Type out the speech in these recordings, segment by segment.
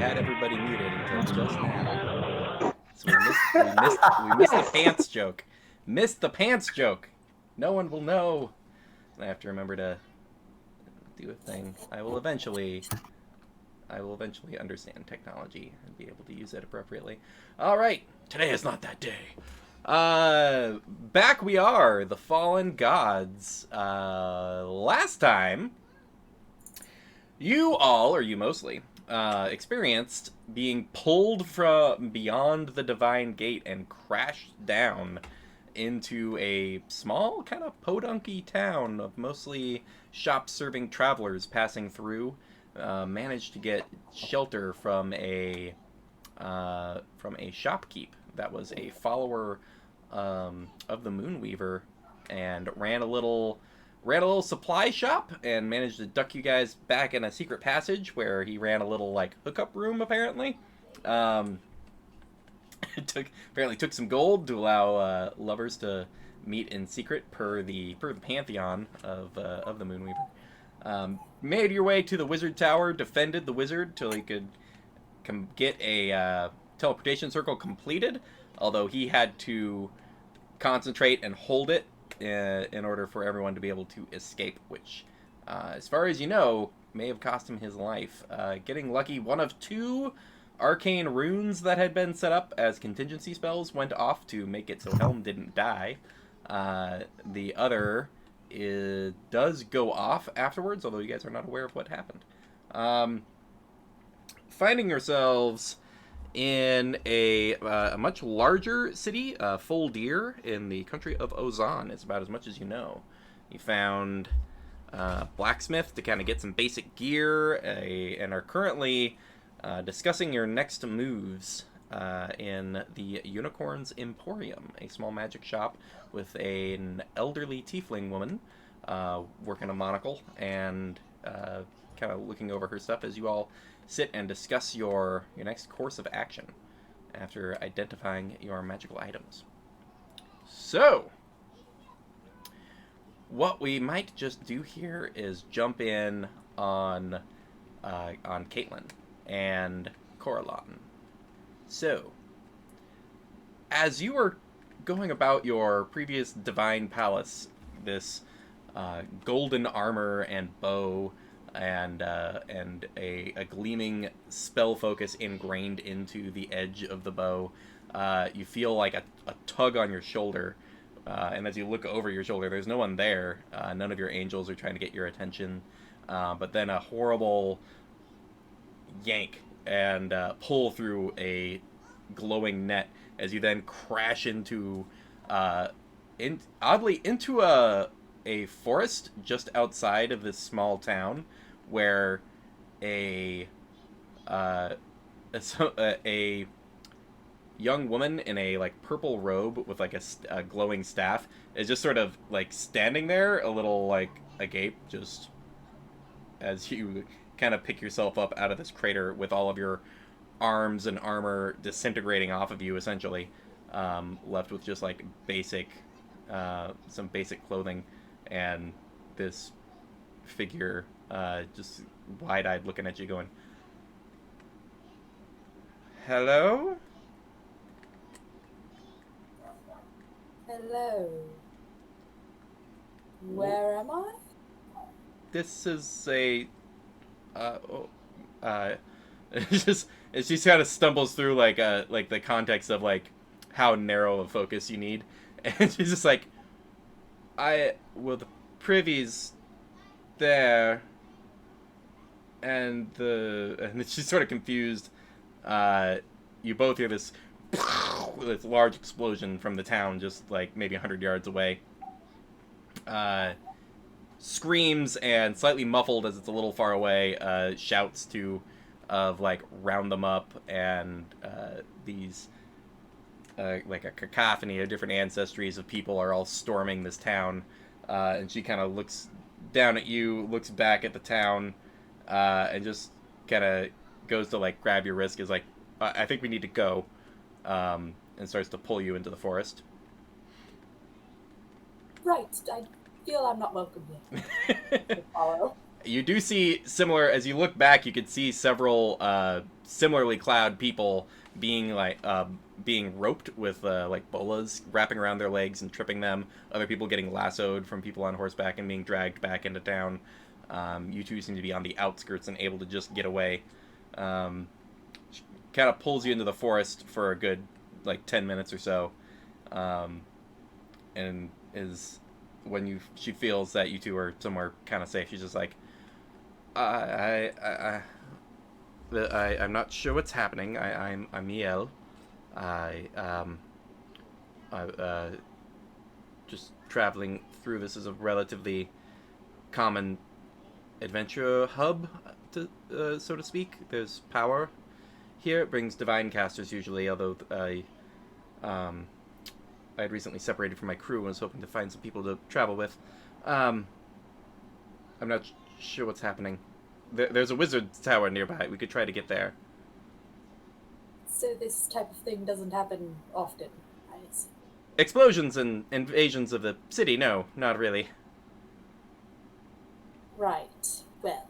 had everybody muted until just now. So we missed the pants joke. Missed the pants joke. No one will know. I have to remember to do a thing. I will eventually understand technology and be able to use it appropriately. All right, today is not that day. Back we are, the fallen gods. Last time, you all, or you mostly, experienced being pulled from beyond the divine gate and crashed down into a small, kind of podunky town of mostly shop-serving travelers passing through. Managed to get shelter from a shopkeep that was a follower of the Moonweaver, and ran a little supply shop and managed to duck you guys back in a secret passage where he ran a little like hookup room apparently. Um, took some gold to allow lovers to meet in secret per the pantheon of the Moonweaver. Made your way to the wizard tower, defended the wizard till he could get a teleportation circle completed. Although he had to concentrate and hold it in order for everyone to be able to escape, which, as far as you know, may have cost him his life. Getting lucky, one of two arcane runes that had been set up as contingency spells went off to make it so Helm didn't die. The other does go off afterwards, although you guys are not aware of what happened. Finding yourselves in a much larger city, Fuldir, in the country of Ozan. It's about as much as you know. You found blacksmith to kind of get some basic gear, and are currently discussing your next moves in the Unicorn's Emporium, a small magic shop with an elderly tiefling woman working a monocle and kind of looking over her stuff as you all sit and discuss your next course of action after identifying your magical items. So, what we might just do here is jump in on Caitlin and Coralon. So, as you were going about your previous divine palace, this golden armor and bow and a gleaming spell focus ingrained into the edge of the bow, you feel like a tug on your shoulder, and as you look over your shoulder, there's no one there. None of your angels are trying to get your attention, but then a horrible yank and pull through a glowing net as you then crash into oddly into a forest just outside of this small town where a a young woman in a like purple robe with like a glowing staff is just sort of like standing there a little like agape, just as you kind of pick yourself up out of this crater with all of your arms and armor disintegrating off of you, essentially, left with just like some basic clothing, and this figure just wide-eyed looking at you going, "Hello?" Hello. Where am I? This is a oh, it's just she kind of stumbles through like the context of like how narrow a focus you need, and she's just like, the privy's there, and she's sort of confused. You both hear this large explosion from the town, just like maybe 100 yards away. Screams and slightly muffled as it's a little far away, shouts of like round them up, and these like a cacophony of different ancestries of people are all storming this town, and she kind of looks down at you, looks back at the town, and just kind of goes to like grab your wrist, is like, I think we need to go, and starts to pull you into the forest. Right, I feel I'm not welcome here. To follow. You do see similar, as you look back, you could see several similarly clad people being being roped with like bolas wrapping around their legs and tripping them. Other people getting lassoed from people on horseback and being dragged back into town. You two seem to be on the outskirts and able to just get away. Um, Kind of pulls you into the forest for a good like 10 minutes or so, um, and is when she feels that you two are somewhere kind of safe. She's just like, I'm not sure what's happening. I'm Miel. I I just traveling through this is a relatively common adventure hub, to so to speak. There's power here. It brings divine casters usually, although um, I had recently separated from my crew and was hoping to find some people to travel with. Um, I'm not sure what's happening. There's a wizard's tower nearby. We could try to get there. So this type of thing doesn't happen often, I see. Explosions and invasions of the city? No, not really. Right. Well,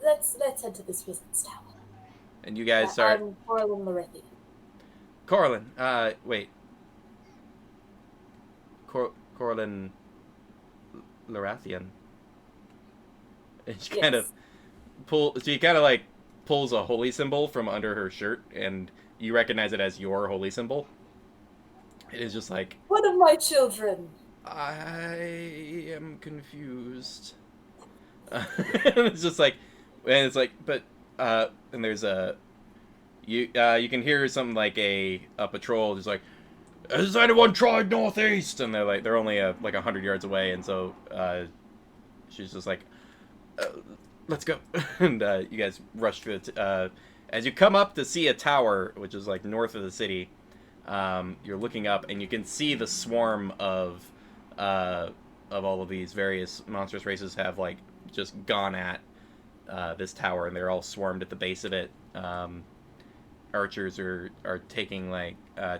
let's head to this wizard's tower. And you guys start. I'm Corlin Lorethian. Corlin. Wait. Corlin Lorathian. And she kind of She kind of like pulls a holy symbol from under her shirt, and you recognize it as your holy symbol. It is just like, One of my children. I am confused. It's just like, and it's like, but and there's a you can hear something like a patrol just like, has anyone tried northeast? And they're only like 100 yards away, and so she's just like, let's go. And you guys rush through it. As you come up to see a tower, which is like north of the city, you're looking up and you can see the swarm of all of these various monstrous races have like just gone at this tower, and they're all swarmed at the base of it. Archers are taking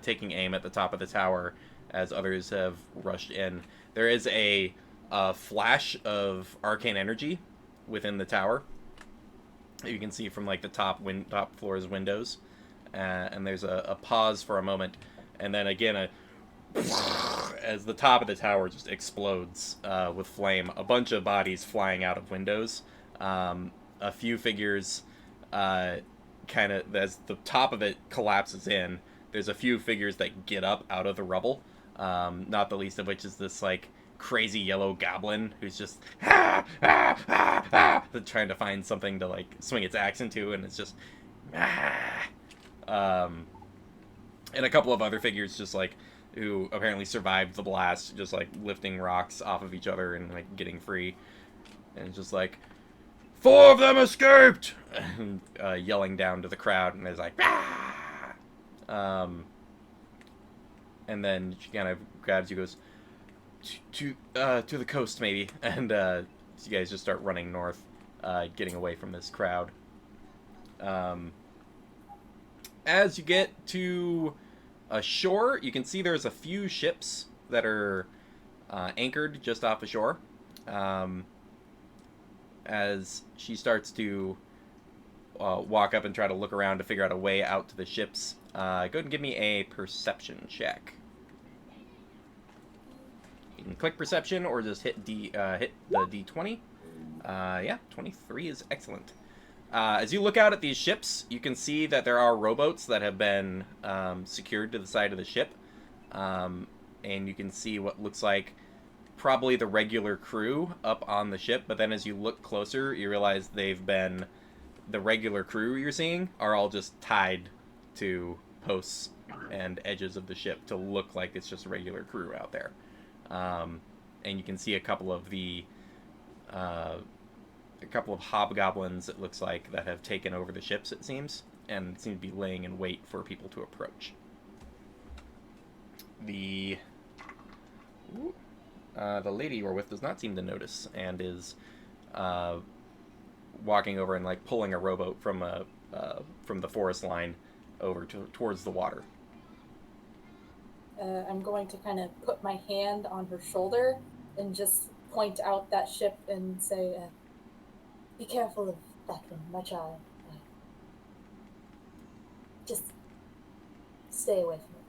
taking aim at the top of the tower as others have rushed in. There is a flash of arcane energy within the tower. You can see from like the top floor's windows, and there's a pause for a moment, and then again as the top of the tower just explodes with flame. A bunch of bodies flying out of windows. A few figures, kind of as the top of it collapses in. There's a few figures that get up out of the rubble. Not the least of which is this like crazy yellow goblin who's just trying to find something to like swing its axe into, and it's just and a couple of other figures just like who apparently survived the blast, just like lifting rocks off of each other and like getting free, and it's just like, 4 of them escaped, and, yelling down to the crowd, and there's like, and then she kind of grabs you, goes to the coast maybe, and so you guys just start running north, getting away from this crowd. As you get to a shore, you can see there's a few ships that are anchored just off the shore. As she starts to walk up and try to look around to figure out a way out to the ships, go ahead and give me a perception check. You can click perception or just hit the D20. Yeah, 23 is excellent. As you look out at these ships, you can see that there are rowboats that have been secured to the side of the ship. And you can see what looks like probably the regular crew up on the ship. But then as you look closer, you realize the regular crew you're seeing are all just tied to posts and edges of the ship to look like it's just a regular crew out there. And you can see a couple of hobgoblins, it looks like, that have taken over the ships, it seems, and seem to be laying in wait for people to approach. The lady you are with does not seem to notice, and is walking over and like pulling a rowboat from the forest line over towards the water. I'm going to kind of put my hand on her shoulder and just point out that ship and say, "Be careful of that one, my child. Just stay away from it."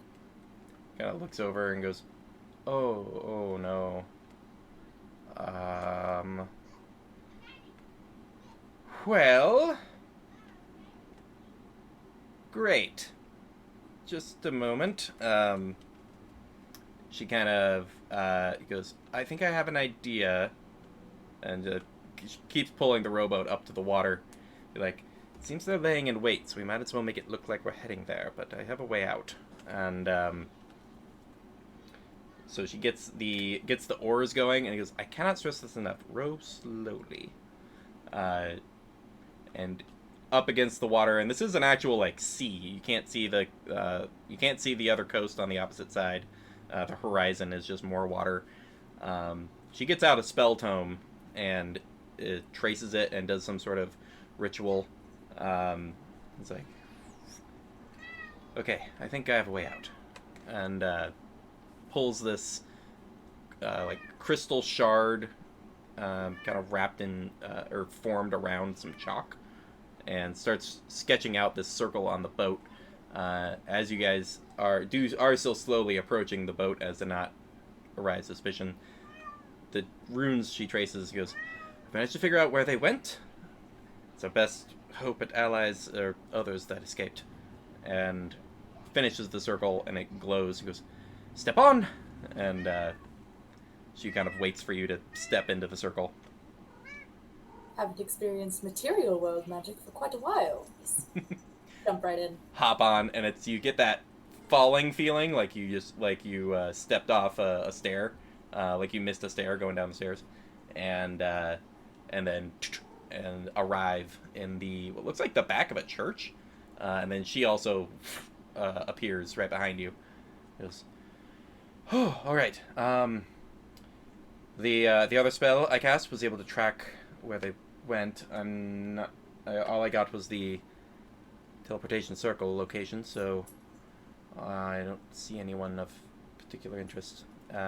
Kind of looks over and goes, oh no. Well, great. Just a moment. She kind of goes, I think I have an idea, and she keeps pulling the rowboat up to the water. You're like, it seems they're laying in wait, so we might as well make it look like we're heading there, but I have a way out. And so she gets the oars going, and he goes, I cannot stress this enough. Row slowly. And up against the water, and this is an actual like sea. You can't see the other coast on the opposite side. The horizon is just more water. She gets out a spell tome and traces it and does some sort of ritual. It's like, okay, I think I have a way out, and pulls this like crystal shard, kind of wrapped in or formed around some chalk, and starts sketching out this circle on the boat. As you guys are still slowly approaching the boat as to not arise suspicion. The runes she traces goes, I've managed to figure out where they went. It's our best hope at allies or others that escaped. And finishes the circle, and it glows. He goes, step on! And she kind of waits for you to step into the circle. Haven't experienced material world magic for quite a while. Just jump right in. Hop on, and you get that falling feeling, like you stepped off a stair, like you missed a stair going down the stairs, and then arrive in what looks like the back of a church, and then she also appears right behind you. Goes, oh, all right. The other spell I cast was able to track where they went. All I got was the teleportation circle location, so I don't see anyone of particular interest.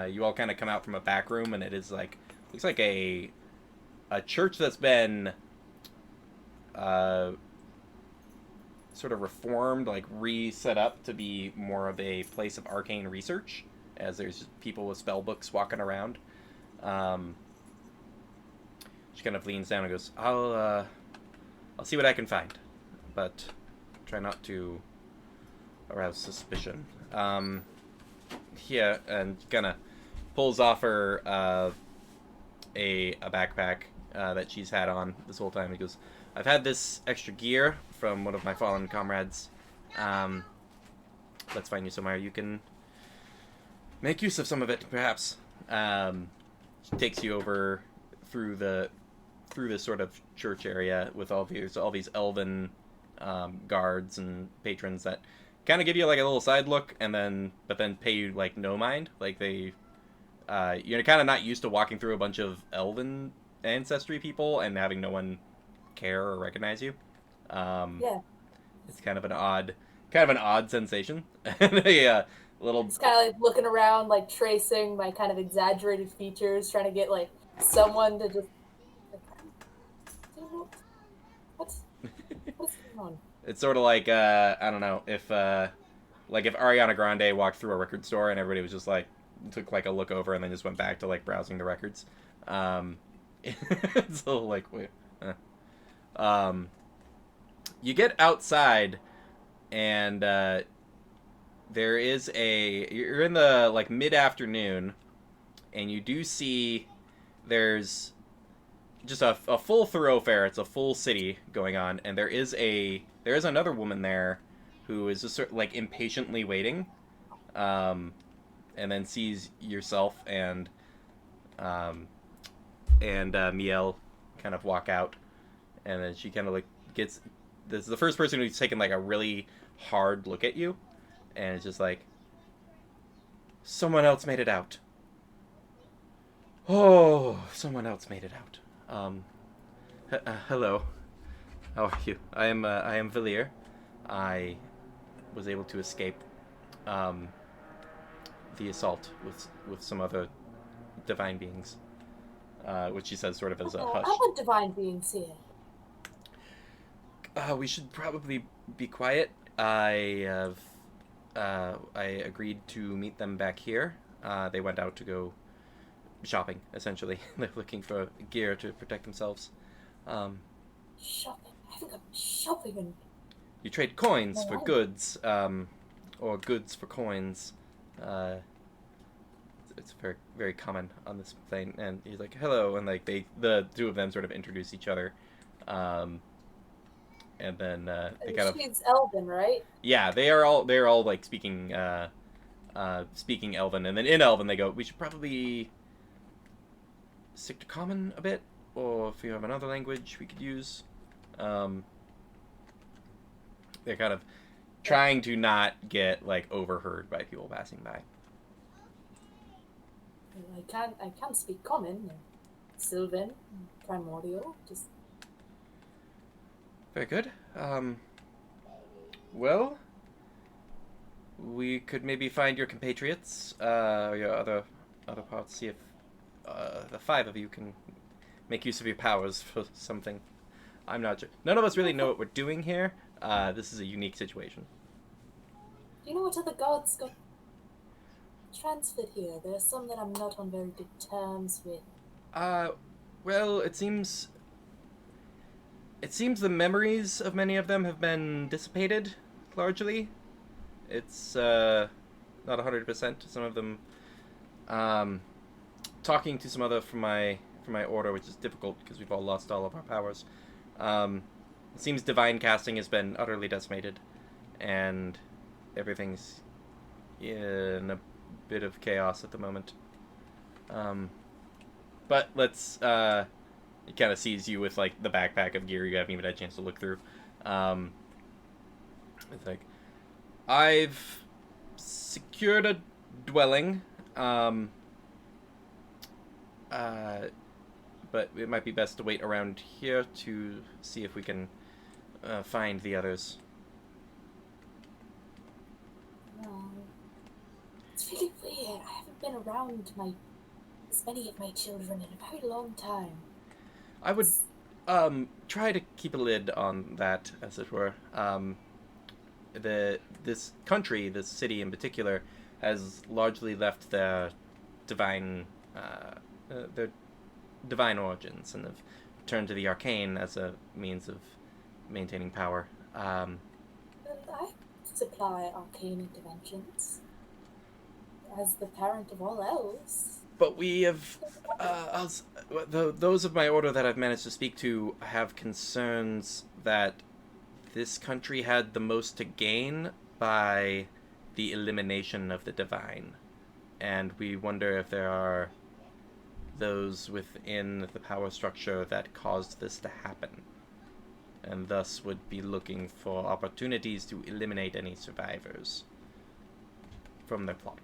You all kind of come out from a back room, and it is looks like a church that's been sort of reformed, like reset up to be more of a place of arcane research, as there's people with spell books walking around. She kind of leans down and goes, I'll see what I can find, but try not to arouse suspicion. Yeah, and kind of pulls off her a backpack that she's had on this whole time. He goes, I've had this extra gear from one of my fallen comrades. Let's find you somewhere you can make use of some of it, perhaps. She takes you over through this sort of church area with all these elven guards and patrons that kind of give you like a little side look, but then pay you like no mind. Like you're kind of not used to walking through a bunch of elven ancestry people and having no one care or recognize you. Yeah. It's kind of an odd sensation. A little. It's kind of like looking around, like tracing my kind of exaggerated features, trying to get like someone to just. What's going on? It's sort of like I don't know if Ariana Grande walked through a record store and everybody was just like took like a look over and then just went back to like browsing the records. It's a little like wait. You get outside and you're in the like mid-afternoon, and you do see there's just a full thoroughfare. It's a full city going on, and there is another woman there who is just sort of like impatiently waiting, and then sees yourself and Miel kind of walk out, and then she kind of like this is the first person who's taken like a really hard look at you, and it's just like, someone else made it out. Oh, someone else made it out. Hello. How are you? I am Valir. I was able to escape the assault with some other divine beings. which she says sort of as a Oh, hush. how about divine beings here? We should probably be quiet. I agreed to meet them back here. They went out to go shopping, essentially. They're looking for gear to protect themselves. Um, Shopping. I haven't gone shopping in you trade coins a for while. goods, or goods for coins. Uh, it's very, very common on this plane. And he's like, "Hello," and like the two of them sort of introduce each other. Um, and then they And kind of, she's Elven, right? yeah, they're all like speaking Elven, and then in Elven they go, "We should probably stick to common a bit, or if you have another language we could use." Um, they're kind of trying to not get like overheard by people passing by. I can speak common, Sylvan, primordial, just Very good. Well, we could maybe find your compatriots, or your other parts. See if the five of you can make use of your powers for something. I'm not sure. None of us really know what we're doing here. This is a unique situation. do you know what other gods got transferred here? There are some that I'm not on very good terms with. Uh, well, it seems the memories of many of them have been dissipated, largely. It's not 100%. Some of them, um, talking to some other from my order, which is difficult because we've all lost all of our powers. It seems divine casting has been utterly decimated, and everything's in a bit of chaos at the moment. Um, but let's it kind of sees you with like the backpack of gear you haven't even had a chance to look through. Um, it's like, I've secured a dwelling, um, uh, but it might be best to wait around here to see if we can find the others. Um, it's really weird. I haven't been around as many of my children in a very long time. I would try to keep a lid on that, as it were. This country, this city in particular, has largely left their divine origins and have turned to the arcane as a means of maintaining power. And I supply arcane interventions as the parent of all elves. But we have, those of my order that I've managed to speak to have concerns that this country had the most to gain by the elimination of the divine. And we wonder if there are those within the power structure that caused this to happen, and thus would be looking for opportunities to eliminate any survivors from their plot.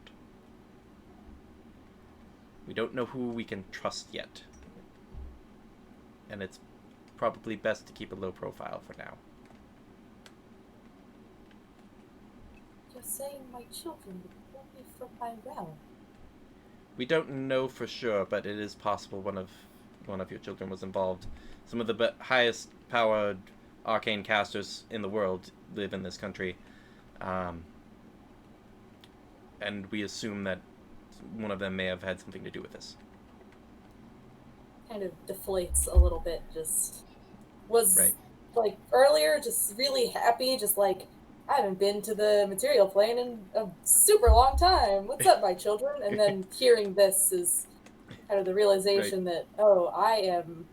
We don't know who we can trust yet, and it's probably best to keep a low profile for now. You're saying my children would be from my realm. We don't know for sure, but it is possible one of your children was involved. Some of the highest powered arcane casters in the world live in this country, and we assume that one of them may have had something to do with this. Kind of deflates a little bit. Just was Right. like earlier, just really happy. Just like I haven't been to the material plane in a super long time. What's up, my children? And then hearing this is kind of the realization that I am.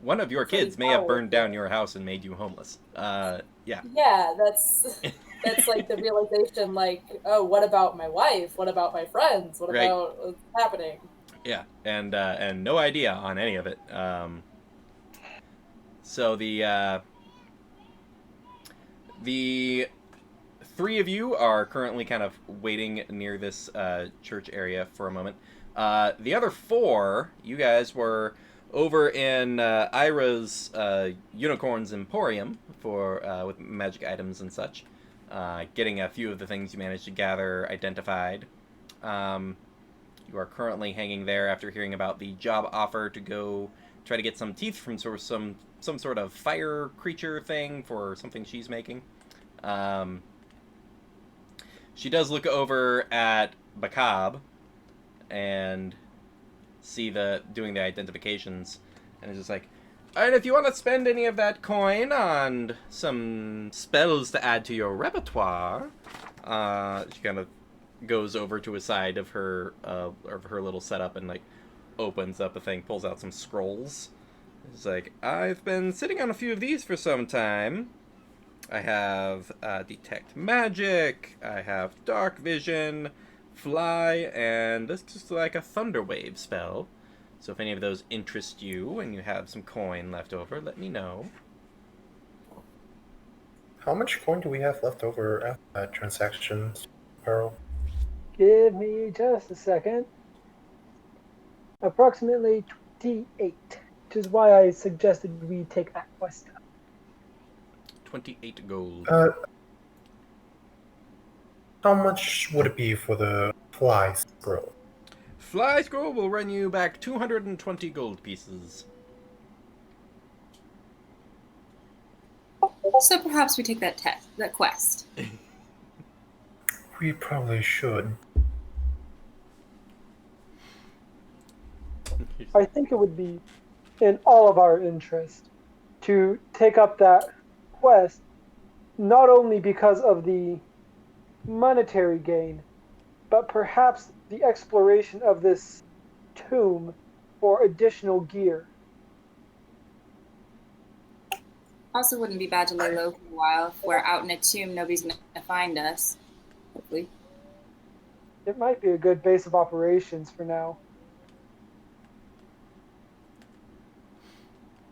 One of your Pretty kids may have burned down powerful. your house and made you homeless. Yeah. Yeah, that's like the realization. Like, oh, what about my wife? What about my friends? What Right. about what's happening? Yeah. And no idea on any of it. So the three of you are currently kind of waiting near this church area for a moment. The other four, you guys were over in Ira's Unicorns Emporium for with magic items and such, getting a few of the things you managed to gather identified. You are currently hanging there after hearing about the job offer to go try to get some teeth from some sort of fire creature thing for something she's making. Um, she does look over at Bakab and see the doing the identifications, and is just like, and if you want to spend any of that coin on some spells to add to your repertoire, she kind of goes over to a side of her little setup and like opens up a thing, pulls out some scrolls. It's like, I've been sitting on a few of these for some time. I have detect magic. I have dark vision, fly, and this is like a thunder wave spell. So if any of those interest you and you have some coin left over, let me know. How much coin do we have left over after that transaction, Pearl? Give me just a second. Approximately 28, which is why I suggested we take that quest up. 28 gold. How much would it be for the fly scroll? Fly scroll will run you back 220 gold pieces. So perhaps we take that quest. We probably should. I think it would be in all of our interest to take up that quest, not only because of the monetary gain, but perhaps the exploration of this tomb for additional gear. Also wouldn't be bad to lay low for a while. If we're out in a tomb, nobody's going to find us. Hopefully. It might be a good base of operations for now.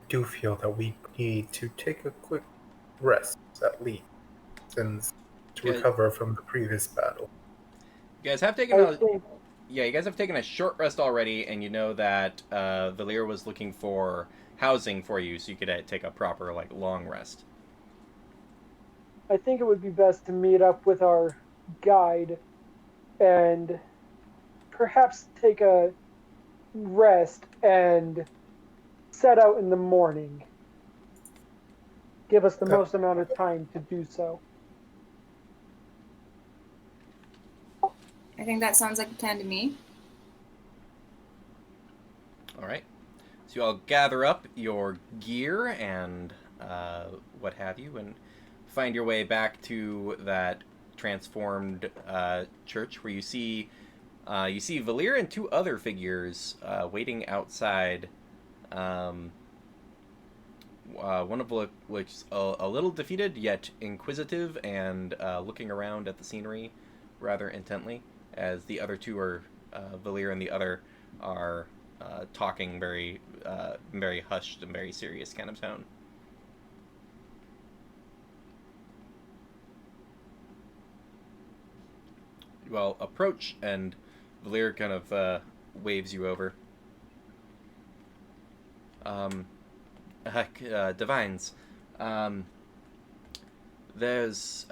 I do feel that we need to take a quick rest, at least, since to recover from the previous battle. You guys have taken you guys have taken a short rest already, and you know that Valir was looking for housing for you, so you could take a proper long rest. I think it would be best to meet up with our guide and perhaps take a rest and set out in the morning. Give us the most amount of time to do so. I think that sounds like a plan to me. All right. So you all gather up your gear and what have you, and find your way back to that transformed church, where you see Valir and two other figures waiting outside. One of which looks a little defeated, yet inquisitive, and looking around at the scenery rather intently, as the other two are, Valir and the other, are talking very hushed and very serious kind of tone. You all approach, and Valir kind of waves you over. Divines, there's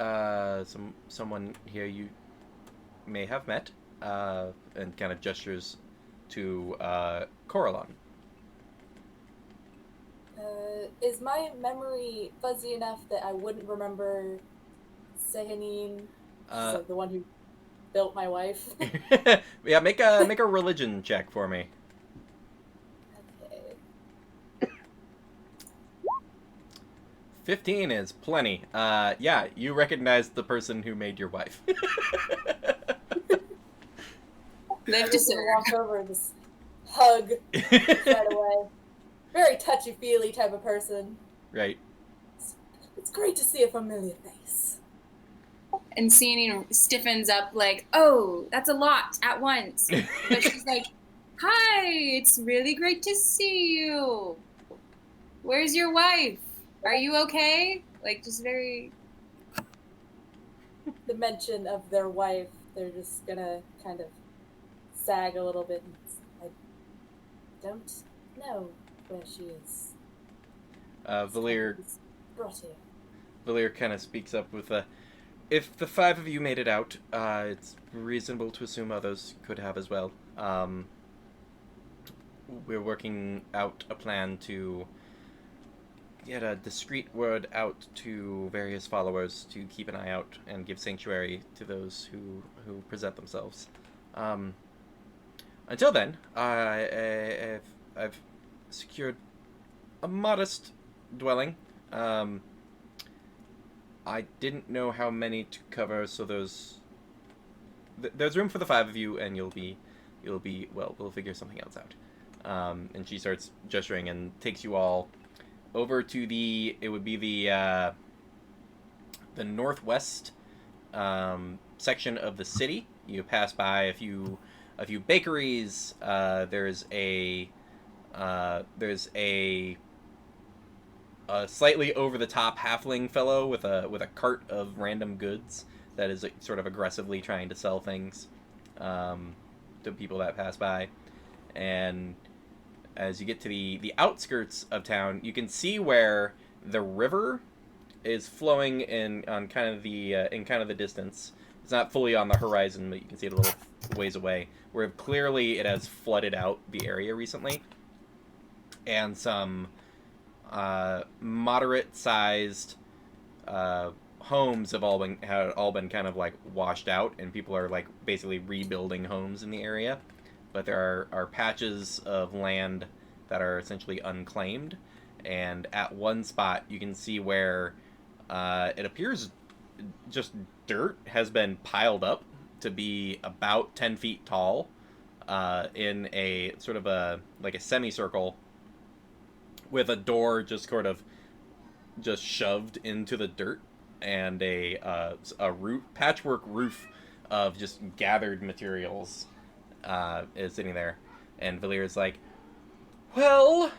someone here you may have met, and kind of gestures to Coralon. Is my memory fuzzy enough that I wouldn't remember Sehanine, the one who built my wife? Yeah, make a religion check for me. Okay. 15 is plenty. Yeah, you recognize the person who made your wife. Live to serve. Walk over and just hug right away. Very touchy-feely type of person. Right. It's great to see a familiar face. And Seanine stiffens up like, oh, that's a lot at once. But she's like, hi, it's really great to see you. Where's your wife? Are you okay? Like, just very... The mention of their wife, they're just gonna kind of sag a little bit. And I don't know where she is. Valir Brought here. Valir kind of speaks up with a, if the five of you made it out, it's reasonable to assume others could have as well. we're working out a plan to get a discreet word out to various followers to keep an eye out and give sanctuary to those who present themselves. Until then, I've secured a modest dwelling. I didn't know how many to cover, so there's room for the 5 of you, and you'll be well. We'll figure something else out. And she starts gesturing and takes you all over to the northwest section of the city. You pass by a few bakeries. There's a slightly over the top halfling fellow with a cart of random goods that is sort of aggressively trying to sell things to people that pass by. And as you get to the outskirts of town, you can see where the river is flowing in kind of the distance. It's not fully on the horizon, but you can see it a little ways away, where clearly it has flooded out the area recently, and some moderate-sized homes have all been kind of like washed out, and people are like basically rebuilding homes in the area. But there are patches of land that are essentially unclaimed, and at one spot you can see where it appears just dirt has been piled up to be about 10 feet tall in a sort of a semicircle, with a door just sort of just shoved into the dirt, and a patchwork roof of just gathered materials is sitting there. And Valir's like, well,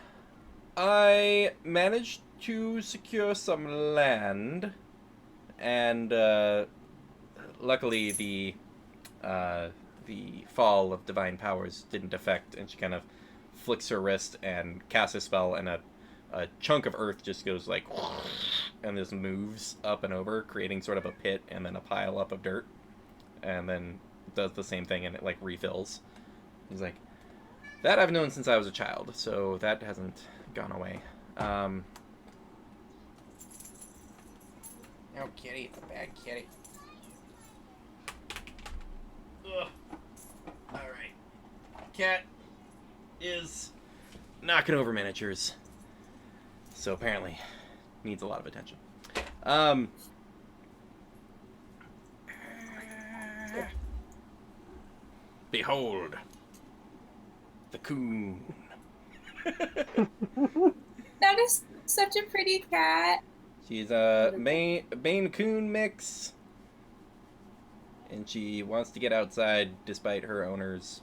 I managed to secure some land, and luckily the fall of divine powers didn't affect. And she kind of flicks her wrist and casts a spell, and a chunk of earth just goes like, and just moves up and over, creating sort of a pit and then a pile up of dirt, and then does the same thing, and it like refills. He's like, that I've known since I was a child, so that hasn't gone away. Oh, kitty, it's a bad kitty. Ugh. Alright. Cat is knocking over miniatures, so apparently needs a lot of attention. Behold, the coon. That is such a pretty cat. She's a Maine Coon mix, and she wants to get outside despite her owner's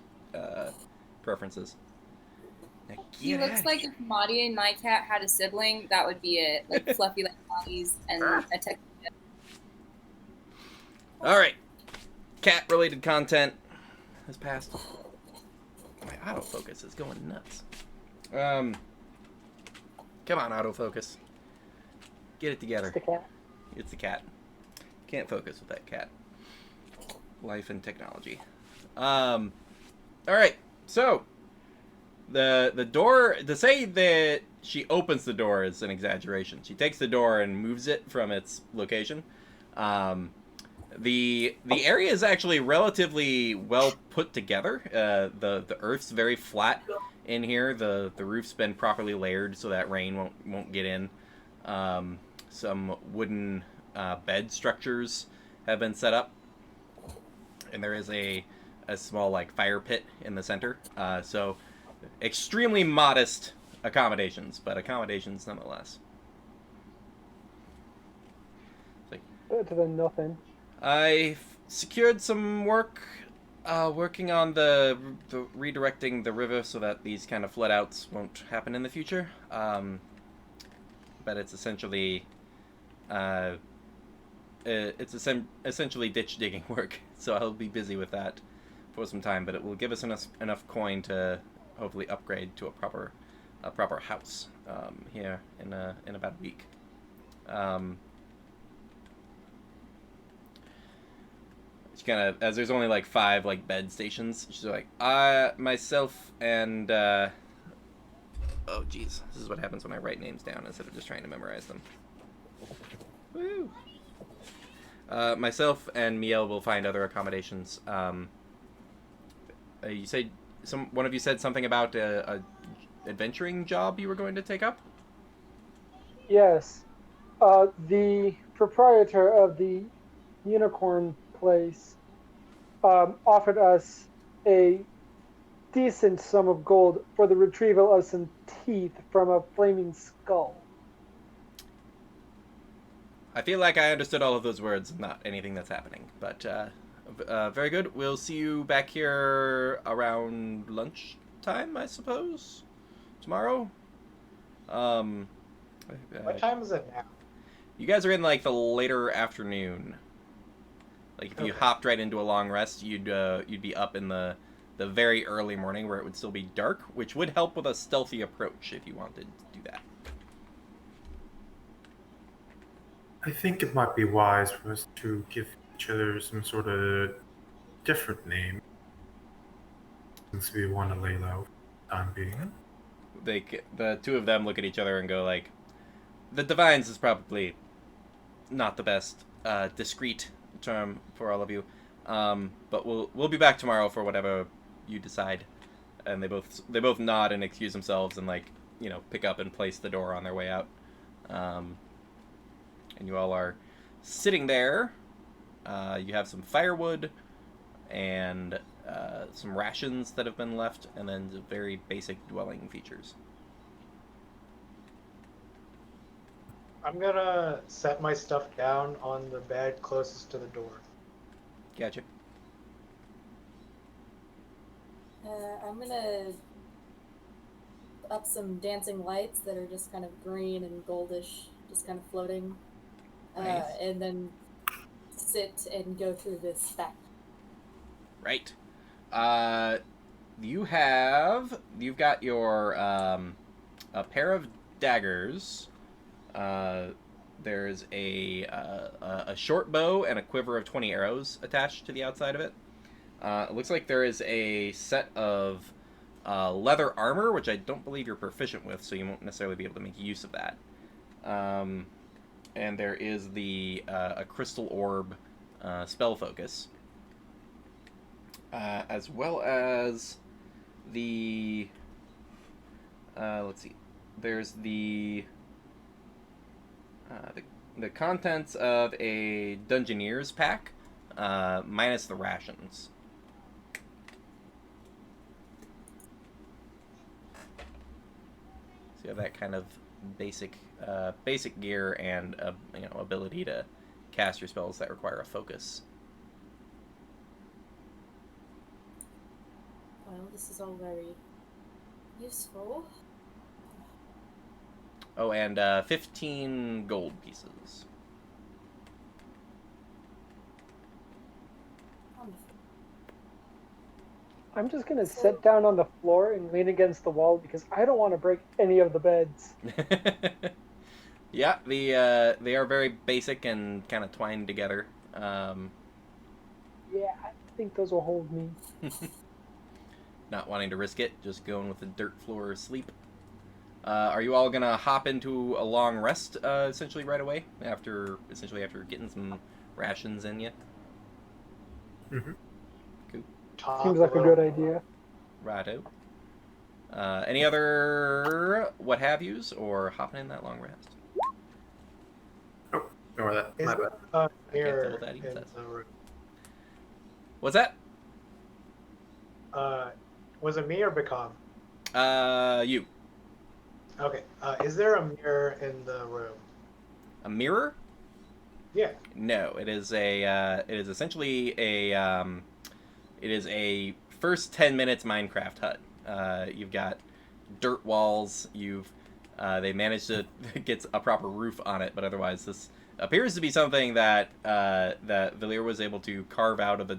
preferences. Now, He looks like if Maudie and my cat had a sibling, that would be it. Like fluffy like Maudie's and a tech. Alright. Cat-related content has passed. My autofocus is going nuts. Come on, autofocus. Get it together. It's the cat. It's the cat. Can't focus with that cat. Life and technology. Alright, so the door, to say that she opens the door is an exaggeration. She takes the door and moves it from its location. The area is actually relatively well put together. The earth's very flat in here. The roof's been properly layered so that rain won't get in. Some wooden bed structures have been set up, and there is a small like fire pit in the center. So extremely modest accommodations, but accommodations nonetheless. Better than nothing. I secured some work, working on the redirecting the river so that these kind of flood outs won't happen in the future. But it's essentially, essentially ditch digging work. So I'll be busy with that for some time. But it will give us enough coin to hopefully upgrade to a proper house here in about a week. she kind of, as there's only like 5 like bed stations, she's like, myself and oh jeez, this is what happens when I write names down instead of just trying to memorize them. Woo! Myself and Miel will find other accommodations. You said one of you said something about a adventuring job you were going to take up. Yes. The proprietor of the unicorn place offered us a decent sum of gold for the retrieval of some teeth from a flaming skull. I feel like I understood all of those words, not anything that's happening. But very good. We'll see you back here around lunchtime, I suppose, tomorrow. What time is it now? You guys are in like the later afternoon. Like if you hopped right into a long rest, you'd be up in the very early morning where it would still be dark, which would help with a stealthy approach if you wanted to do that. I think it might be wise for us to give each other some sort of different name, since we want to lay low for the time being. The two of them look at each other and go like, the Divines is probably not the best discreet term for all of you, but we'll be back tomorrow for whatever you decide. And they both nod and excuse themselves and like, you know, pick up and place the door on their way out. And you all are sitting there. You have some firewood and some rations that have been left, and then the very basic dwelling features. I'm gonna set my stuff down on the bed closest to the door. Gotcha. I'm gonna up some dancing lights that are just kind of green and goldish, just kind of floating. Nice. And then sit and go through this back. Right. You've got your a pair of daggers. There's a short bow and a quiver of 20 arrows attached to the outside of it. It looks like there is a set of leather armor, which I don't believe you're proficient with, so you won't necessarily be able to make use of that. And there is a crystal orb spell focus, as well as the let's see, there's the contents of a Dungeoneer's pack, minus the rations. So you have that kind of basic gear and ability to cast your spells that require a focus. Well, this is all very useful. Oh, and 15 gold pieces. I'm just gonna sit down on the floor and lean against the wall because I don't want to break any of the beds. Yeah, they are very basic and kind of twined together. Yeah, I think those will hold me. Not wanting to risk it, just going with the dirt floor sleep. Are you all gonna hop into a long rest essentially right away after getting some rations in you? Mm-hmm. Cool. Seems like a good idea. Righto. Any other what have yous or hopping in that long rest? Oh, ignore that. Is My there bad. a mirror what that even in says. the room? What's that? Was it me or Becom? You. Okay. Is there a mirror in the room? A mirror? Yeah. No, it is essentially a first 10 minutes Minecraft hut. You've got dirt walls. They managed to get a proper roof on it, but otherwise this appears to be something that Valir was able to carve out of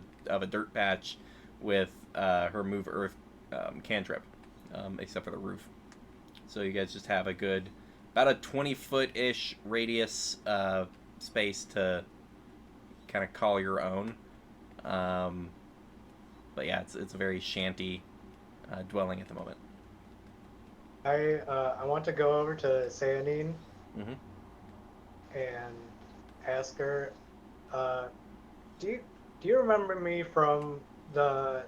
a dirt patch with her move earth cantrip, except for the roof. So you guys just have about a 20-foot-ish radius space to kind of call your own. But yeah, it's a very shanty dwelling at the moment. I want to go over to Sayanine Hmm. and ask her, uh, do you remember me from the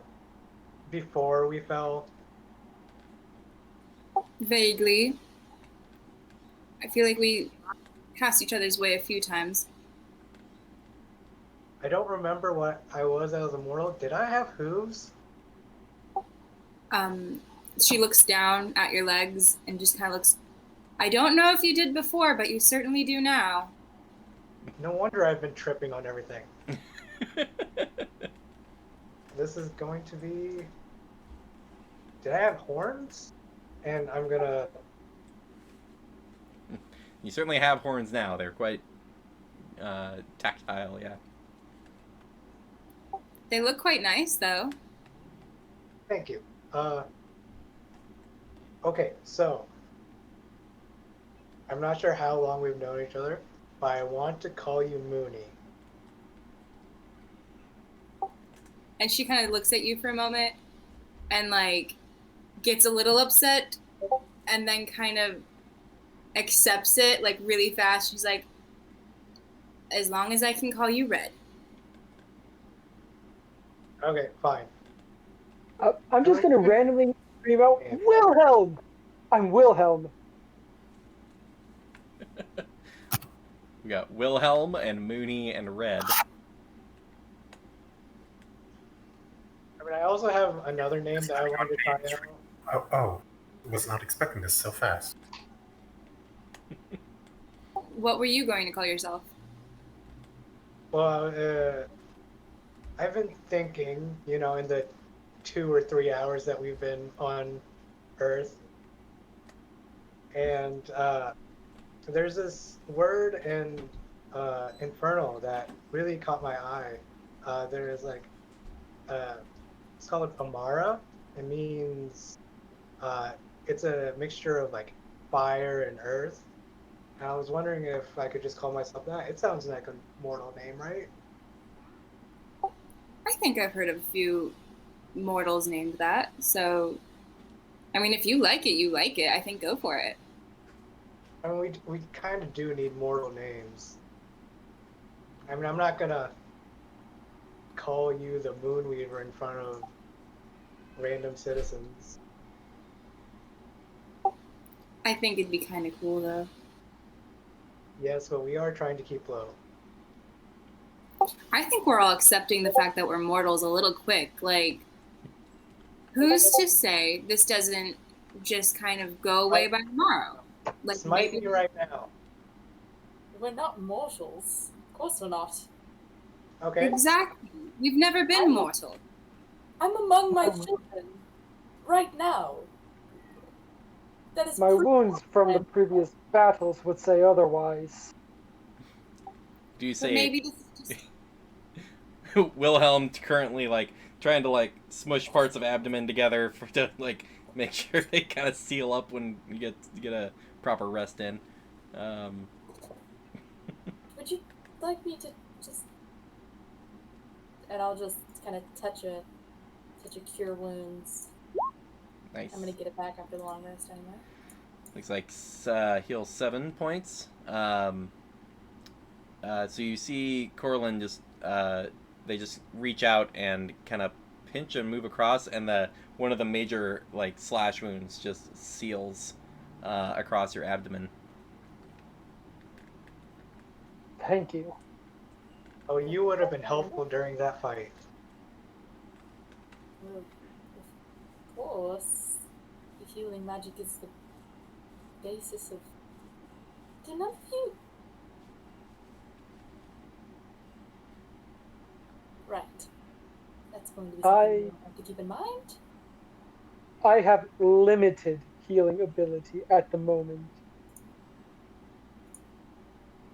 before we fell? Vaguely. I feel like we passed each other's way a few times. I don't remember what I was as a mortal. Did I have hooves? Um, she looks down at your legs and just kind of looks. I don't know if you did before, but you certainly do now. No wonder I've been tripping on everything. This is going to be. Did I have horns? And I'm gonna. You certainly have horns now. They're quite tactile, yeah. They look quite nice, though. Thank you. Okay, so I'm not sure how long we've known each other, but I want to call you Mooney. And she kind of looks at you for a moment and, like, gets a little upset and then kind of accepts it, like, really fast. She's like, as long as I can call you Red. Okay, fine. I'm just gonna randomly scream out, Wilhelm! I'm Wilhelm. We got Wilhelm and Mooney and Red. I mean, I also have another name that I wanted to try out. Oh, was not expecting this so fast. What were you going to call yourself? Well, I've been thinking, in the 2 or 3 hours that we've been on Earth, and there's this word in Infernal that really caught my eye. There's like, it's called Amara. It means it's a mixture of like fire and earth. And I was wondering if I could just call myself that. It sounds like a mortal name, right? I think I've heard of a few mortals named that. So, I mean, if you like it, you like it. I think go for it. I mean, we kind of do need mortal names. I mean, I'm not gonna call you the Moonweaver in front of random citizens. I think it'd be kind of cool, though. Yes, but we are trying to keep low. I think we're all accepting the fact that we're mortals a little quick. Like, who's to say this doesn't just kind of go away by tomorrow? Like, This might maybe be right now. We're not mortals. Of course we're not. Okay. Exactly. We've never been mortal. I'm among my children. Right now. That is My proof wounds from the previous battles would say otherwise. Do you But say maybe this is just Wilhelm currently like trying to like smush parts of abdomen together to like make sure they kind of seal up when you get a proper rest in. Would you like me to just... And I'll just kind of touch a cure wounds. Nice. I'm gonna get it back after the long rest anyway. Looks like heal 7 points. So you see Corlin just they just reach out and kind of pinch and move across, and one of the major like slash wounds just seals across your abdomen. Thank you. Oh, you would have been helpful during that fight. Well, of course, the healing magic is the basis of... Do none of you... Right. That's going to be something you have to keep in mind. I have limited healing ability at the moment.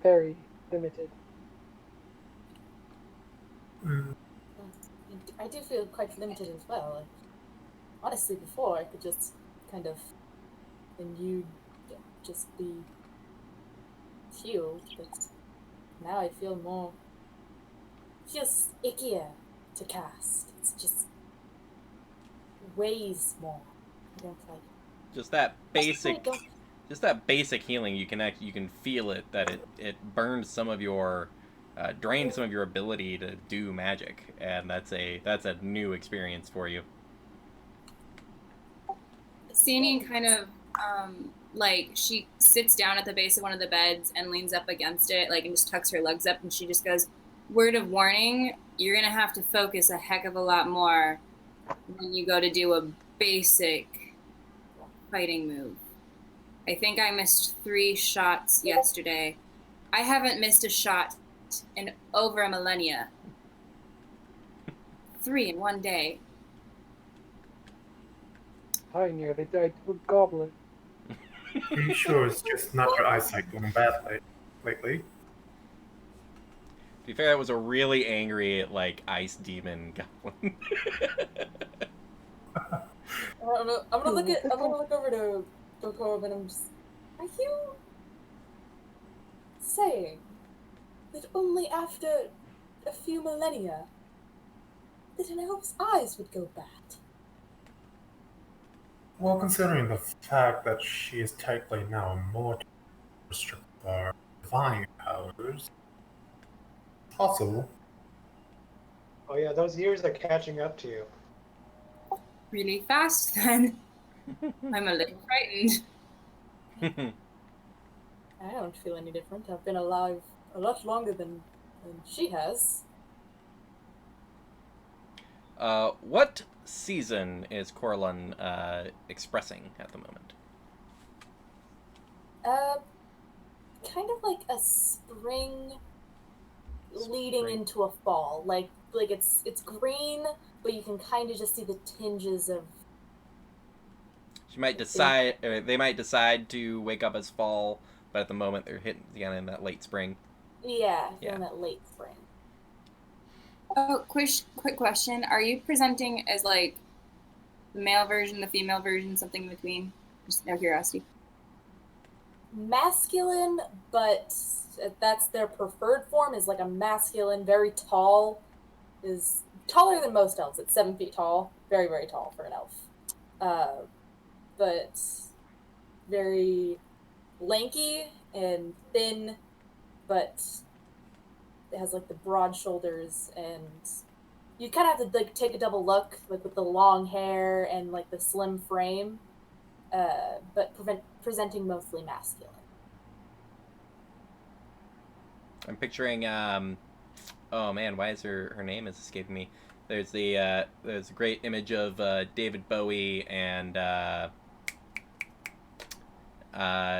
Very limited. I do feel quite limited as well. Like, honestly, before I could just kind of, then you just be healed, but now I feel more, feels ickier to cast. It's just way small. I don't like it. Just that I basic, don't- just that basic healing. You can feel it, that it burns some of your, drains some of your ability to do magic, and that's a new experience for you. Sienine kind of like she sits down at the base of one of the beds and leans up against it, like, and just tucks her legs up, and she just goes, "Word of warning, you're gonna have to focus a heck of a lot more when you go to do a basic fighting move. I think I missed 3 shots yesterday. I haven't missed a shot in over a millennia. 3 in one day. Pioneer, they died to a goblin. Are you sure it's just not your eyesight going bad lately? To be fair, that was a really angry, like, ice demon goblin. I'm gonna look over to Dokov and I'm just. Are you saying that only after a few millennia that an elf's eyes would go bad? Well, considering the fact that she is technically now immortal, restricted by divine powers, possible. Oh yeah, those years are catching up to you. Really fast, then. I'm a little frightened. I don't feel any different. I've been alive a lot longer than she has. What season is Corlun expressing at the moment? Kind of like a spring leading Spring. into a fall. Like it's green, but you can kind of just see the tinges of. She might decide. They might decide to wake up as fall, but at the moment they're hitting again in that late spring. Yeah, Yeah. in that late spring. Oh, quick question. Are you presenting as, like, the male version, the female version, something in between? Just out of curiosity. Masculine, but that's their preferred form, is like a masculine, very tall, is taller than most elves. It's 7 feet tall. Very, very tall for an elf. But very lanky and thin, but it has like the broad shoulders, and you kind of have to like take a double look, like with the long hair and like the slim frame, but presenting mostly masculine. I'm picturing. Oh man, why is her name is escaping me? There's a great image of David Bowie, and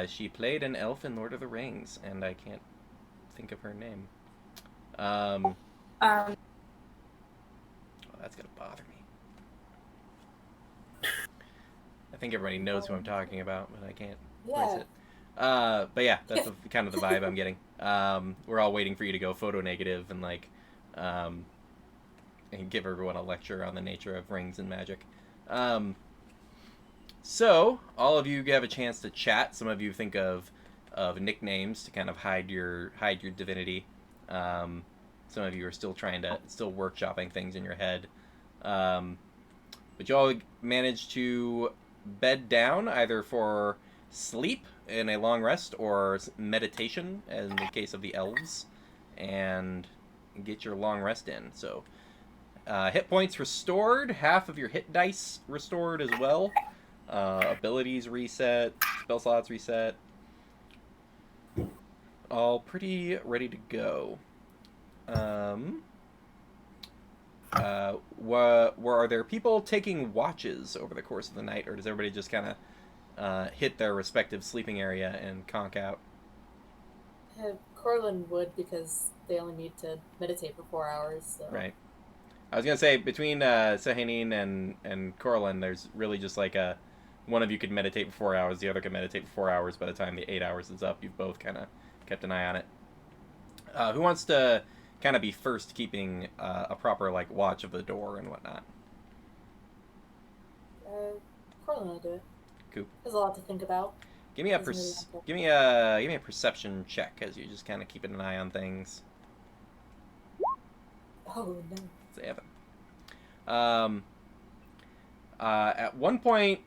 she played an elf in Lord of the Rings, and I can't think of her name. Oh, that's gonna bother me. I think everybody knows who I'm talking about, but I can't place it. But yeah, that's kind of the vibe I'm getting. We're all waiting for you to go photo negative and like, and give everyone a lecture on the nature of rings and magic. So all of you have a chance to chat. Some of you think of nicknames to kind of hide your divinity. Some of you are still workshopping things in your head. But you all managed to bed down either for sleep in a long rest or meditation in the case of the elves, and get your long rest in. So hit points restored, half of your hit dice restored as well, abilities reset, spell slots reset, all pretty ready to go. Are there people taking watches over the course of the night, or does everybody just kind of hit their respective sleeping area and conk out? Corlin would, because they only need to meditate for 4 hours. So. Right. I was gonna say between Sahanin and Corlin, there's really just like one of you could meditate for 4 hours, the other could meditate for 4 hours. By the time the 8 hours is up, you've both kind of kept an eye on it. Who wants to kind of be first, keeping a proper like watch of the door and whatnot? Corlin will do it. Cool. There's a lot to think about. Give me a perception check as you just kind of keeping an eye on things. Oh no. 7. At one point,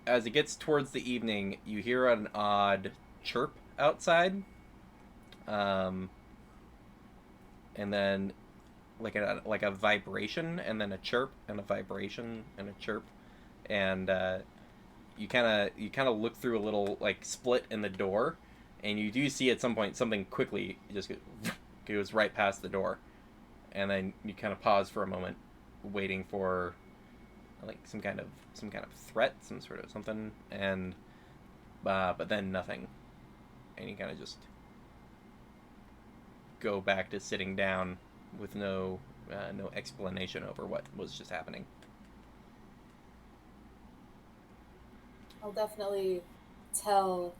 as it gets towards the evening, you hear an odd chirp outside. And then like a vibration, and then a chirp, and a vibration, and a chirp, and you kind of look through a little like split in the door, and you do see at some point something quickly just goes right past the door, and then you kind of pause for a moment, waiting for like some kind of threat, some sort of something, and but then nothing, and you kind of just go back to sitting down with no explanation over what was just happening. I'll definitely tell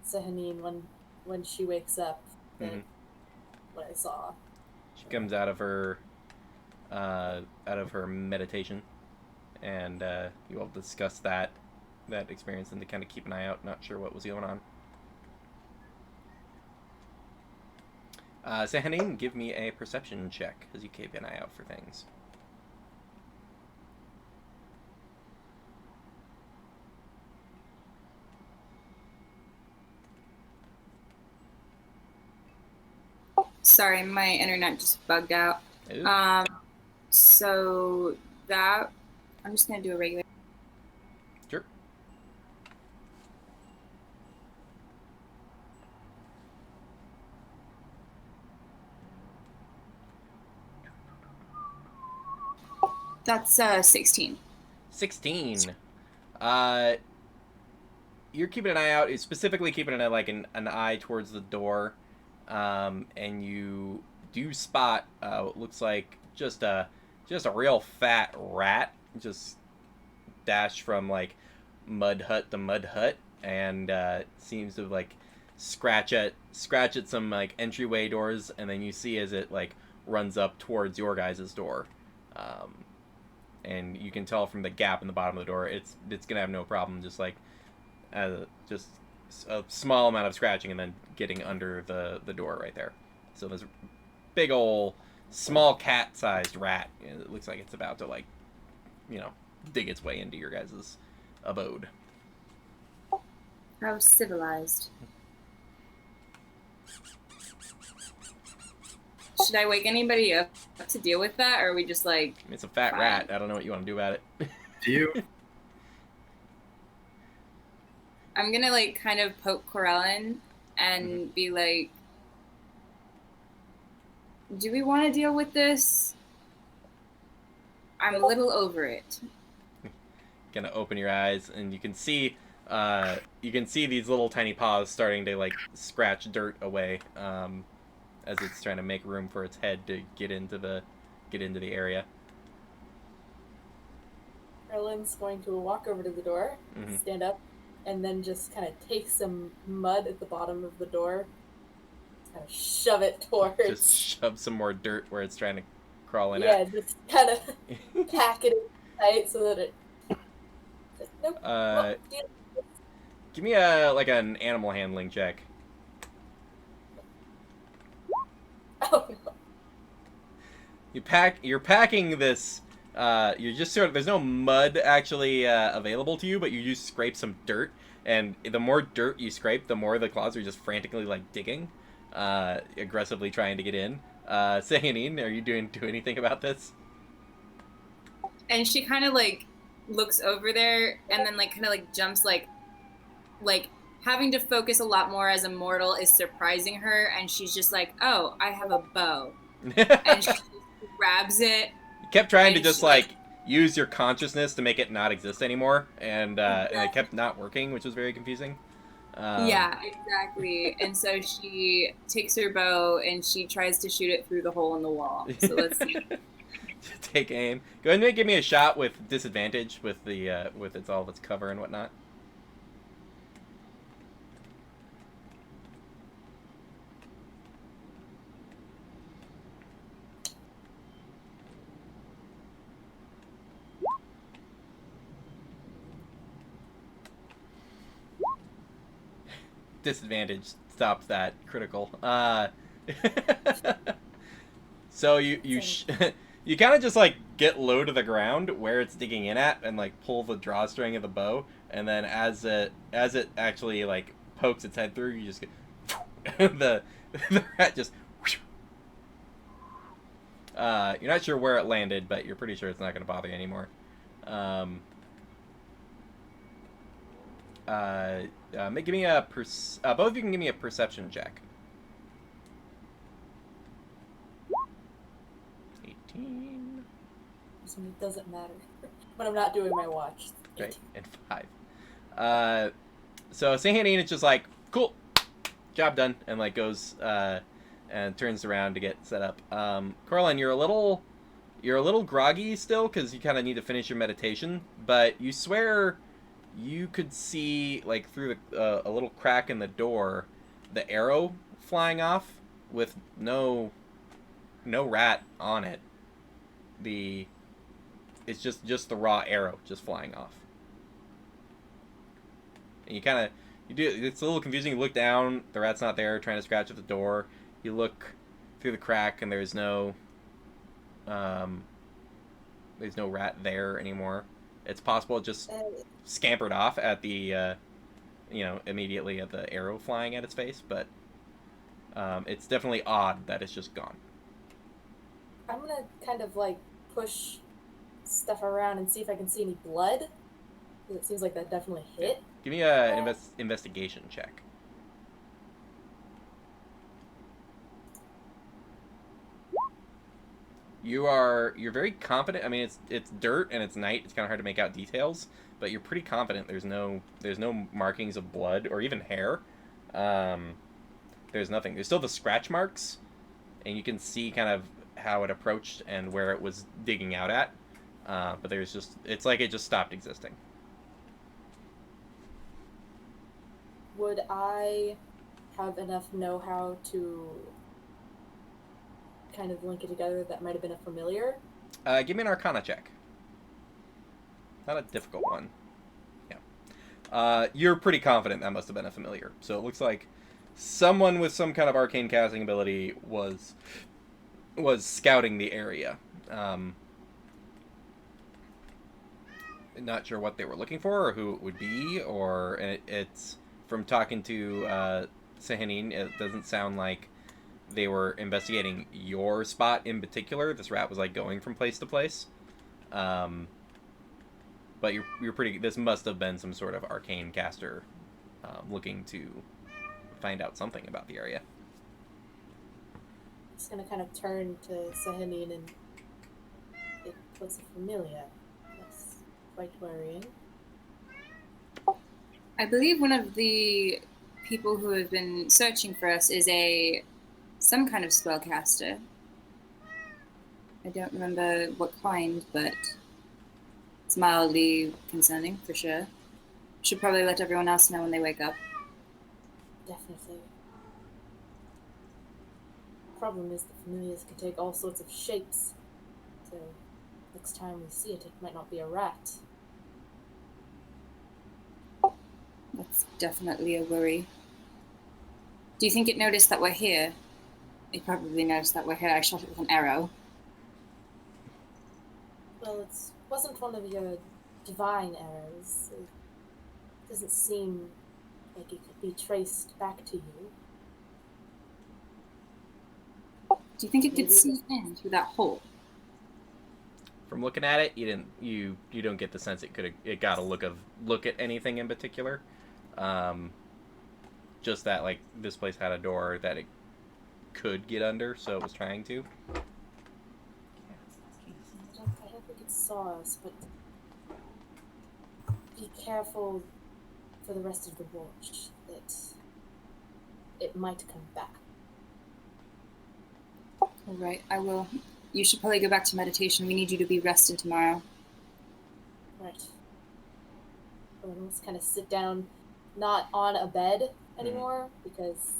Sehanine when she wakes up that what I saw. She comes out of her meditation, and you all discuss that experience and to kind of keep an eye out. Not sure what was going on. Sehanine, give me a perception check as you keep an eye out for things. Sorry, my internet just bugged out. Ooh. So that I'm just gonna do a regular. Sure. That's 16. 16. You're keeping an eye out. Specifically keeping an eye towards the door, and you do spot what looks like just a real fat rat just dash from like mud hut to mud hut, and seems to like scratch at some like entryway doors, and then you see as it like runs up towards your guys' door. And you can tell from the gap in the bottom of the door, it's gonna have no problem just just a small amount of scratching and then getting under the door right there. So there's a big old small cat-sized rat. It looks like it's about to dig its way into your guys' abode. How civilized. Should I wake anybody up to deal with that, or are we just like... It's a fat fine? rat. I don't know what you want to do about it. Do you? I'm gonna like kind of poke Corellin and be like, do we want to deal with this? I'm a little over it. Gonna open your eyes, and you can see these little tiny paws starting to like scratch dirt away, as it's trying to make room for its head to get into the area. Erlin's going to walk over to the door, stand up, and then just kind of take some mud at the bottom of the door, kind of shove it towards. Just shove some more dirt where it's trying to crawl in. Yeah, just kind of pack it tight so that it. Nope. Give me an animal handling check. Oh no. You're packing this. You're just there's no mud actually available to you, but you just scrape some dirt, and the more dirt you scrape, the more the claws are just frantically like digging, aggressively trying to get in. Sehanine, are you do anything about this? And she kind of like looks over there and then like kind of like jumps like having to focus a lot more as a mortal is surprising her, and she's just like, oh, I have a bow. And she just grabs it. You kept trying to just like use your consciousness to make it not exist anymore, and it kept not working, which was very confusing. Yeah, exactly. And so she takes her bow and she tries to shoot it through the hole in the wall. So let's see. Take aim. Go ahead and give me a shot with disadvantage with all of its cover and whatnot. Disadvantage stops that critical. So you you kind of just like get low to the ground where it's digging in at, and like pull the drawstring of the bow, and then as it actually like pokes its head through, you just get the rat just. You're not sure where it landed, but you're pretty sure it's not going to bother you anymore. Give me a both of you can give me a perception check. 18. So it doesn't matter when I'm not doing my watch. Right, and 5. So Sahanine is just like, cool, job done, and like goes and turns around to get set up. Coraline, you're a little groggy still because you kind of need to finish your meditation, but you swear you could see like through the a little crack in the door, the arrow flying off with no rat on it. It's just the raw arrow just flying off. And you do, it's a little confusing. You look down, the rat's not there, trying to scratch at the door. You look through the crack, and there's no rat there anymore. It's possible it just scampered off at the, immediately at the arrow flying at its face, but it's definitely odd that it's just gone. I'm gonna kind of like push stuff around and see if I can see any blood. It seems like that definitely hit. Give me a investigation check. You're very confident. I mean, it's dirt and it's night. It's kind of hard to make out details, but you're pretty confident. There's no markings of blood or even hair. There's nothing. There's still the scratch marks, and you can see kind of how it approached and where it was digging out at. But it's like it just stopped existing. Would I have enough know-how to kind of link it together that might have been a familiar? Give me an Arcana check. Not a difficult one. Yeah. You're pretty confident that must have been a familiar. So it looks like someone with some kind of arcane casting ability was scouting the area. Not sure what they were looking for or who it would be, or it's from talking to Sahanine, it doesn't sound like they were investigating your spot in particular. This rat was like going from place to place. But you're pretty. This must have been some sort of arcane caster looking to find out something about the area. Just gonna kind of turn to Sahanine and it looks familiar. That's quite worrying. I believe one of the people who have been searching for us is some kind of spellcaster. I don't remember what kind, but it's mildly concerning for sure. Should probably let everyone else know when they wake up. Definitely. Problem is the familiars can take all sorts of shapes. So next time we see it, it might not be a rat. That's definitely a worry. Do you think it noticed that we're here? It probably noticed that we're here. I shot it with an arrow. Well, it wasn't one of your divine arrows. It doesn't seem like it could be traced back to you. Do you think it could see in through that hole? From looking at it, you don't get the sense it got a look at anything in particular. Just that like this place had a door that it could get under, so it was trying to. I don't think it saw us, but be careful for the rest of the watch that it might come back. All right, I will. You should probably go back to meditation. We need you to be rested tomorrow. Right. Let's kind of sit down, not on a bed anymore, because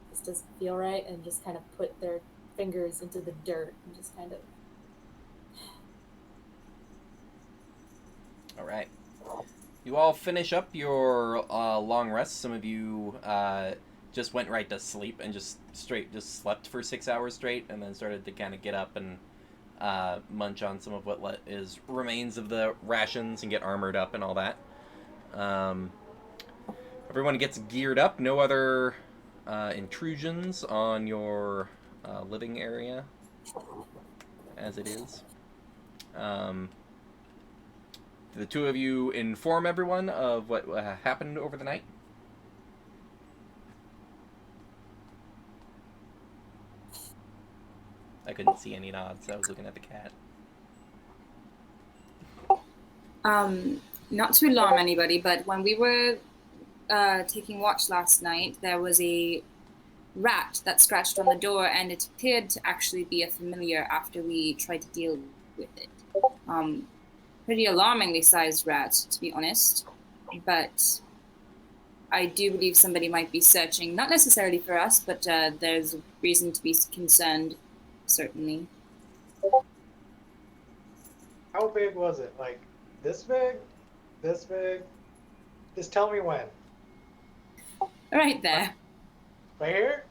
this doesn't feel right, and just kind of put their fingers into the dirt and just kind of... All right. You all finish up your long rest. Some of you just went right to sleep and just slept for 6 hours straight, and then started to kind of get up and munch on some of what is remains of the rations and get armored up and all that. Everyone gets geared up. No other intrusions on your living area, as it is. The two of you inform everyone of what happened over the night. I couldn't see any nods. I was looking at the cat. Not to alarm anybody, but when we were taking watch last night, there was a rat that scratched on the door, and it appeared to actually be a familiar after we tried to deal with it. Pretty alarmingly sized rat, to be honest. But I do believe somebody might be searching, not necessarily for us, but there's reason to be concerned, certainly. How big was it? Like, this big? This big? Just tell me when. Right there. Right here?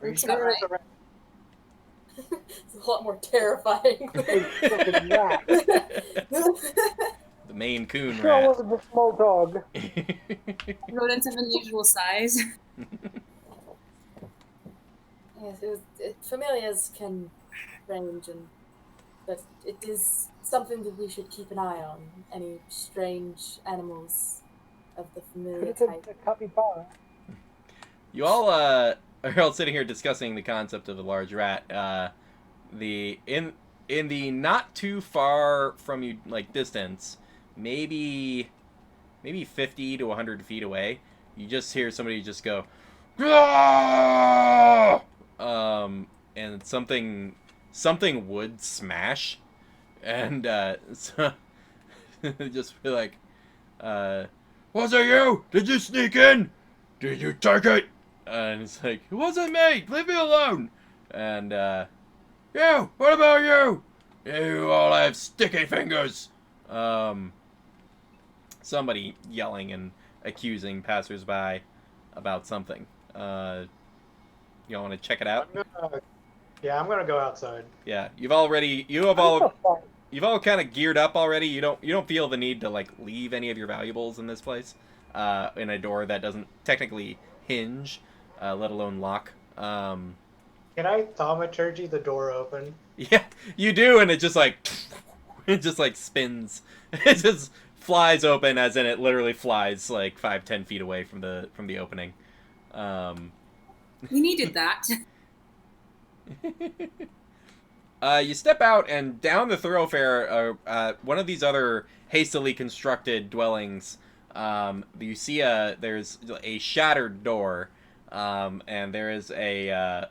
Are you Looks sure about it's a rat? It's a lot more terrifying. The Maine Coon Sure rat. wasn't a small dog. Rodents of unusual size. Yes, familiars can range, but it is something that we should keep an eye on. Any strange animals of the familiar Could type. have been a capybara. You all are all sitting here discussing the concept of a large rat. In the not too far from you distance, maybe 50 to 100 feet away, you just hear somebody just go, "Ah!" And something would smash, and so just be like, "Was it you? Did you sneak in? Did you take it?" And it's like, "It wasn't me. Leave me alone." And you. What about you? You all have sticky fingers. Somebody yelling and accusing passersby about something. Y'all want to check it out? I'm gonna go outside. Yeah, you've all kind of geared up already. You don't feel the need to leave any of your valuables in this place, in a door that doesn't technically hinge, let alone lock. Can I thaumaturgy the door open? Yeah, you do, and it just spins. It just flies open, as in it literally flies 5-10 feet away from the opening. We needed that. You step out, and down the thoroughfare, one of these other hastily constructed dwellings, you see there's a shattered door, and there's a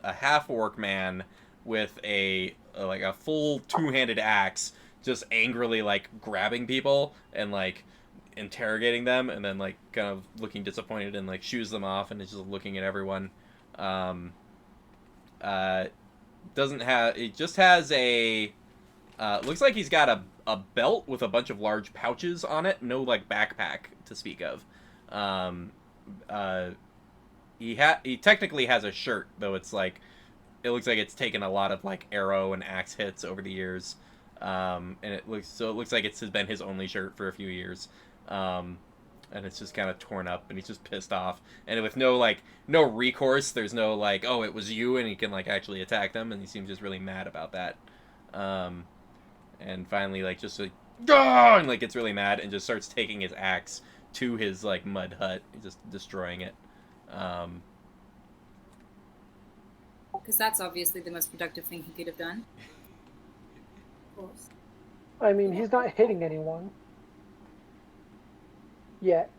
half-orc man with a full two-handed axe, just angrily grabbing people and interrogating them, and then kind of looking disappointed and shoos them off, and is just looking at everyone. It just has a looks like he's got a belt with a bunch of large pouches on it, no backpack to speak of. He technically has a shirt, though it looks like it's taken a lot of arrow and axe hits over the years. And it looks like it's been his only shirt for a few years. And it's just kind of torn up, and he's just pissed off. And with no recourse, there's no oh, it was you, and he can actually attack them, and he seems just really mad about that. And finally "Gah!" and gets really mad and just starts taking his axe to his mud hut, just destroying it. Because that's obviously the most productive thing he could have done. Of course. I mean, he's not hitting anyone. Yet.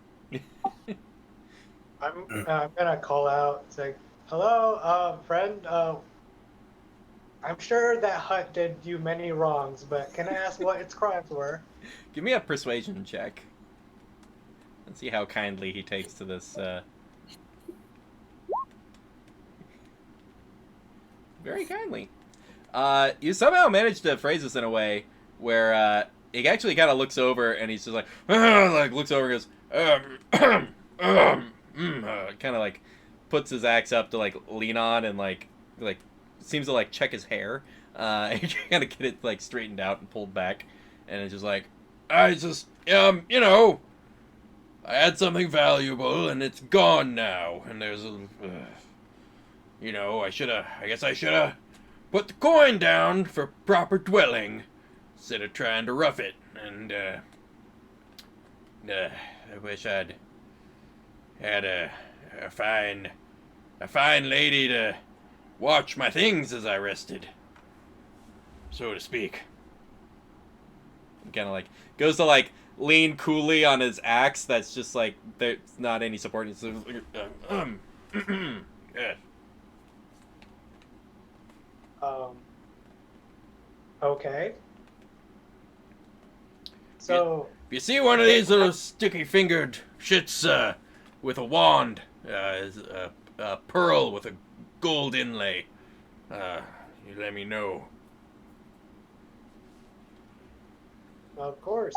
I'm gonna call out, say, "Hello, friend. I'm sure that hut did you many wrongs, but can I ask what its crimes were?" Give me a persuasion check. And see how kindly he takes to this. Very kindly. You somehow managed to phrase this in a way where he actually kind of looks over, and he's just looks over and goes, kind of puts his axe up to lean on, and seems to like check his hair, and kind of get it like straightened out and pulled back, and it's just like, I just you know, I had something valuable and it's gone now, and there's a, you know, I guess I shoulda put the coin down for proper dwelling instead of trying to rough it, and I wish I'd had a fine lady to watch my things as I rested, so to speak. Kind of like goes to like lean coolly on his axe. That's just like there's not any support. It's yeah. Okay. So If you see one of these little sticky-fingered shits with a wand, a pearl with a gold inlay, you let me know. of course.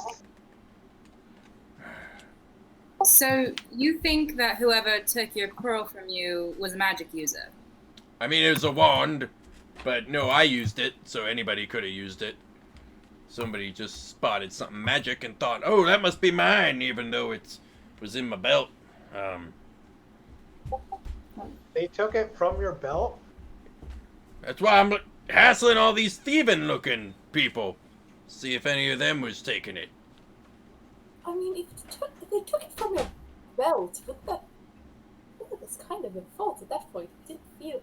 So you think that whoever took your pearl from you was a magic user? I mean, it was a wand, but no, I used it, so anybody could have used it. Somebody just spotted something magic and thought, oh, that must be mine, even though it was in my belt. They took it from your belt? That's why I'm hassling all these thieving-looking people. See if any of them was taking it. I mean, if they took it from your belt, that's kind of your fault at that point. Didn't feel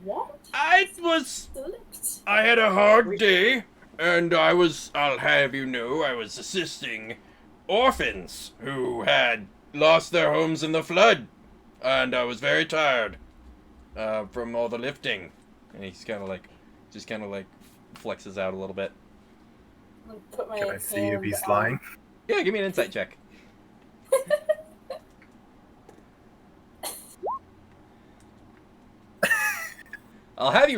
what? I had a hard day, and I'll have you know, I was assisting orphans who had lost their homes in the flood, and I was very tired from all the lifting. And he's kind of like flexes out a little bit. I'll put my Can I see if hand he's on- lying? Yeah, give me an insight check. I'll have you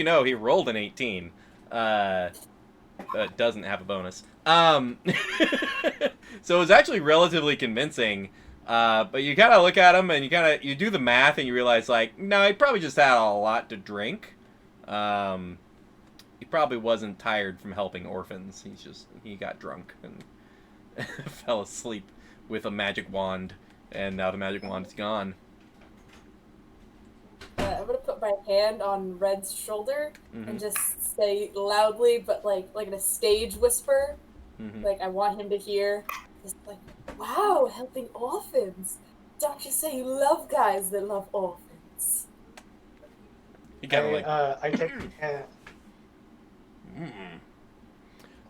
know he rolled an 18. Doesn't have a bonus. So it was actually relatively convincing. But you kind of look at him and you do the math and you realize, like, no, he probably just had a lot to drink. He probably wasn't tired from helping orphans. He got drunk and fell asleep with a magic wand, and now the magic wand is gone. I'm gonna put my hand on Red's shoulder and just say loudly, but like in a stage whisper, like I want him to hear. Just like, wow, helping orphans. Don't you say you love guys that love orphans? He kind of like. I take the hand.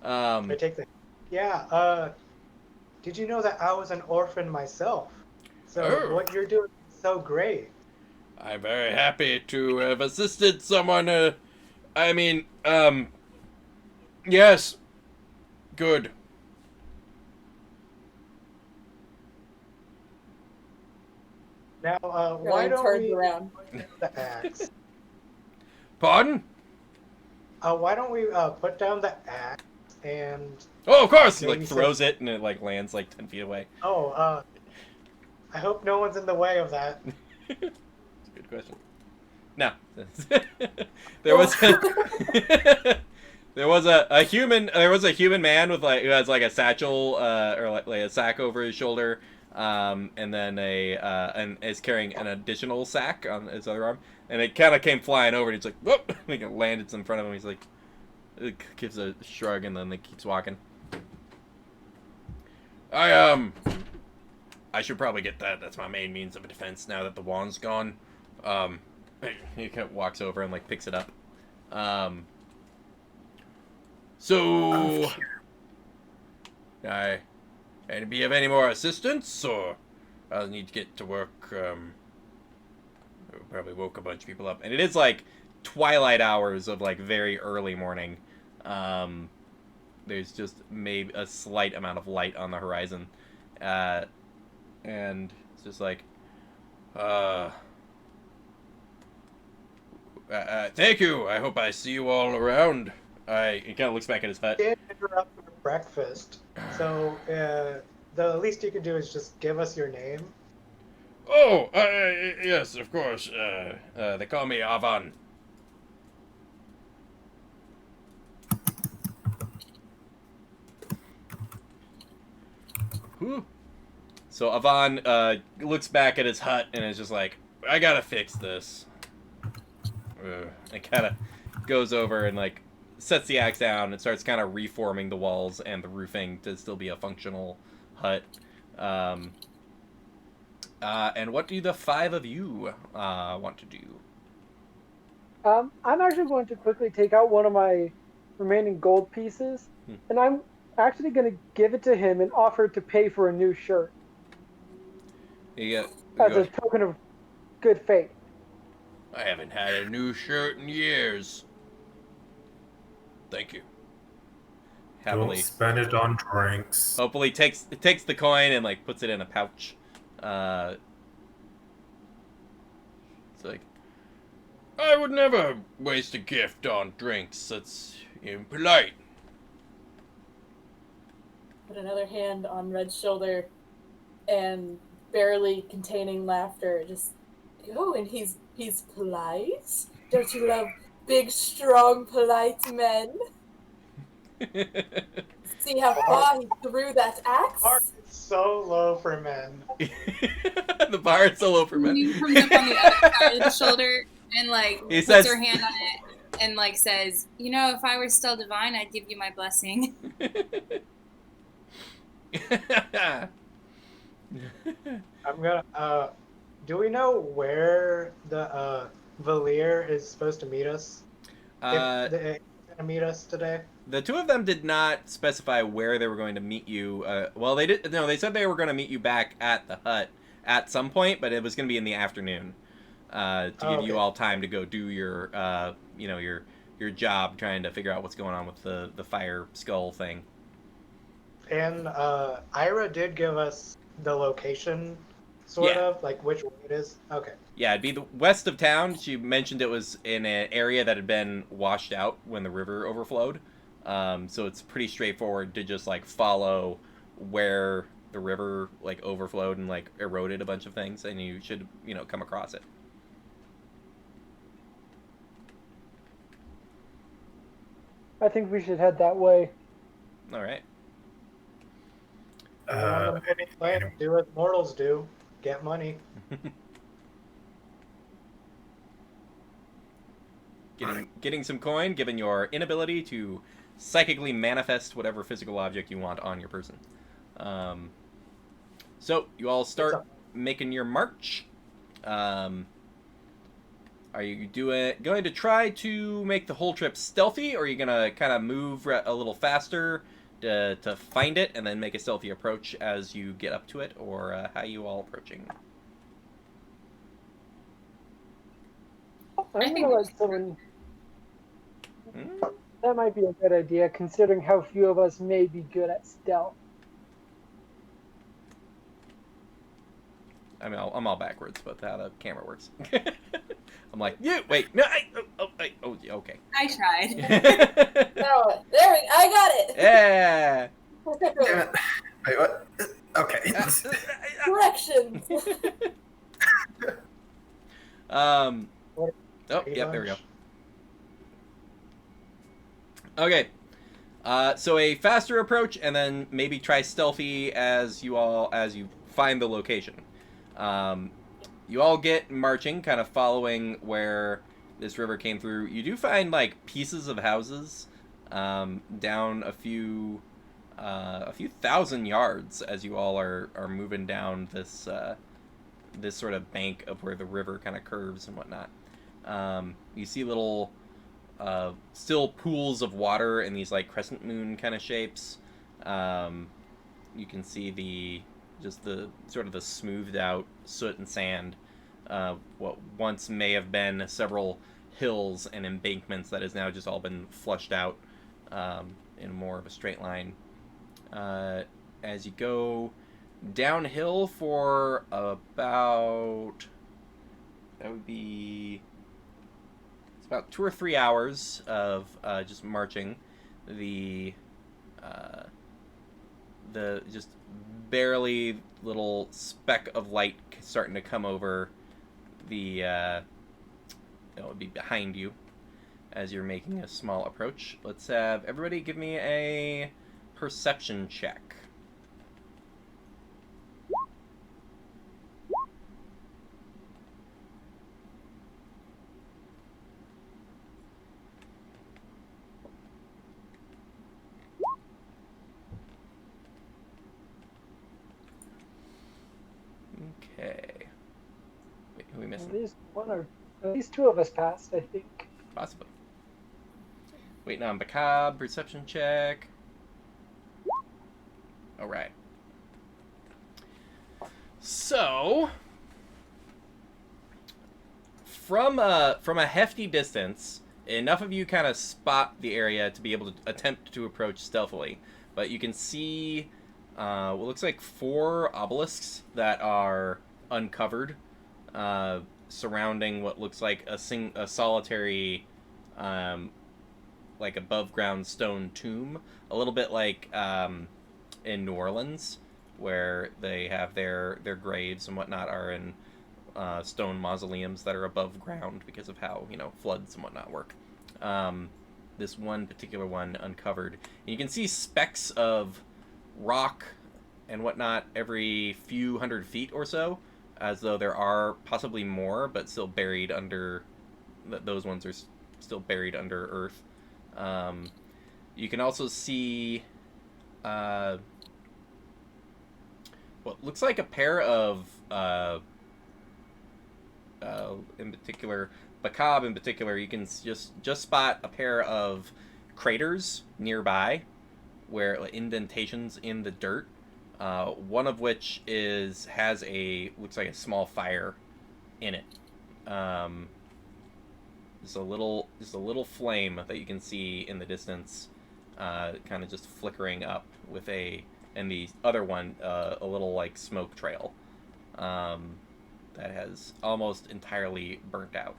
I take the. Yeah. Did you know that I was an orphan myself? So what you're doing is so great. I'm very happy to have assisted someone. Yes. Good. Now, why Really don't turns we around. put down the axe? Pardon? Why don't we put down the axe and? Oh, of course! He, Maybe throws it, and it, lands, 10 feet away. Oh, I hope no one's in the way of that. That's a good question. No. There was a human man with, who has, a satchel, or, a sack over his shoulder, and then and is carrying an additional sack on his other arm, and it kind of came flying over, and he's like, whoop! And it landed in front of him, he's like, it gives a shrug, and then he keeps walking. I should probably get that. That's my main means of defense now that the wand's gone. He kind of walks over and picks it up. So, and do you have any more assistance, or I'll need to get to work? Probably woke a bunch of people up, and it is twilight hours of very early morning. There's just maybe a slight amount of light on the horizon, and it's just thank you. I hope I see you all around. He kind of looks back at his hut. Did interrupt your breakfast, so the least you can do is just give us your name. Oh, yes, of course. They call me Avan. Whew. So Avan looks back at his hut and is just like, I gotta fix this. And kind of goes over and like sets the axe down and starts kind of reforming the walls and the roofing to still be a functional hut. Um, and what do the five of you want to do? I'm actually going to quickly take out one of my remaining gold pieces, Hmm. and I'm actually going to give it to him and offer to pay for a new shirt You as go, a token of good faith. I haven't had a new shirt in years. Thank you. Don't Happily, spend it on drinks. hopefully takes the coin and like puts it in a pouch. It's like, I would never waste a gift on drinks. That's impolite. Put another hand on Red's shoulder and barely containing laughter, just and he's polite. Don't you love big, strong, polite men? See how far he threw that Bar axe? is so low for men. The bar is so low for men. She comes up on the other side of the shoulder and like He puts says- her hand on it and like says, "You know, if I were still divine, I'd give you my blessing." I'm gonna. Do we know where the Valir is supposed to meet us? If they're gonna meet us today. The two of them did not specify where they were going to meet you. Well, they did. No, they said they were going to meet you back at the hut at some point, but it was going to be in the afternoon to give you all time to go do your, your job, trying to figure out what's going on with the fire skull thing. And Ira did give us the location, sort of, like which way it is. Okay. Yeah, it'd be the west of town. She mentioned it was in an area that had been washed out when the river overflowed. So it's pretty straightforward to just like follow where the river like overflowed and like eroded a bunch of things, and you should come across it. I think we should head that way. All right. Do as mortals do, get money. Getting some coin, given your inability to psychically manifest whatever physical object you want on your person. So you all start making your march. Are you going to try to make the whole trip stealthy, or are you gonna kind of move a little faster to find it and then make a stealthy approach as you get up to it, or how are you all approaching? I'm think gonna we let someone. That might be a good idea, considering how few of us may be good at stealth. I mean, I'm all backwards, but how the camera works. I'm like, yeah, wait, no, okay. I tried. No, I got it. Yeah. Damn it. Wait, what? Okay. Directions. Oh, yep, there we go. Okay. So a faster approach, and then maybe try stealthy as you find the location. You all get marching, kind of following where this river came through. You do find like pieces of houses down a few thousand yards as you all are moving down this sort of bank of where the river kind of curves and whatnot. You see little still pools of water in these like crescent moon kind of shapes. You can see the sort of the smoothed out soot and sand, what once may have been several hills and embankments that has now just all been flushed out in more of a straight line. As you go downhill for about, that would be, it's about 2 or 3 hours of just marching. the just barely little speck of light starting to come over the it would be behind you as you're making a small approach. Let's have everybody give me a perception check. Okay. Wait, who are we missing? At least two of us passed, I think. Possibly. Waiting on Bacab, perception check. Alright. So, from a hefty distance, enough of you kind of spot the area to be able to attempt to approach stealthily. But you can see what looks like 4 obelisks that are uncovered, surrounding what looks like a solitary, like above ground stone tomb, a little bit like in New Orleans, where they have their graves and whatnot are in stone mausoleums that are above ground because of how floods and whatnot work. This one particular one uncovered, and you can see specks of rock and whatnot every few hundred feet or so, as though there are possibly more, but still buried under. Those ones are still buried under earth. You can also see what looks like a pair of, in particular, Bacab in particular, you can just spot a pair of craters nearby, where indentations in the dirt. One of which looks like a small fire in it. Just a little flame that you can see in the distance, kind of just flickering up and the other one, a little like smoke trail, that has almost entirely burnt out.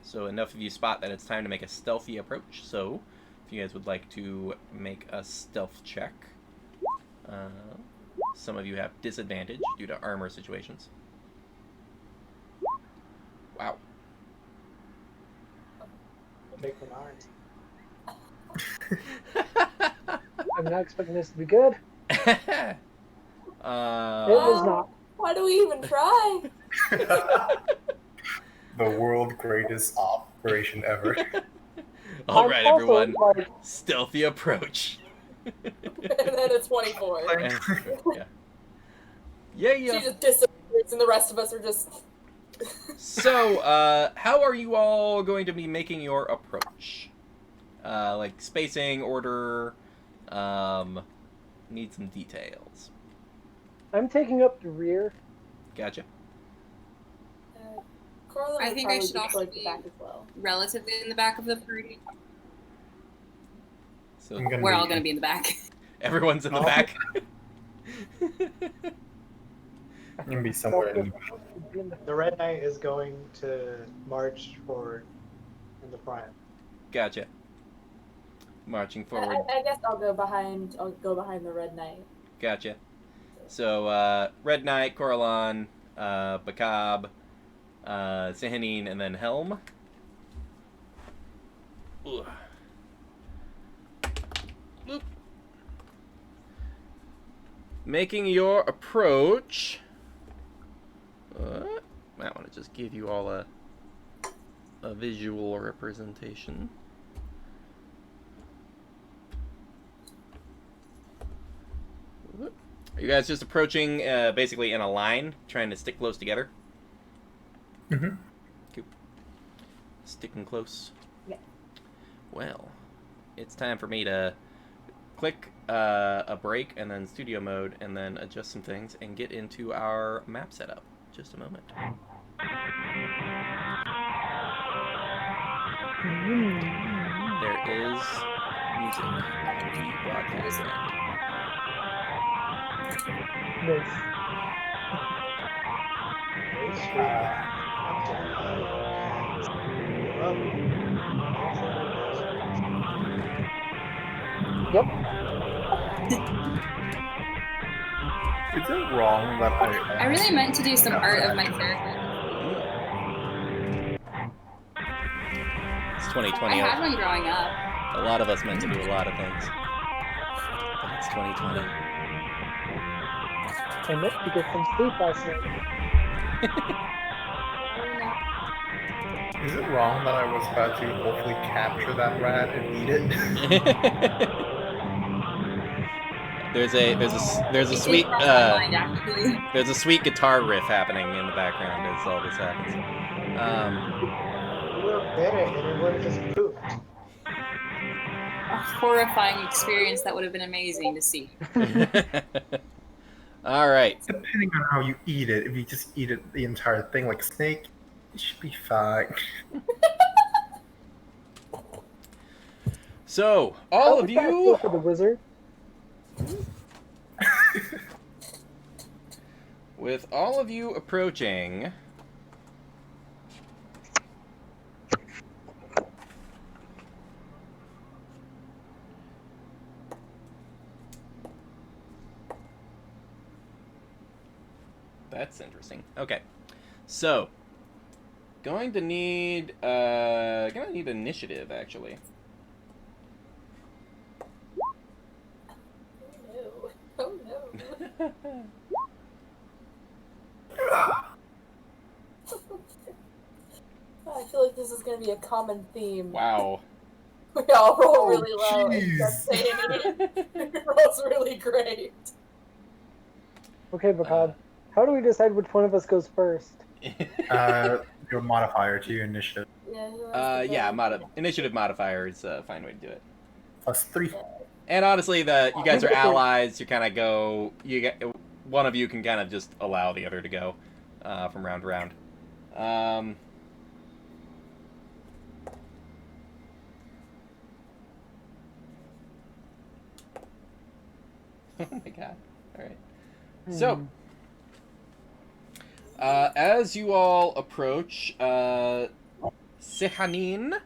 So enough of you spot that it's time to make a stealthy approach. So if you guys would like to make a stealth check, some of you have disadvantage due to armor situations. Wow. Take the ours. I'm not expecting this to be good. It was not. Why do we even try? The world greatest operation ever. All right, everyone. Like, Stealthy approach. And then a 24. Yeah. She just disappears, and the rest of us are just. So, how are you all going to be making your approach? Like spacing, order, need some details. I'm taking up the rear. Gotcha. Corlin I would think I probably should be also towards the be back as well. relatively in the back of the party. So We're all going to be in the back. everyone's in the back. I'm gonna be somewhere in The Red Knight is going to march forward in the front. Gotcha. Marching forward. I guess I'll go behind the Red Knight. Gotcha. So, Red Knight, Coralon, Bacab, Sahanine, and then Helm. Ugh. Oop. Making your approach. Might want to just give you all a visual representation. Are you guys just approaching basically in a line, trying to stick close together? Mm-hmm. Cool. Sticking close? Yeah. Well, it's time for me to click a break and then studio mode and then adjust some things and get into our map setup. Just a moment. There is music on the broadcast end. Nice. Very sweet. Well, Yep. Is it wrong that I really meant to do some art of my character. It's I 2020. had one growing up. A lot of us meant to do a lot of things. But it's 2020. I meant to get some sleep last night. Is it wrong that I was about to hopefully capture that rat and eat it? there's a It sweet crossed my mind, actually. there's a sweet guitar riff happening in the background as all this happens. you would have bit it and it would have just pooped. A horrifying experience that would have been amazing to see. All right. Depending on how you eat it, if you just eat it the entire thing like a snake, it should be fine. So How all would of that feel you, for the wizard? with all of you approaching. That's interesting. Okay, so gonna need initiative actually. Oh no. I feel like this is going to be a common theme. Wow. We all roll really low and jeez. just say it rolls really great. Okay, Bakad. How do we decide which one of us goes first? Your modifier to your initiative. Yeah, who has the Yeah, best? initiative modifier is a fine way to do it. +3. And honestly, you guys are allies. You kind of go. You get one of you can kind of just allow the other to go from round to round. Oh my god! All right. So, as you all approach Sihanin,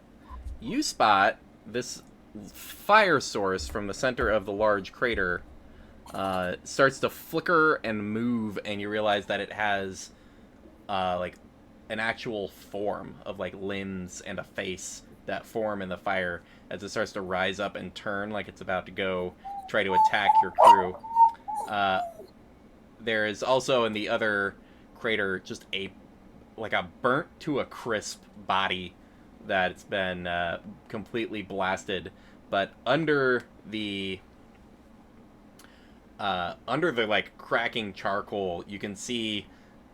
you spot this fire source from the center of the large crater starts to flicker and move, and you realize that it has like an actual form of like limbs and a face that form in the fire as it starts to rise up and turn like it's about to go try to attack your crew. There is also in the other crater just a burnt to a crisp body that's been completely blasted, but under the like cracking charcoal, you can see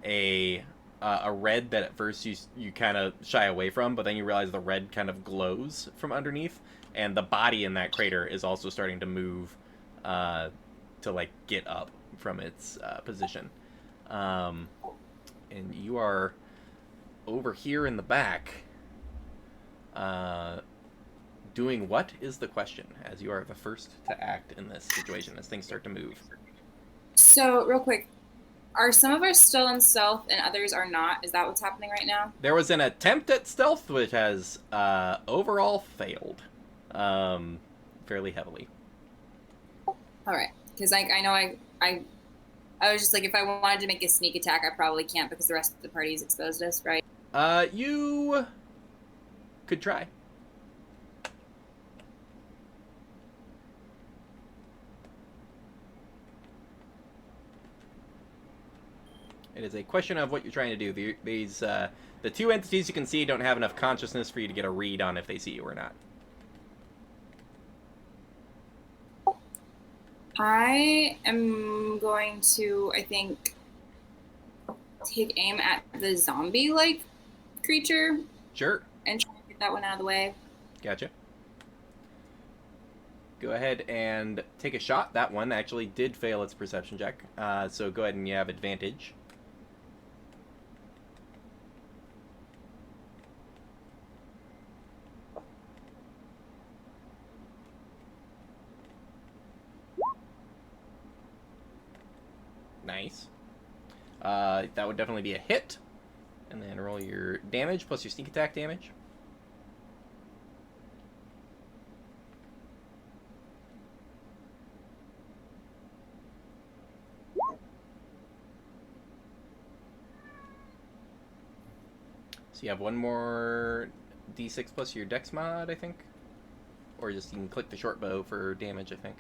a red that at first you kind of shy away from, but then you realize the red kind of glows from underneath, and the body in that crater is also starting to move to like get up from its position. And you are over here in the back. Doing what is the question, as you are the first to act in this situation as things start to move. So, real quick, are some of us still in stealth and others are not? Is that what's happening right now? There was an attempt at stealth which has overall failed fairly heavily. All right, because I know I was just like, if I wanted to make a sneak attack, I probably can't because the rest of the party is exposed to us, right? You could try. It is a question of what you're trying to do. The two entities you can see don't have enough consciousness for you to get a read on if they see you or not. I am going to, I think, take aim at the zombie-like creature Sure. and try to get that one out of the way. Gotcha. Go ahead and take a shot. That one actually did fail its perception check. So go ahead and you have advantage. Nice. That would definitely be a hit. And then roll your damage plus your sneak attack damage. So you have one more d6 plus your dex mod, I think. Or just you can click the short bow for damage, I think.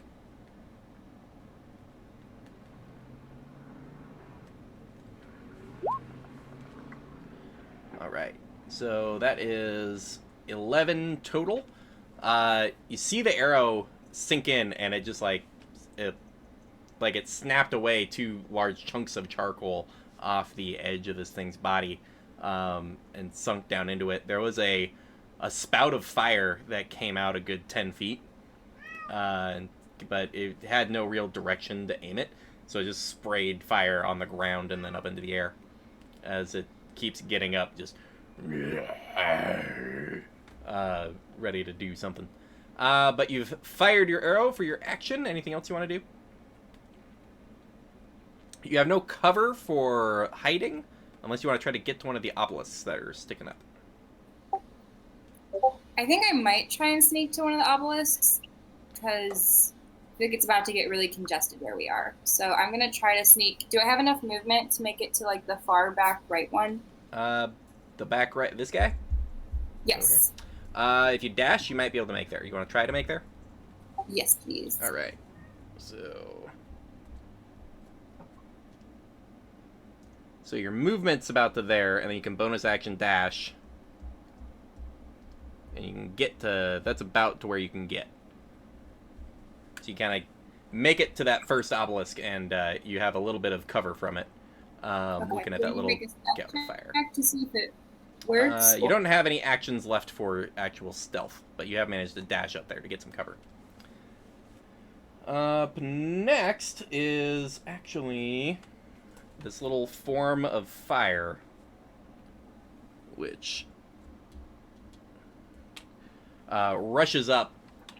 Alright, so that is 11 total. You see the arrow sink in, and it just it snapped away 2 large chunks of charcoal off the edge of this thing's body, and sunk down into it. There was a spout of fire that came out a good 10 feet, but it had no real direction to aim it, so it just sprayed fire on the ground and then up into the air as it keeps getting up, just ready to do something. But you've fired your arrow for your action. Anything else you want to do? You have no cover for hiding, unless you want to try to get to one of the obelisks that are sticking up. I think I might try and sneak to one of the obelisks, because I think it's about to get really congested where we are. So I'm going to try to sneak. Do I have enough movement to make it to, like, the far back right one? The back right, this guy? Yes. If you dash, you might be able to make there. You want to try to make there? Yes, please. All right. So your movement's about to there, and then you can bonus action dash. And you can get to... That's about to where you can get. So you kind of make it to that first obelisk, and you have a little bit of cover from it. Okay, Looking at that little gap of fire. To see if it works. You don't have any actions left for actual stealth, but you have managed to dash up there to get some cover. Up next is actually this little form of fire, which rushes up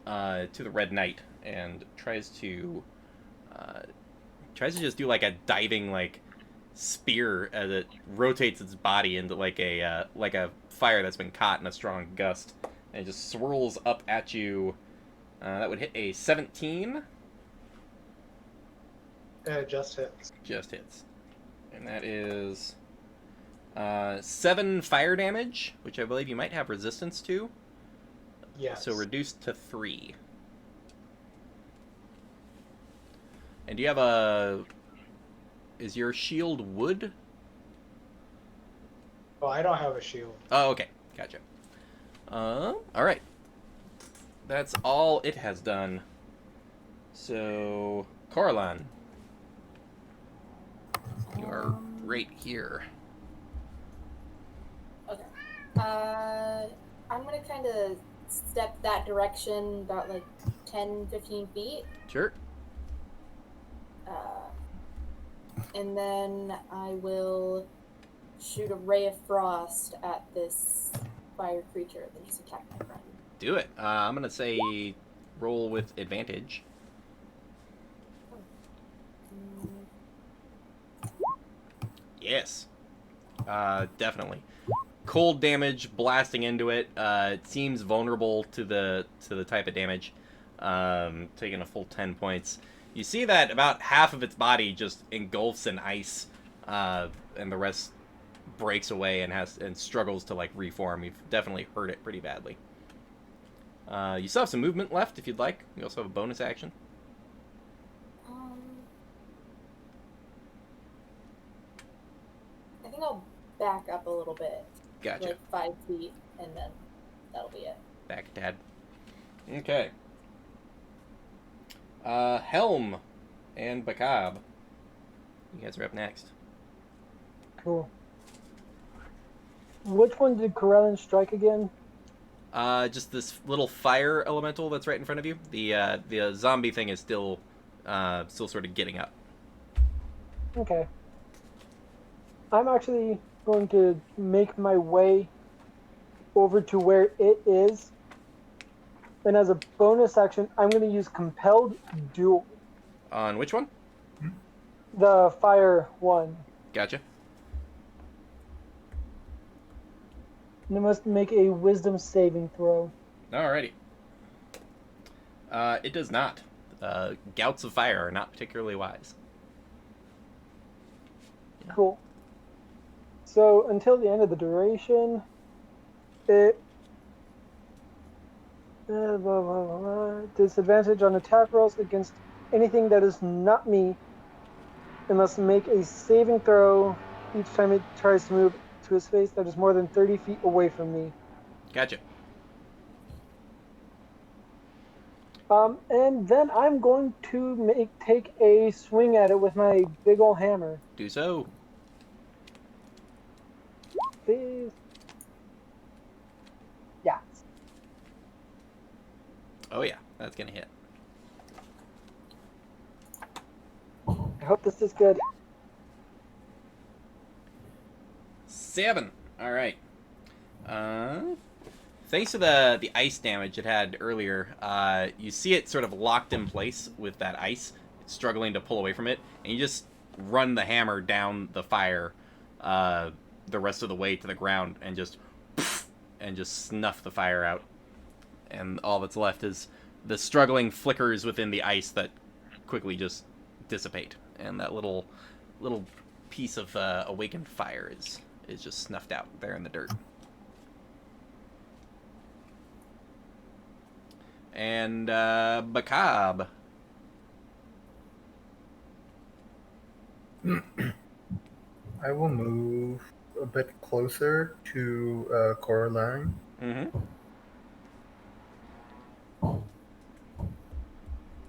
to the Red Knight and tries to just do like a diving spear as it rotates its body into like a fire that's been caught in a strong gust, and it just swirls up at you. That would hit a 17. Just hits. Just hits. And that is 7 fire damage, which I believe you might have resistance to. Yes. So reduced to 3. And do you have a... Is your shield wood? Oh, I don't have a shield. Oh, okay. Gotcha. Alright. That's all it has done. So, Coraline. You are right here. Okay. I'm gonna kind of step that direction about 10, 15 feet. Sure. And then I will shoot a ray of frost at this fire creature that just attacked my friend. Do it. I'm going to say roll with advantage. Yes. Definitely. Cold damage blasting into it. It seems vulnerable to the type of damage. Taking a full 10 points. You see that about half of its body just engulfs in ice, and the rest breaks away and struggles to reform. You've definitely hurt it pretty badly. You still have some movement left if you'd like. You also have a bonus action. I think I'll back up a little bit. Gotcha. 5 feet, and then that'll be it. Back a tad. Okay. Helm and Bakab. You guys are up next. Cool. Which one did Corellin strike again? Just this little fire elemental that's right in front of you. The zombie thing is still sort of getting up. Okay. I'm actually going to make my way over to where it is. And as a bonus action, I'm going to use Compelled Duel. On which one? The fire one. Gotcha. And it must make a wisdom saving throw. Alrighty. It does not. Gouts of fire are not particularly wise. Cool. So until the end of the duration, it disadvantage on attack rolls against anything that is not me. It must make a saving throw each time it tries to move to a space that is more than 30 feet away from me. Gotcha. And then I'm going to take a swing at it with my big ol' hammer. Do so. Please. Yeah. Oh yeah, that's gonna hit. I hope this is good. 7. All right. Thanks to the ice damage it had earlier, you see it sort of locked in place with that ice, struggling to pull away from it, and you just run the hammer down the fire the rest of the way to the ground and just snuff the fire out. And all that's left is the struggling flickers within the ice that quickly just dissipate, and that little piece of awakened fire is just snuffed out there in the dirt. And Bakab. I will move a bit closer to Coraline. Mm-hmm.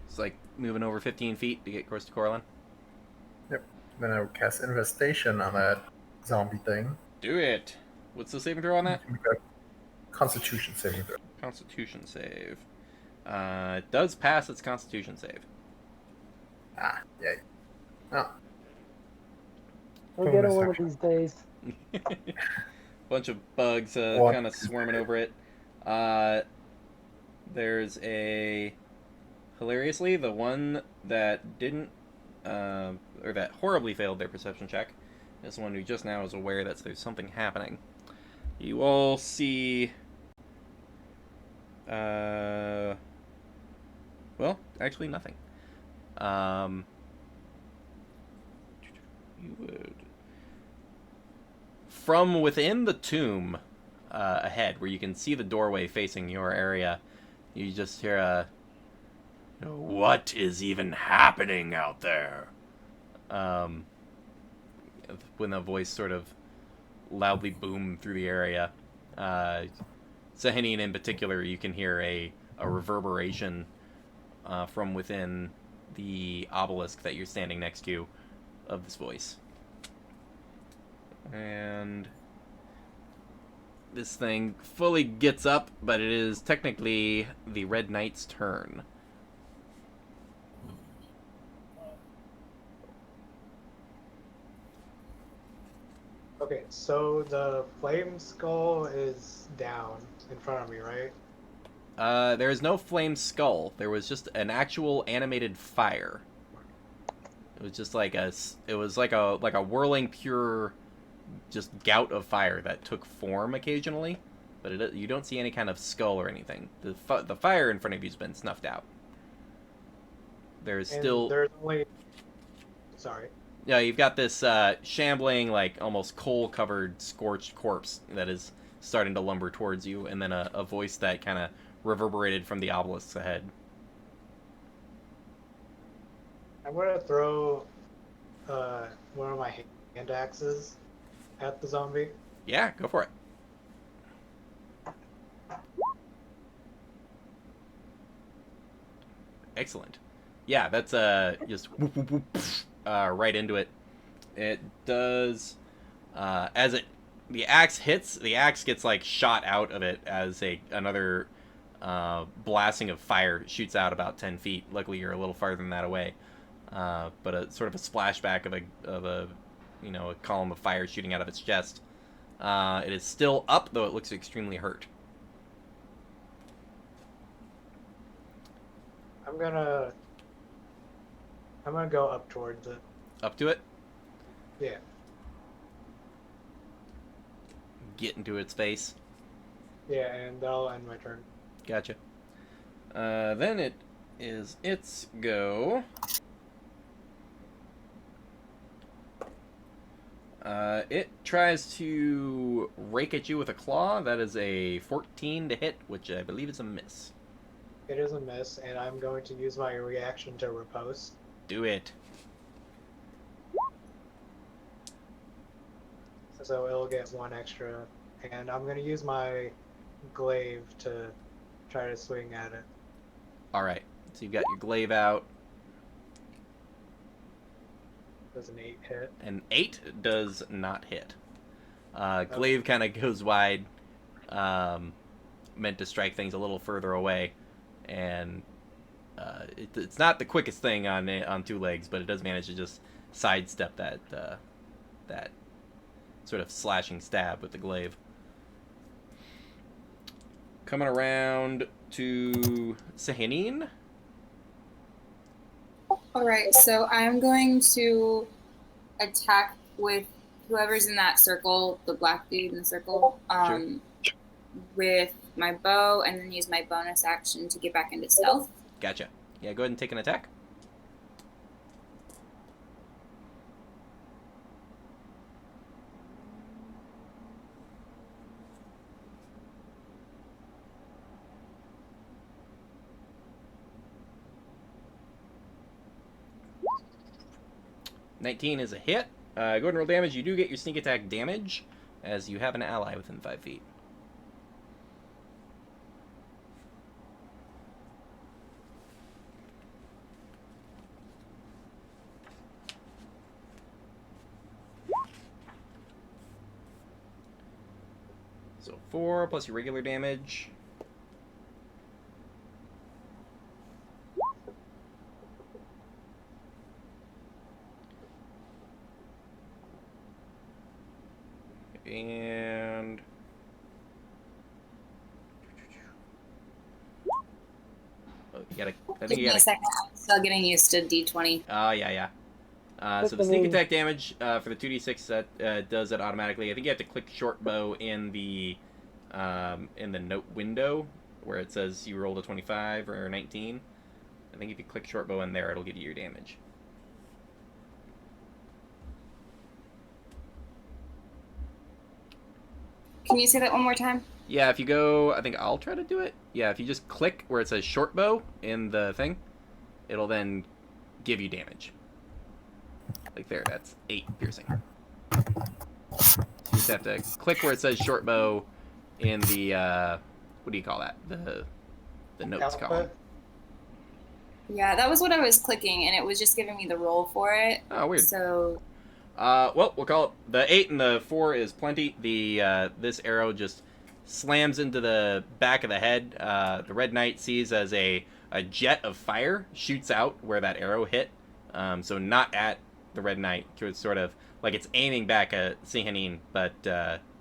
It's like moving over 15 feet to get close to Coraline. Yep. Then I will cast Infestation on that zombie thing. Do it. What's the saving throw on that? Constitution saving throw. Constitution save. It does pass its Constitution save. Ah, yay. Oh. We'll get it one of these days. Bunch of bugs kind of swarming over it. There's hilariously, the one that didn't, or that horribly failed their perception check, is the one who just now is aware that there's something happening. You all see, well, actually nothing. You would, from within the tomb ahead, where you can see the doorway facing your area, you just hear a, "What is even happening out there?" When a voice sort of loudly boomed through the area. Sahanine in particular, you can hear a reverberation from within the obelisk that you're standing next to of this voice. And this thing fully gets up, but it is technically the Red Knight's turn. Okay, so the flame skull is down in front of me, right? There is no flame skull. There was just an actual animated fire. It was just like a whirling pure, just gout of fire that took form occasionally, but you don't see any kind of skull or anything. The fire in front of you's been snuffed out. There's still. There's only. Sorry. Yeah, you've got this shambling, like almost coal-covered, scorched corpse that is starting to lumber towards you, and then a voice that kind of reverberated from the obelisk ahead. I'm gonna throw one of my hand axes at the zombie. Yeah, go for it. Excellent. Yeah, that's just whoop, whoop, whoop, right into it. It does as the axe hits, the axe gets like shot out of it as another blasting of fire shoots out about 10 feet. Luckily, you're a little farther than that away. But a sort of a splashback of a column of fire shooting out of its chest. It is still up, though it looks extremely hurt. I'm gonna go up towards it. Up to it? Yeah. get into its face. Yeah, and that'll end my turn. Gotcha. Then it is its go. It tries to rake at you with a claw. That is a 14 to hit, which I believe is a miss. It is a miss, and I'm going to use my reaction to riposte. Do it. So it'll get 1 extra, and I'm going to use my glaive to try to swing at it. Alright, so you've got your glaive out. Does an 8 hit? An 8 does not hit. Glaive kind of goes wide, meant to strike things a little further away, and it's not the quickest thing on 2 legs, but it does manage to just sidestep that sort of slashing stab with the glaive. Coming around to Sahanine. Alright, so I'm going to attack with whoever's in that circle, the black dude in the circle, with my bow, and then use my bonus action to get back into stealth. Gotcha. Yeah, go ahead and take an attack. $19 is a hit. Go ahead and roll damage. You do get your sneak attack damage, as you have an ally within 5 feet. So 4 plus your regular damage. And oh, you gotta. I think Give you me a gotta. second. I'm still getting used to D20. Oh yeah. So the sneak attack damage for the 2d6 that does it automatically. I think you have to click short bow in the note window where it says you rolled a 25 or 19. I think if you click short bow in there, it'll give you your damage. Can you say that one more time? Yeah, if you go, I think I'll try to do it. Yeah, if you just click where it says short bow in the thing, it'll then give you damage. Like there, that's 8 piercing. So you just have to click where it says short bow in the, what do you call that? The notes Alpha? column. Yeah, that was what I was clicking, and it was just giving me the roll for it. Oh, weird. So, Well, we'll call it the 8 and the 4 is plenty. The this arrow just slams into the back of the head. The Red Knight sees as a jet of fire shoots out where that arrow hit. So not at the Red Knight. It's sort of like it's aiming back at Sihanine, but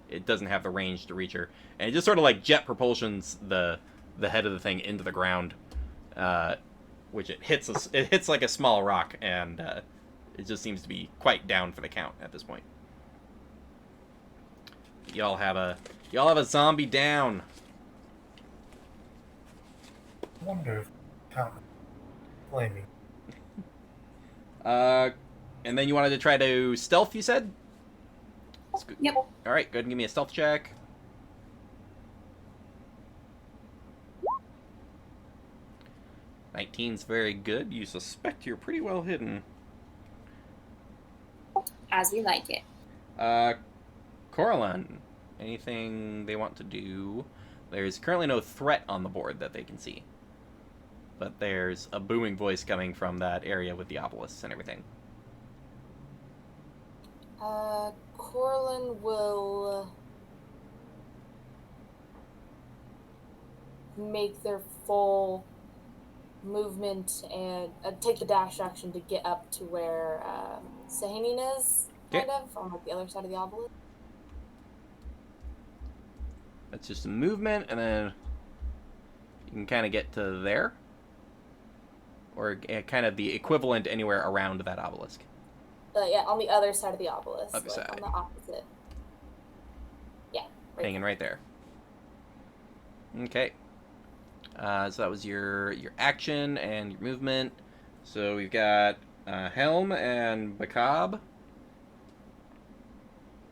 it doesn't have the range to reach her. And it just sort of like jet propulsions the head of the thing into the ground, which it hits like a small rock, and it just seems to be quite down for the count at this point. Y'all have a zombie down. I wonder if count flaming. And then you wanted to try to stealth, you said? yep. All right, go ahead and give me a stealth check. $19's very good. You suspect you're pretty well hidden. As we like it. Coraline, anything they want to do? There's currently no threat on the board that they can see. But there's a booming voice coming from that area with the obelisks and everything. Corlin will make their full movement and take the dash action to get up to where Sahanine is, kind of, on like the other side of the obelisk. That's just a movement, and then you can kind of get to there. Or kind of the equivalent anywhere around that obelisk. Yeah, on the other side of the obelisk. Other like side. On the opposite. Yeah. Hanging right there. Okay. So that was your action and your movement. So we've got Helm and Bakab.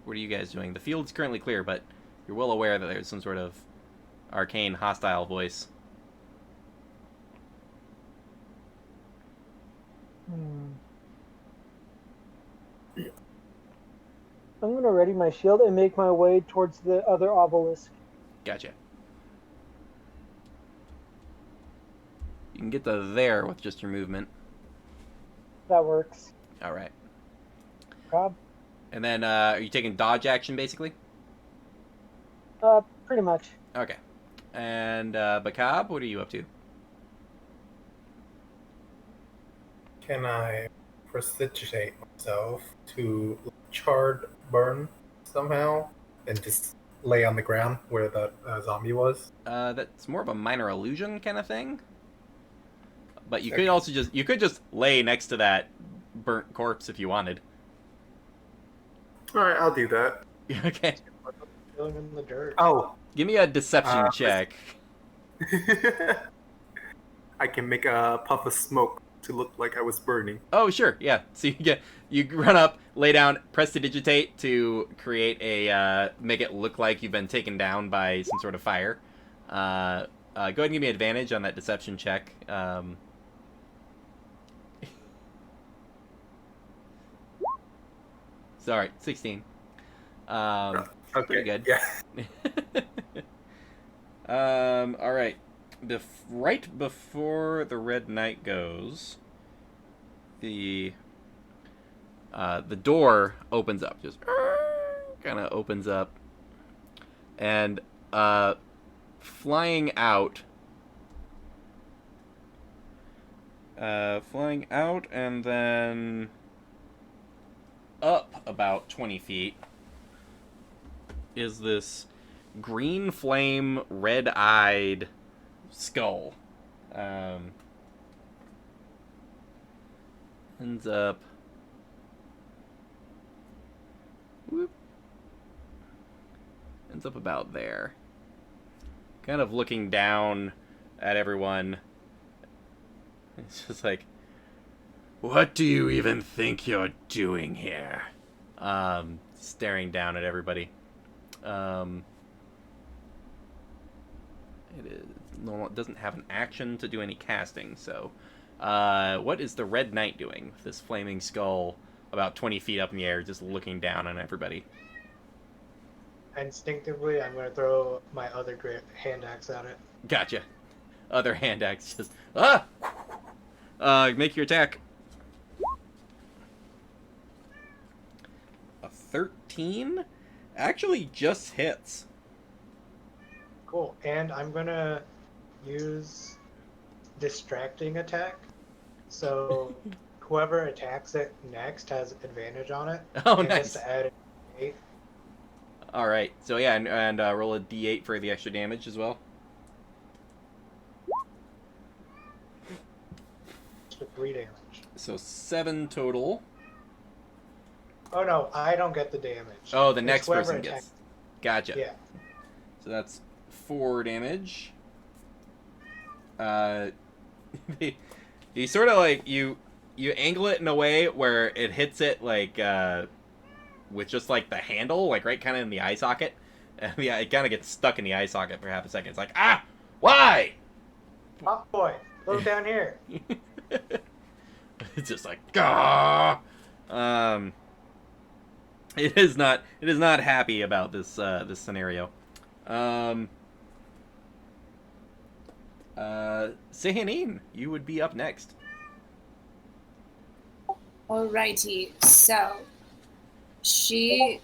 What are you guys doing? The field's currently clear, but you're well aware that there's some sort of arcane hostile voice. I'm going to ready my shield and make my way towards the other obelisk. Gotcha. You can get to there with just your movement. That works. All right. Rob? And then, are you taking dodge action, basically? Pretty much. Okay. And, Bakab, what are you up to? Can I prestidigitate myself to charred burn somehow and just lay on the ground where that zombie was? That's more of a minor illusion kind of thing. But you could also just lay next to that burnt corpse if you wanted. Alright, I'll do that. Okay. Feeling in the dirt. Oh. Give me a deception check. I can make a puff of smoke to look like I was burning. Oh, sure, yeah. So you run up, lay down, prestidigitate to create a make it look like you've been taken down by some sort of fire. Go ahead and give me advantage on that deception check. Sorry, 16. Okay, Pretty good. Yeah. All right. Right before the Red Knight goes, the door opens up, just kind of opens up, and flying out, and then up about 20 feet is this green flame, red-eyed skull. Ends up about there. Kind of looking down at everyone. It's just like, what do you even think you're doing here? Staring down at everybody. It doesn't have an action to do any casting, so what is the Red Knight doing with this flaming skull about 20 feet up in the air, just looking down on everybody? Instinctively, I'm going to throw my other great hand axe at it. Gotcha. Other hand axe just make your attack. A 13 actually just hits. Cool. And I'm going to use distracting attack. So whoever attacks it next has advantage on it. Oh, and nice. Just to add 8. All right. So yeah, and roll a d8 for the extra damage as well. For 3 damage. So 7 total. Oh no, I don't get the damage. Oh, the It's next whoever person attacks. gets. Gotcha. Yeah. So that's 4 damage. You sort of like you angle it in a way where it hits it like with just like the handle, like right kind of in the eye socket. And yeah, it kind of gets stuck in the eye socket for half a second. It's like, why? Oh boy, look down here. It's just like, gah. It is not happy about this this scenario. Sehanine, you would be up next. Alrighty, so she's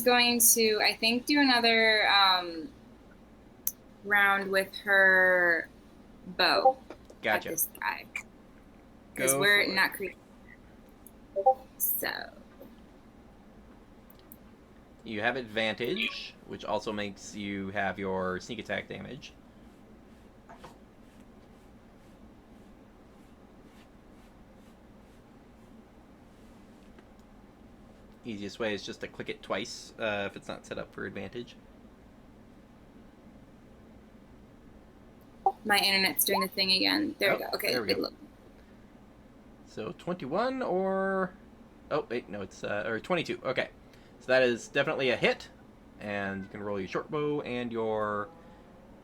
going to, I think, do another round with her bow Gotcha. at this guy. Because Go we're for it. not creepy. So You have advantage, which also makes you have your sneak attack damage. Easiest way is just to click it twice if it's not set up for advantage. My internet's doing the thing again. There we go. Okay, there we go. look. So 21 or... Oh, wait, no, it's... or 22. Okay. So that is definitely a hit. And you can roll your short bow and your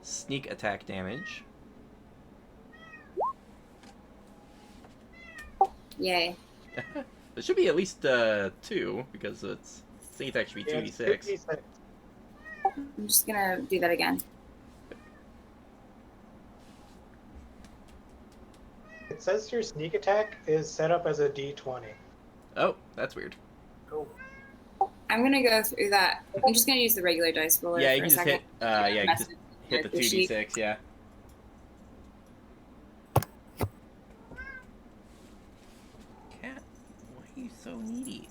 sneak attack damage. Yay. It should be at least 2, because it's sneak attack should be 2d6. 2d6. I'm just gonna do that again. It says your sneak attack is set up as a d20. Oh, that's weird. Cool. I'm gonna go through that. I'm just gonna use the regular dice roller Yeah, for you can a just second. hit... yeah, you can just hit the character sheet. 2d6, yeah. Cat, why are you so needy?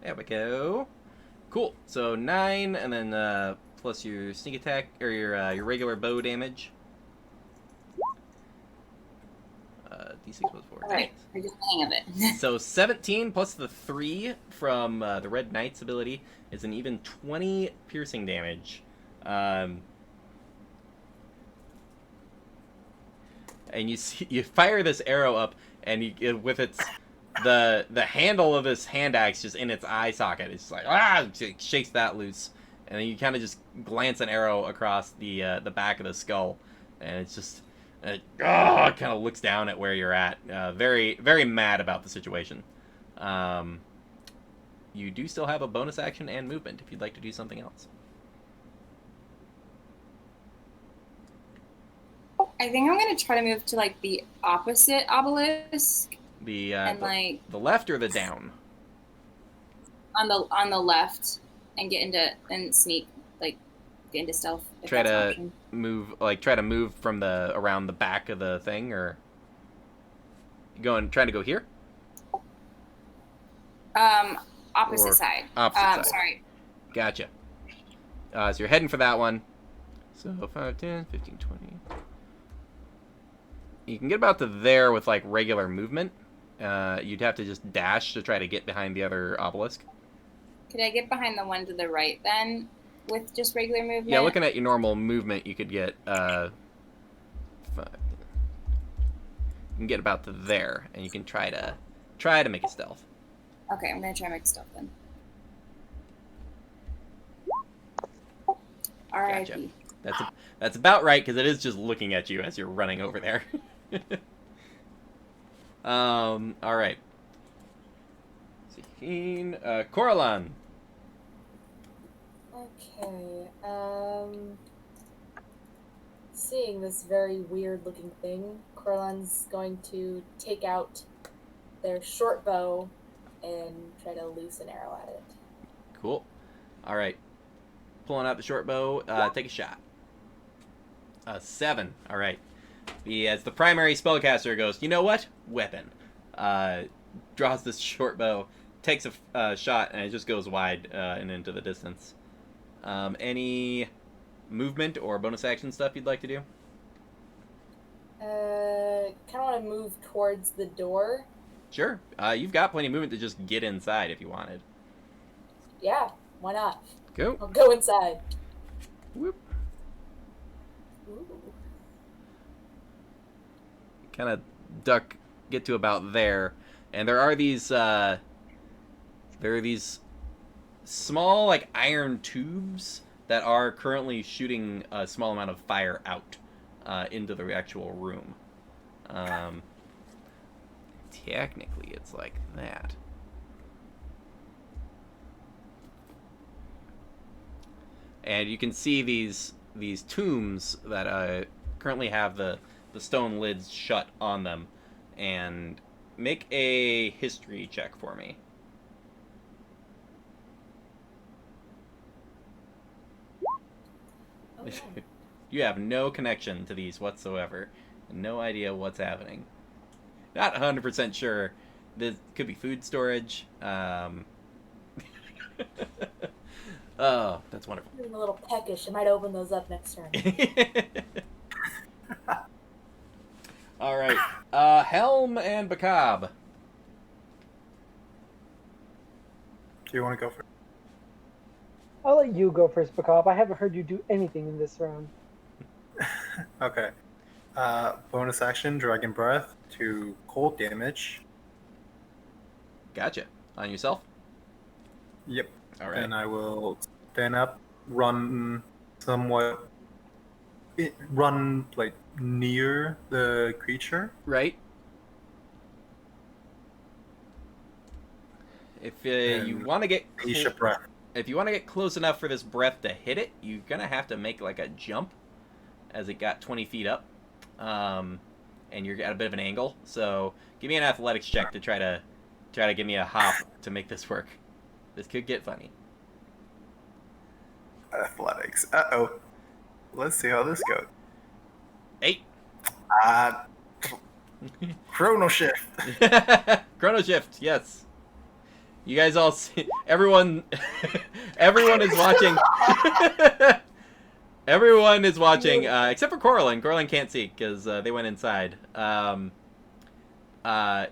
There we go. Cool. So 9, and then plus your sneak attack or your regular bow damage. D6 plus 4. Alright, I get the hang of it. So 17 plus the 3 from the Red Knight's ability is an even 20 piercing damage. And you see, you fire this arrow up, and with its the handle of this hand axe just in its eye socket, it's just like it shakes that loose, and then you kind of just glance an arrow across the back of the skull, and it's just it kind of looks down at where you're at, very very mad about the situation. You do still have a bonus action and movement if you'd like to do something else. I think I'm gonna try to move to like the opposite obelisk The and the left or the down? on the left and get into and sneak, like get into stealth. if Try that's an to option. move from the around the back of the thing, or trying to go here? Opposite Or side. opposite side. Sorry. Gotcha. So you're heading for that one. So 5, 10, 15, 20. You can get about to there with like regular movement. You'd have to just dash to try to get behind the other obelisk. Could I get behind the one to the right then, with just regular movement? Yeah, looking at your normal movement, you could get 5. You can get about to there, and you can try to make a stealth. Okay, I'm gonna try my stealth then. Alrighty. Gotcha. That's about right, because it is just looking at you as you're running over there. All right. Coraline. Okay. Seeing this very weird looking thing, Coraline's going to take out their short bow and try to loose an arrow at it. Cool. All right. Pulling out the short bow. Take a shot. 7. All right. As the primary spellcaster goes, you know what? Weapon. Draws this short bow, takes a shot, and it just goes wide and into the distance. Any movement or bonus action stuff you'd like to do? Kind of want to move towards the door. Sure. You've got plenty of movement to just get inside if you wanted. Yeah, why not? Go. I'll go inside. Whoop. Ooh. Kind of get to about there, and there are these small like iron tubes that are currently shooting a small amount of fire out into the actual room. Technically, it's like that. And you can see these tombs that currently have the stone lids shut on them. And make a history check for me. Oh, yeah. You have no connection to these whatsoever. No idea what's happening. Not 100% sure. This could be food storage. Oh, that's wonderful. I'm a little peckish. I might open those up next turn. Helm and Bacab. Do you want to go first? I'll let you go first, Bacop. I haven't heard you do anything in this round. Okay. Bonus action, Dragon Breath to cold damage. Gotcha. On yourself? Yep. All right. And I will stand up, run somewhat, run like near the creature. Right. If you And want to get Aisha breath. if you want to get close enough for this breath to hit it, you're gonna have to make like a jump, as it got 20 feet up, and you're at a bit of an angle. So give me an athletics check to try to give me a hop to make this work. This could get funny. Athletics. Uh-oh. Let's see how this goes. 8. Chrono shift. Chrono shift. Yes. You guys all see. Everyone is watching. Everyone is watching, except for Coraline. Coraline can't see because they went inside.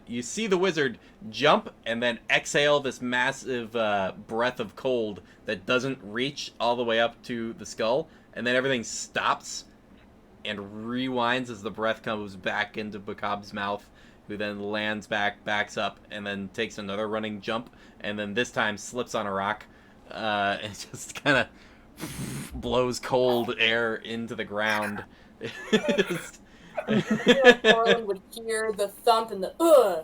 You see the wizard jump and then exhale this massive breath of cold that doesn't reach all the way up to the skull, and then everything stops and rewinds as the breath comes back into Bacab's mouth, who then lands back, backs up, and then takes another running jump, and then this time slips on a rock, and just kind of blows cold air into the ground. Coraline would hear the thump and the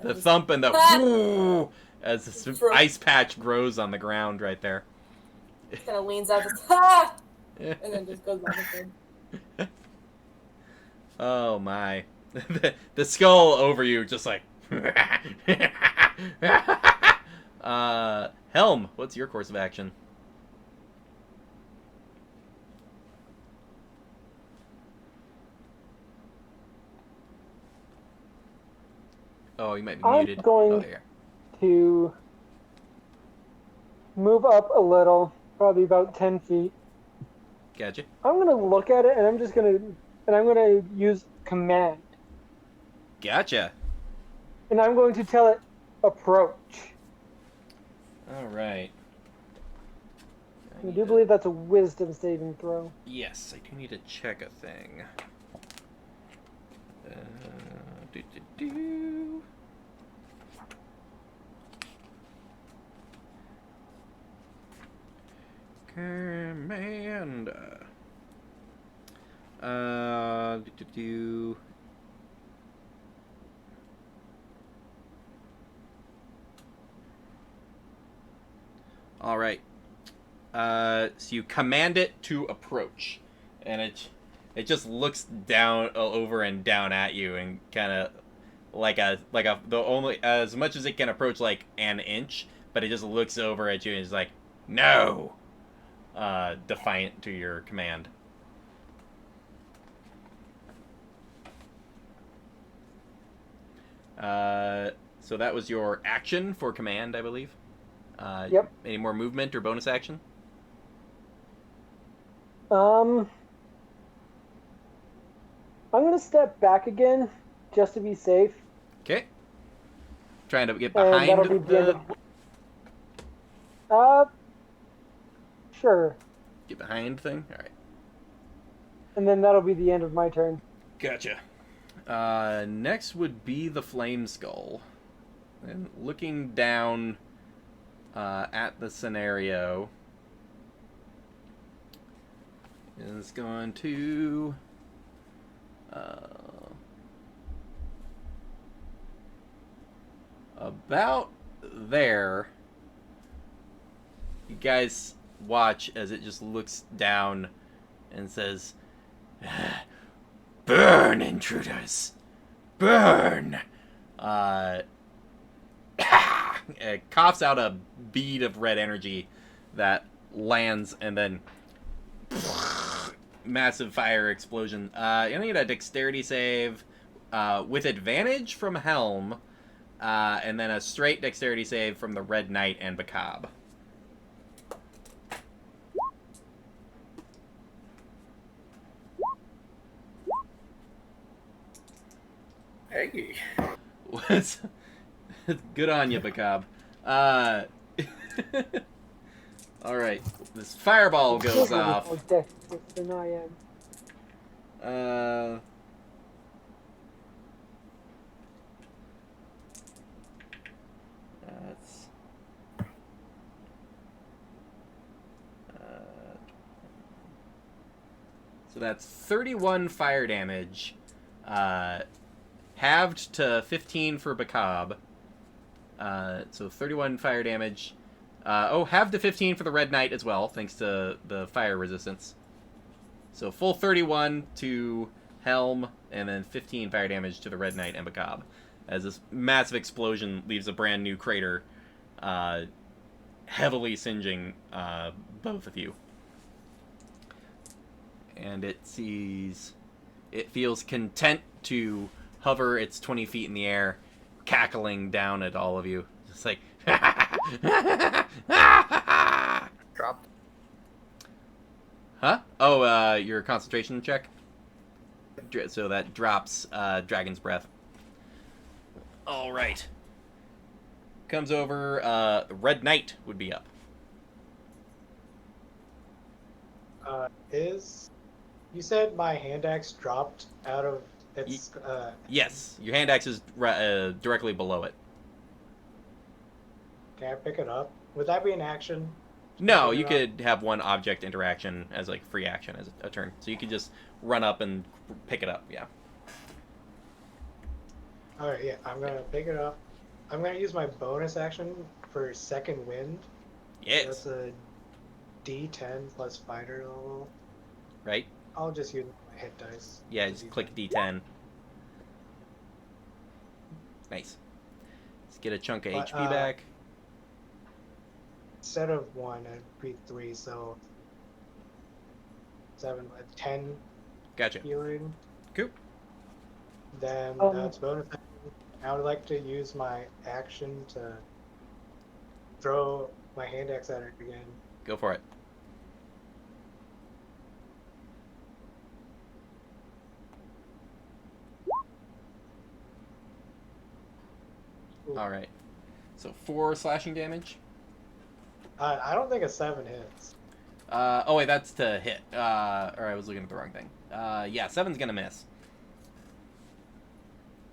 The thump and the as this ice patch grows on the ground right there. Kind of leans out, just ha, and then just goes back and Oh my. The skull over you just like Helm, what's your course of action? Oh, you might be muted. I'm going oh, there. to move up a little, probably about 10 feet. Gotcha. I'm going to look at it, and I'm going to use command. Gotcha. And I'm going to tell it, approach. All right. I do believe that's a wisdom saving throw. Yes, I do need to check a thing. Do. Command. Do. All right. So you command it to approach, and it just looks down over and down at you, and kind of like the only as much as it can approach, like an inch, but it just looks over at you and is like, no, defiant to your command. So that was your action for command, I believe. Yep. Any more movement or bonus action? I'm going to step back again, just to be safe. Okay. Trying to get And behind that'll be the end of... Sure. Get behind thing? Alright. And then that'll be the end of my turn. Gotcha. Next would be the Flame Skull. And looking down at the scenario is going to about there. You guys watch as it just looks down and says, "Burn, intruders! Burn!" It coughs out a bead of red energy that lands, and then massive fire explosion. You need a dexterity save with advantage from Helm, and then a straight dexterity save from the Red Knight and Bacab. Hey. was good on you, Bacab. All right, this fireball goes You're off. more dexterous than I am. That's so that's 31 fire damage, halved to 15 for Bacab. So 31 fire damage. Halved to 15 for the Red Knight as well, thanks to the fire resistance. So full 31 to Helm, and then 15 fire damage to the Red Knight and Bacab, as this massive explosion leaves a brand new crater, heavily singeing both of you. And it feels content to hover its 20 feet in the air, cackling down at all of you. Just like, Drop. huh? Oh, your concentration check? So that drops Dragon's Breath. Alright. Comes over, Red Knight would be up. You said my hand axe dropped out of its. Yes, your hand axe is directly below it. Can I pick it up? Would that be an action? No, Pick it you up? could have one object interaction as like free action as a turn. So you could just run up and pick it up, yeah. Alright, yeah, I'm gonna pick it up. I'm gonna use my bonus action for second wind. Yes. That's a D10 plus fighter level. Right? I'll just use my hit dice. Yeah, just click D10. Nice. Let's get a chunk of But, HP back. Instead of 1, it'd be 3, so 7, 10 Gotcha. healing. Cool. Then Um, that's bonus action. I would like to use my action to throw my hand axe at it again. Go for it. Ooh. Alright. So 4 slashing damage. I don't think a 7 hits. Oh wait, that's to hit. Or I was looking at the wrong thing. Yeah, 7's gonna miss.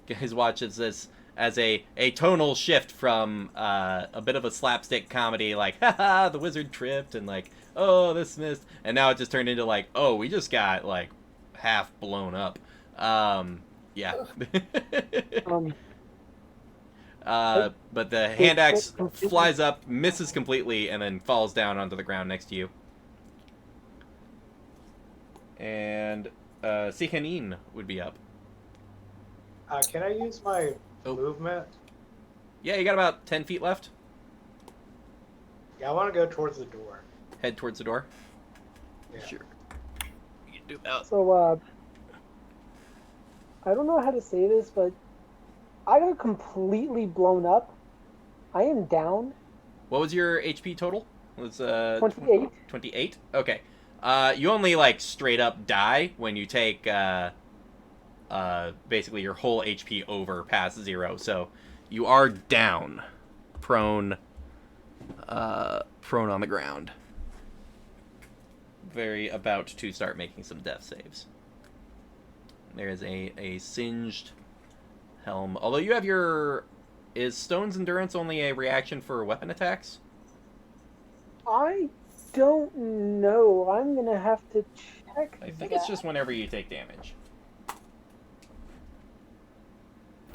Guys, watch this as a tonal shift from a bit of a slapstick comedy, like, haha, the wizard tripped, and like, oh, this missed, and now it just turned into like, oh, we just got like half blown up. Yeah. But the hand axe flies up, misses completely, and then falls down onto the ground next to you. And Sikanin would be up. Can I use my Oh. movement? Yeah, you got about 10 feet left. Yeah, I want to go towards the door. Head towards the door. Yeah. Sure. You can do that. So, I don't know how to say this, but I got completely blown up. I am down. What was your HP total? It was 28. 28? Okay. You only like straight up die when you take basically your whole HP over past 0. So you are down, prone on the ground. Very about to start making some death saves. There is a singed helm. Although you have your... Is Stone's Endurance only a reaction for weapon attacks? I don't know. I'm gonna have to check. I think that. it's just whenever you take damage.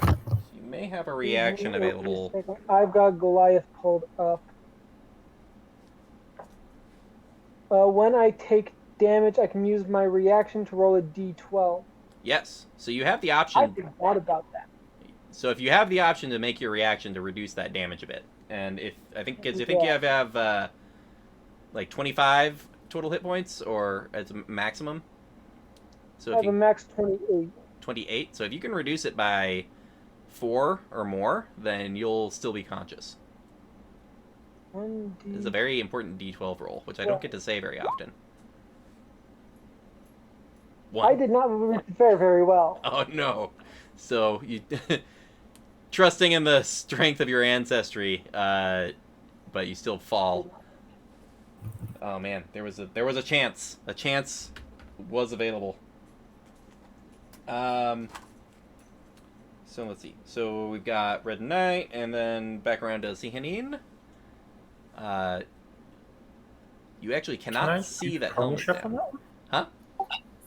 You may have a reaction Give me available. a second. I've got Goliath pulled up. When I take damage, I can use my reaction to roll a d12. Yes. So you have the I option. forgot about that. So if you have the option to make your reaction to reduce that damage a bit, and if I think you Yeah. have like 25 total hit points, or as a maximum. So I if have a you max 28. 28. So if you can reduce it by 4 or more, then you'll still be conscious. It's a very important D12 roll, which I don't get to say very often. 1. I did not fare very well. Oh no! So you trusting in the strength of your ancestry, but you still fall. Oh man, there was a chance. A chance was available. So let's see. So we've got Red Knight, and then back around to Sihanin. You actually Can cannot I see use that Chrono helmet Shift on down. that one? Huh?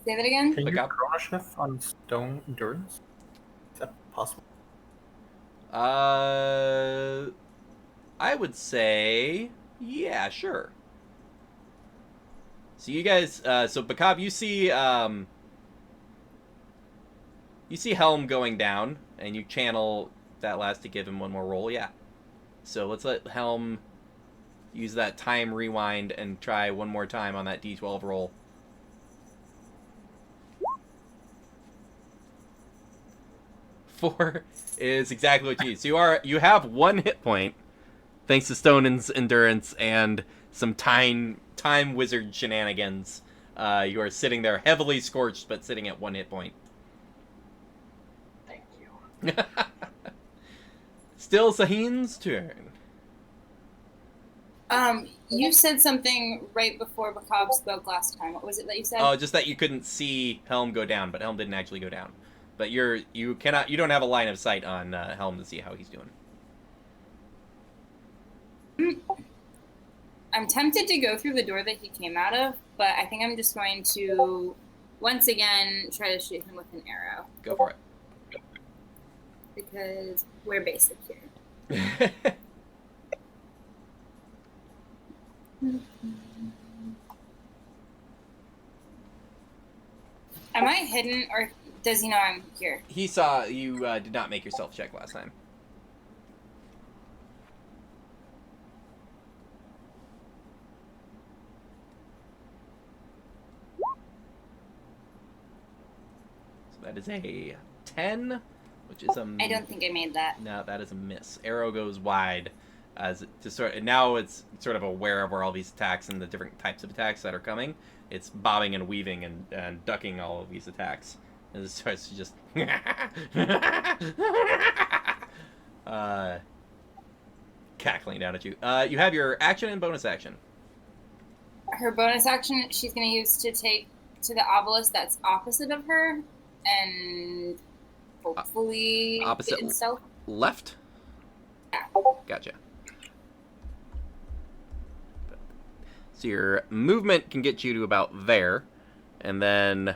Say that again. Can you Pick use up. Chrono Shift on Stone Endurance? Is that possible? I would say, yeah, sure. So you guys, so Bakab, you see Helm going down, and you channel that last to give him one more roll. Yeah. So let's let Helm use that time rewind and try one more time on that D12 roll. Four is exactly what you need. So you have 1 hit point, thanks to Stonen's endurance and some time wizard shenanigans. You are sitting there heavily scorched, but sitting at 1 hit point. Thank you. Still Sahin's turn. You said something right before Bakab spoke last time. What was it that you said? Oh, just that you couldn't see Helm go down, but Helm didn't actually go down. But you don't have a line of sight on Helm to see how he's doing. I'm tempted to go through the door that he came out of, but I think I'm just going to once again try to shoot him with an arrow. Go for it. Because we're basic here. Am I hidden, or does he know I'm here? He saw you did not make your stealth check last time. So that is a 10, which is a... I don't think I made that. No, that is a miss. Arrow goes wide, as to sort. Now it's sort of aware of where all these attacks and the different types of attacks that are coming. It's bobbing and weaving and ducking all of these attacks. And it starts to just cackling down at you. You have your action and bonus action. Her bonus action she's going to use to take to the obelisk that's opposite of her, and hopefully opposite get stealth. Left? Yeah. Gotcha. So your movement can get you to about there, and then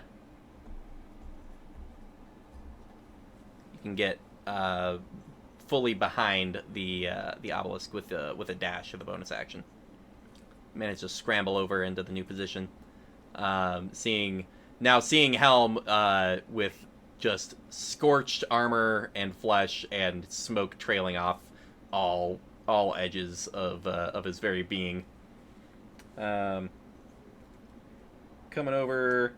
you can get fully behind the obelisk with a dash of the bonus action. Manage to scramble over into the new position. Seeing Helm with just scorched armor and flesh and smoke trailing off all edges of his very being. Coming over,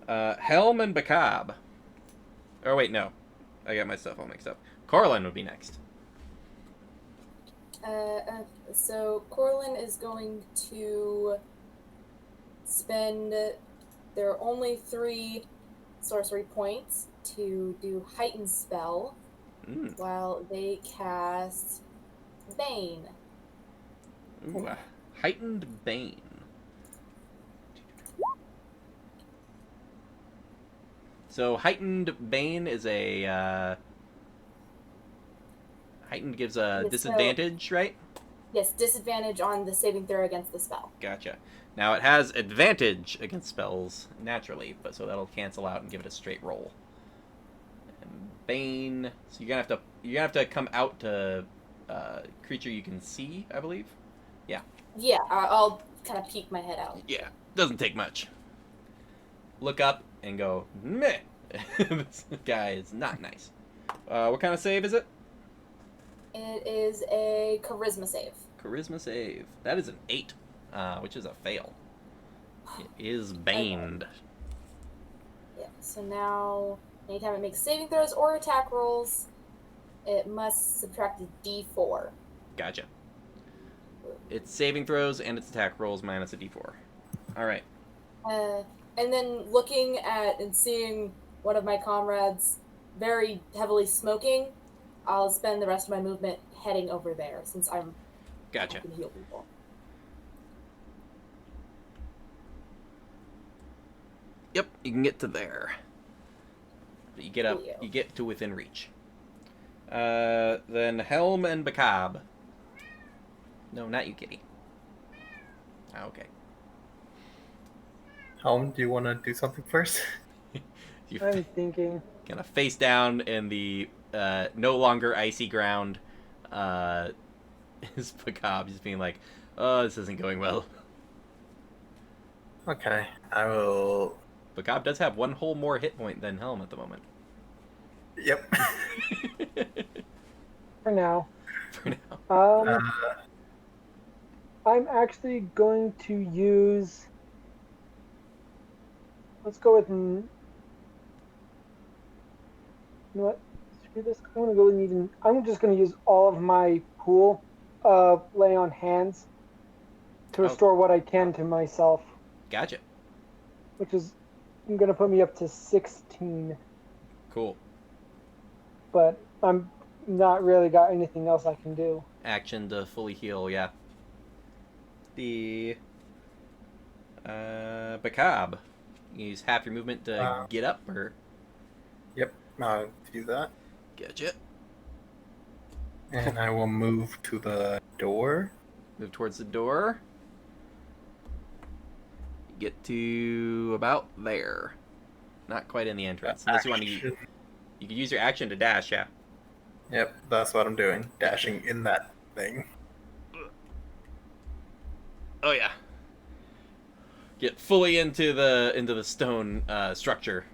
Helm and Bakab. Oh wait, no, I got my stuff all mixed up. Corlin would be next. So Corlin is going to spend their only 3 sorcery points to do heightened spell while they cast Bane. Ooh, heightened Bane. So heightened Bane is a heightened gives a disadvantage, right? Yes, disadvantage on the saving throw against the spell. Gotcha. Now it has advantage against spells naturally, but so that'll cancel out and give it a straight roll. And Bane, so you're gonna have to come out to creature you can see, I believe. Yeah. Yeah, I'll kind of peek my head out. Yeah, doesn't take much. Look up and go, meh. This guy is not nice. What kind of save is it? It is a charisma save. Charisma save. That is an 8, which is a fail. It is baned. Yeah, so now anytime it makes saving throws or attack rolls, it must subtract a d4. Gotcha. It's saving throws and its attack rolls minus a d4. Alright. And then looking at and seeing one of my comrades very heavily smoking, I'll spend the rest of my movement heading over there since I Gotcha. can heal people. Yep, you can get to there. You get up. Coolio. You get to within reach. Then Helm and Bakab. No, not you, Kitty. Okay. Helm, do you want to do something first? You I'm thinking. kind of face down in the no longer icy ground. Is Bakab just being like, "Oh, this isn't going well." Okay, I will. Bakab does have one whole more hit point than Helm at the moment. Yep. For now. For now. I'm actually going to use. Let's go with. You know what? Screw this. I'm gonna go with even. I'm just gonna use all of my pool of lay on hands to restore what I can to myself, Gotcha. which is gonna put me up to 16. Cool. But I'm not really got anything else I can do. Action to fully heal, yeah. The Bakab. Use half your movement to get up, or Yep, do that. gotcha. And I will move to the door. Move towards the door. Get to about there. Not quite in the entrance. Unless you want to. Action. You could use your action to dash, yeah. Yep, that's what I'm doing. Dashing in that thing. Oh yeah. Get fully into the stone structure,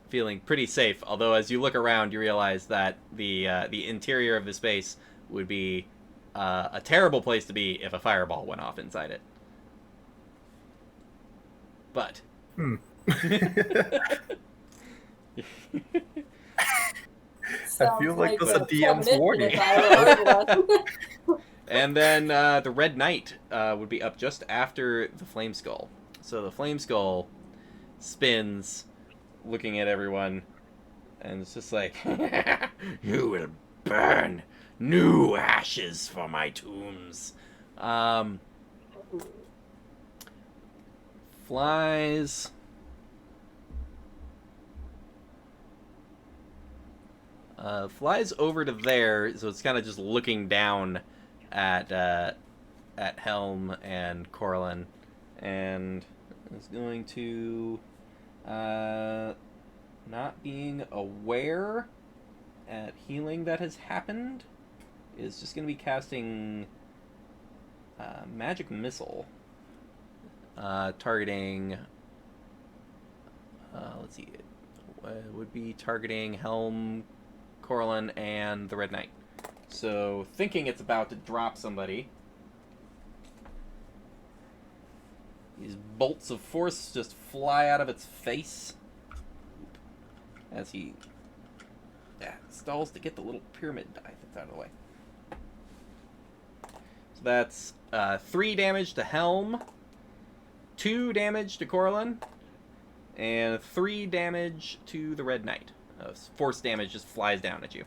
feeling pretty safe. Although as you look around, you realize that the interior of the space would be a terrible place to be if a fireball went off inside it. But. I feel like that's a DM's premonition warning. if I were one. And then the Red Knight would be up just after the Flame Skull. So the Flame Skull spins, looking at everyone, and it's just like, "You will burn new ashes for my tombs." Flies. Flies over to there, so it's kind of just looking down at Helm and Corlin, and is going to, not being aware at healing that has happened, is just going to be casting Magic Missile, targeting, let's see, it would be targeting Helm, Corlin, and the Red Knight. So, thinking it's about to drop somebody, these bolts of force just fly out of its face as he stalls to get the little pyramid die that's out of the way. So that's 3 damage to Helm, 2 damage to Corlin, and 3 damage to the Red Knight. Force damage just flies down at you.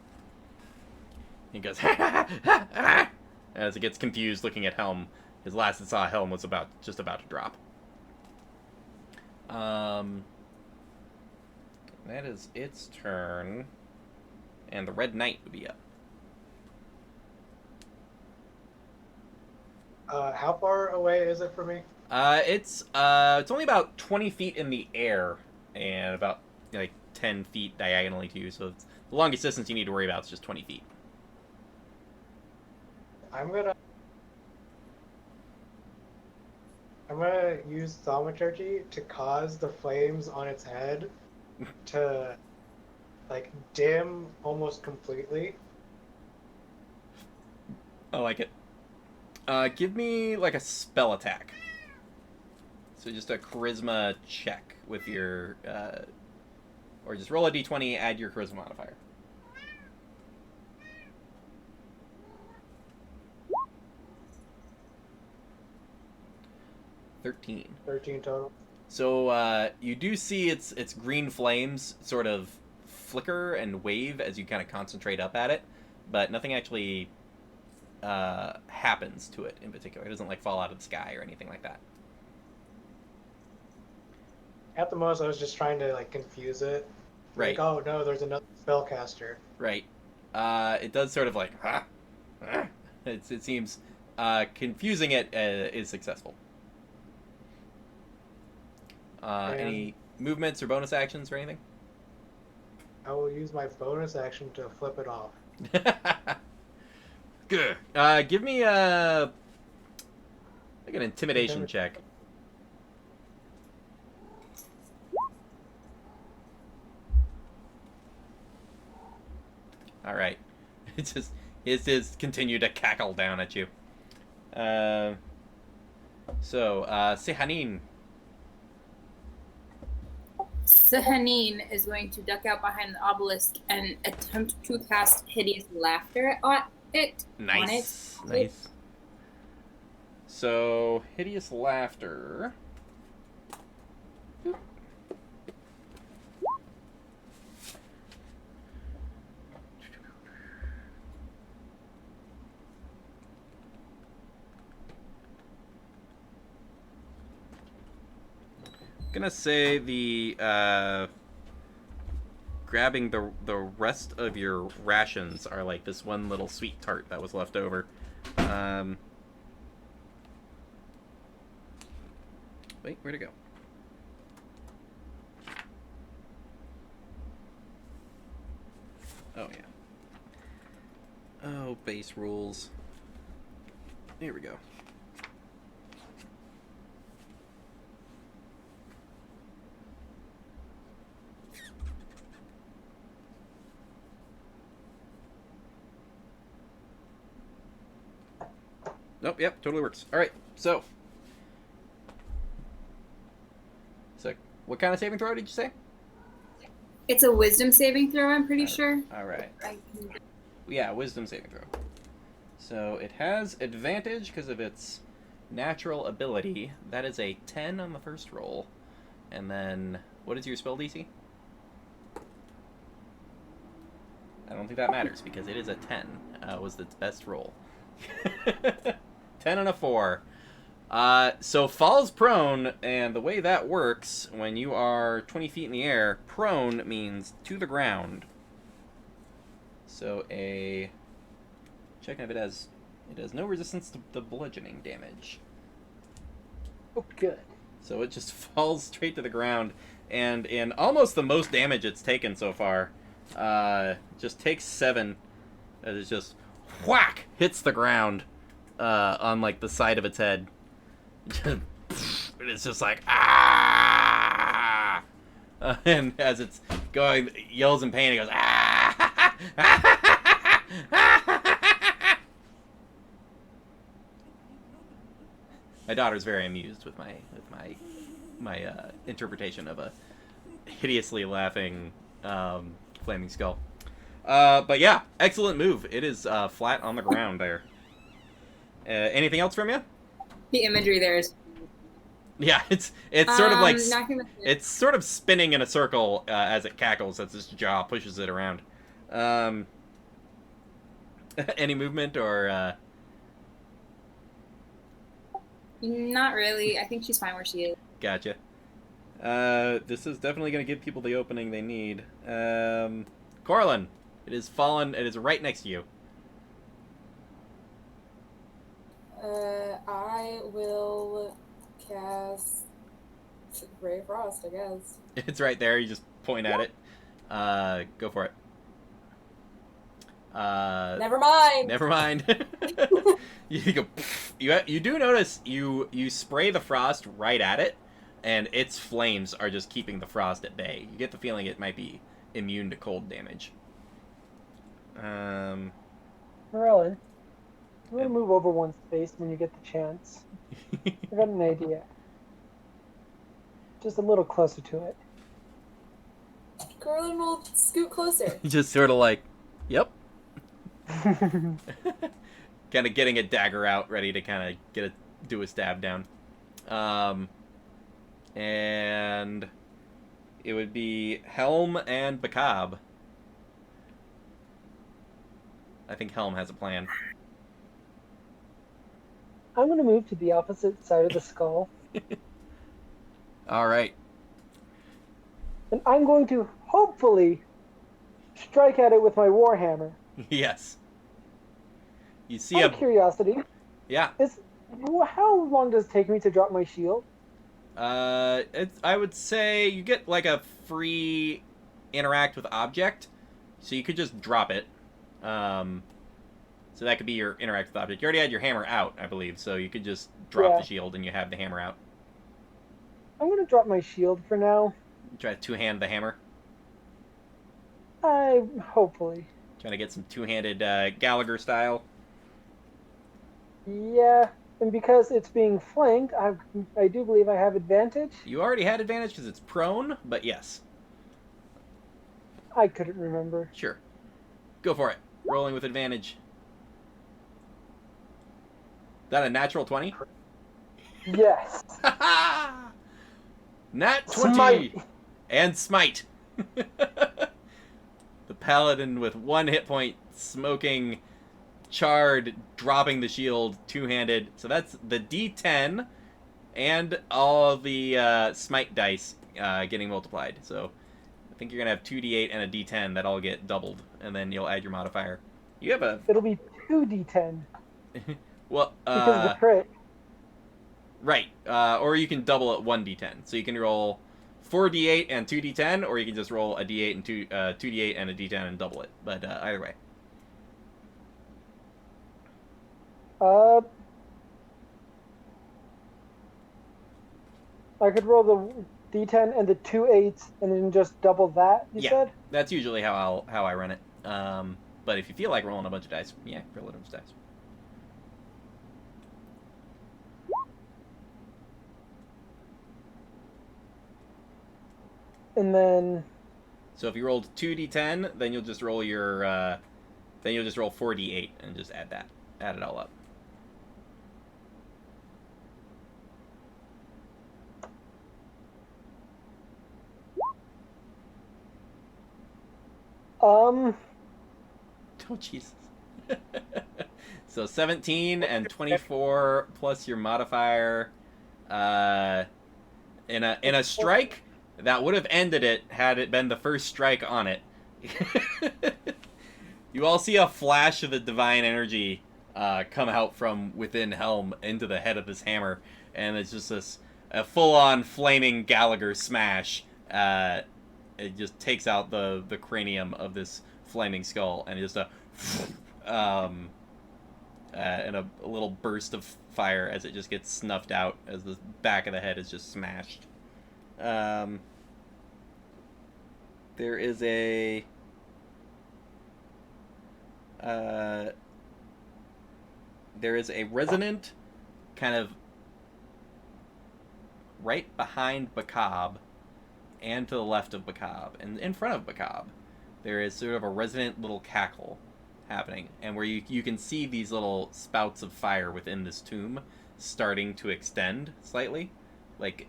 He goes, as it gets confused looking at Helm. His last it saw Helm was just about to drop. That is its turn. And the Red Knight would be up. How far away is it from me? It's only about 20 feet in the air and about 10 feet diagonally to you. So it's the longest distance you need to worry about is just 20 feet. I'm gonna use thaumaturgy to cause the flames on its head to dim almost completely. I like it. Give me a spell attack. So just a charisma check with your or just roll a d20, add your charisma modifier. $13. 13 total. So you do see its green flames sort of flicker and wave as you kind of concentrate up at it, but nothing actually happens to it in particular. It doesn't like fall out of the sky or anything like that. At the most, I was just trying to like confuse it. Right. Like, oh no, there's another spellcaster. Right. It does sort of like, it seems confusing it is successful. Any movements or bonus actions or anything? I will use my bonus action to flip it off. Good. Give me like an intimidation check. All right. It just continue to cackle down at you. Sehanin. Sahanin is going to duck out behind the obelisk and attempt to cast hideous laughter at it. Nice. Nice. So, hideous laughter. Boop. Gonna say the grabbing the rest of your rations are like this one little sweet tart that was left over. Wait, where'd it go? Oh yeah. Oh, base rules. Here we go. Nope, yep, totally works. Alright, so what kind of saving throw did you say? It's a wisdom saving throw, I'm pretty sure. Alright. Yeah, wisdom saving throw. So it has advantage because of its natural ability. That is a 10 on the first roll. And then, what is your spell DC? I don't think that matters because it is a 10. Was its best roll. 10 and a 4. So falls prone, and the way that works, when you are 20 feet in the air, prone means to the ground. So check if it has no resistance to the bludgeoning damage. Oh, good. So it just falls straight to the ground, and in almost the most damage it's taken so far, just takes 7. It just whack hits the ground on like the side of its head. It's just like ah, and as it's going, it yells in pain. It goes ah. My daughter's very amused with my interpretation of a hideously laughing flaming skull. But yeah, excellent move. It is flat on the ground there. Anything else from you? The imagery there is. Yeah, it's sort of like it's sort of spinning in a circle as it cackles as its jaw pushes it around. Any movement or? Not really. I think she's fine where she is. Gotcha. This is definitely going to give people the opening they need. Corlin, it is fallen. It is right next to you. I will cast Ray of Frost, I guess. It's right there. You just point at it. Go for it. Never mind. Never mind. You go. You do notice you spray the frost right at it, and its flames are just keeping the frost at bay. You get the feeling it might be immune to cold damage. Merlin, you want to move over one space when you get the chance? I got an idea. Just a little closer to it. Corlin will scoot closer. Just sort of like, yep. Kind of getting a dagger out, ready to kind of do a stab down. And it would be Helm and Bakab. I think Helm has a plan. I'm going to move to the opposite side of the skull. All right. And I'm going to hopefully strike at it with my warhammer. Yes. You see Out of curiosity, Yeah. how long does it take me to drop my shield? I would say you get like a free interact with object, so you could just drop it. So that could be your interact with object. You already had your hammer out, I believe, so you could just drop the shield and you have the hammer out. I'm going to drop my shield for now. Try to two-hand the hammer. Hopefully. Trying to get some two-handed Gallagher style. Yeah, and because it's being flanked, I do believe I have advantage. You already had advantage because it's prone, but yes. I couldn't remember. Sure. Go for it. Rolling with advantage. Is that a natural 20? Yes. Nat 20! Smite. And smite. The paladin with 1 hit point, smoking, charred, dropping the shield, two-handed. So that's the D10 and all of the smite dice getting multiplied. So I think you're going to have 2d8 and a d10 that all get doubled, and then you'll add your modifier. You have a... It'll be 2d10. Well, because of the crit. Right. Or you can double it 1d10. So you can roll 4d8 and 2d10, or you can just roll a d8 and 2d8 and a d10 and double it. But either way. I could roll the d10 and the 2 8s and then just double that, you said? That's usually how I run it. But if you feel like rolling a bunch of dice, yeah, roll a bunch of dice. And then... So if you rolled 2d10, then you'll just roll your... then you'll just roll 4d8 and just add that. Add it all up. Oh, Jesus. So 17 and 24 plus your modifier. In a strike, that would have ended it had it been the first strike on it. You all see a flash of the divine energy come out from within Helm into the head of this hammer, and it's just a full-on flaming Gallagher smash. It just takes out the cranium of this flaming skull, and just and a little burst of fire as it just gets snuffed out as the back of the head is just smashed. There is a resonant kind of right behind Bacab and to the left of Bacab, and in front of Bacab, there is sort of a resonant little cackle happening, and where you can see these little spouts of fire within this tomb starting to extend slightly. Like,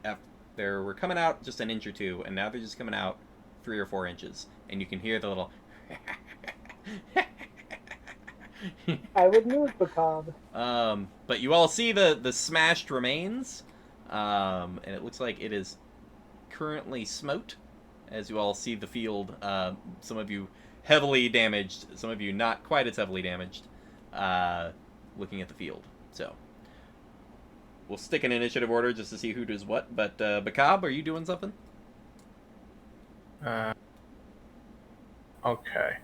they were coming out just an inch or two, and now they're just coming out 3 or 4 inches, and you can hear the little... I would move Bacab. But you all see the smashed remains, and it looks like it is currently smote, as you all see the field. Some of you heavily damaged, some of you not quite as heavily damaged, looking at the field. So we'll stick in initiative order just to see who does what. But Bacab, are you doing something? Okay.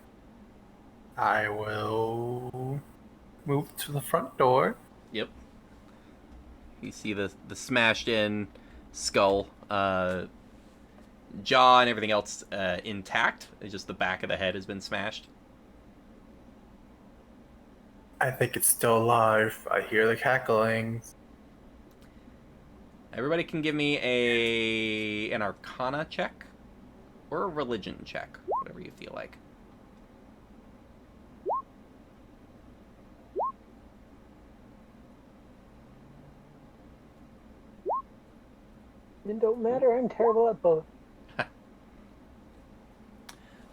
I will move to the front door. Yep. You see the smashed in skull, jaw and everything else intact. It's just the back of the head has been smashed. I think it's still alive. I hear the cackling. Everybody can give me an Arcana check or a Religion check, whatever you feel like. It don't matter, I'm terrible at both.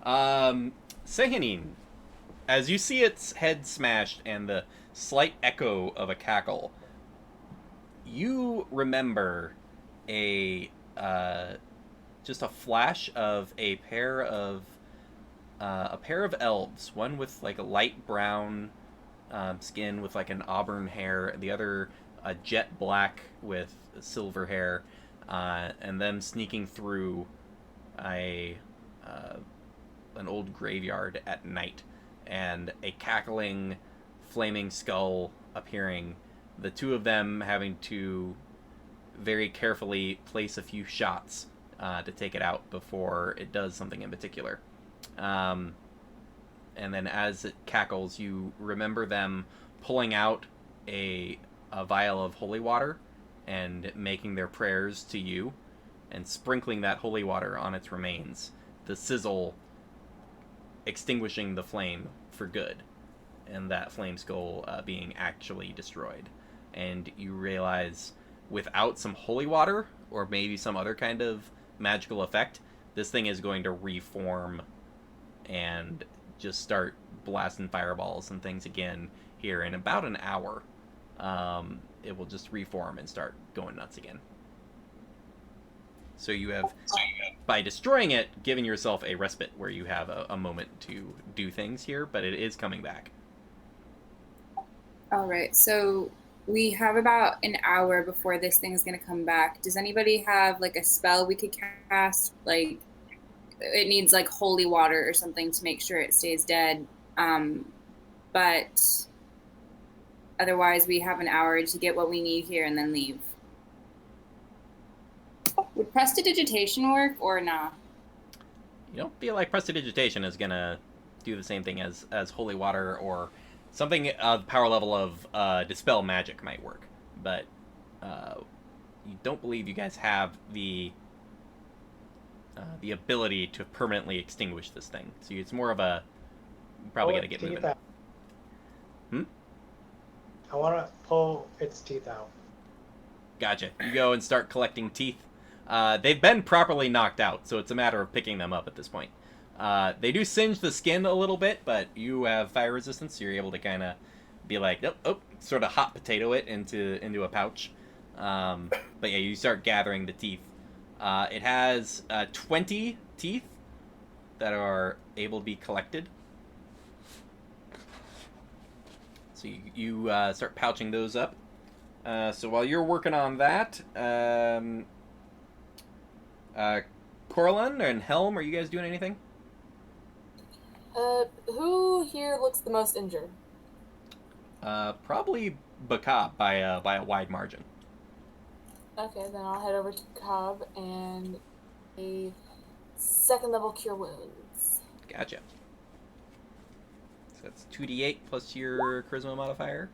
Sehanin, as you see its head smashed and the slight echo of a cackle, you remember a just a flash of a pair of elves, one with like a light brown skin with like an auburn hair, the other jet black with silver hair, and them sneaking through a an old graveyard at night, and a cackling, flaming skull appearing. The two of them having to very carefully place a few shots to take it out before it does something in particular. And then as it cackles, you remember them pulling out a vial of holy water and making their prayers to you and sprinkling that holy water on its remains. The sizzle extinguishing the flame for good, and that flame skull being actually destroyed. And you realize without some holy water, or maybe some other kind of magical effect, this thing is going to reform and just start blasting fireballs and things again here in about an hour. It will just reform and start going nuts again. So you have, by destroying it, given yourself a respite where you have a moment to do things here, but it is coming back. All right, so we have about an hour before this thing is going to come back. Does anybody have like a spell we could cast? Like, it needs like holy water or something to make sure it stays dead. But otherwise, we have an hour to get what we need here and then leave. Would prestidigitation work or not? You don't feel like prestidigitation is going to do the same thing as holy water, or something power level of dispel magic might work, but you don't believe you guys have the ability to permanently extinguish this thing. So it's more of a probably got to get moving. I want to pull its teeth out. Gotcha. You go and start collecting teeth. They've been properly knocked out, so it's a matter of picking them up at this point. They do singe the skin a little bit, but you have fire resistance, so you're able to kind of be like, sort of hot potato it into a pouch. But yeah, you start gathering the teeth. It has 20 teeth that are able to be collected. So you start pouching those up. So while you're working on that, Coraline and Helm, are you guys doing anything? Who here looks the most injured? Probably Bakab by a wide margin. Okay, then I'll head over to Cobb and a 2nd level cure wounds. Gotcha. So that's 2d8 plus your charisma modifier.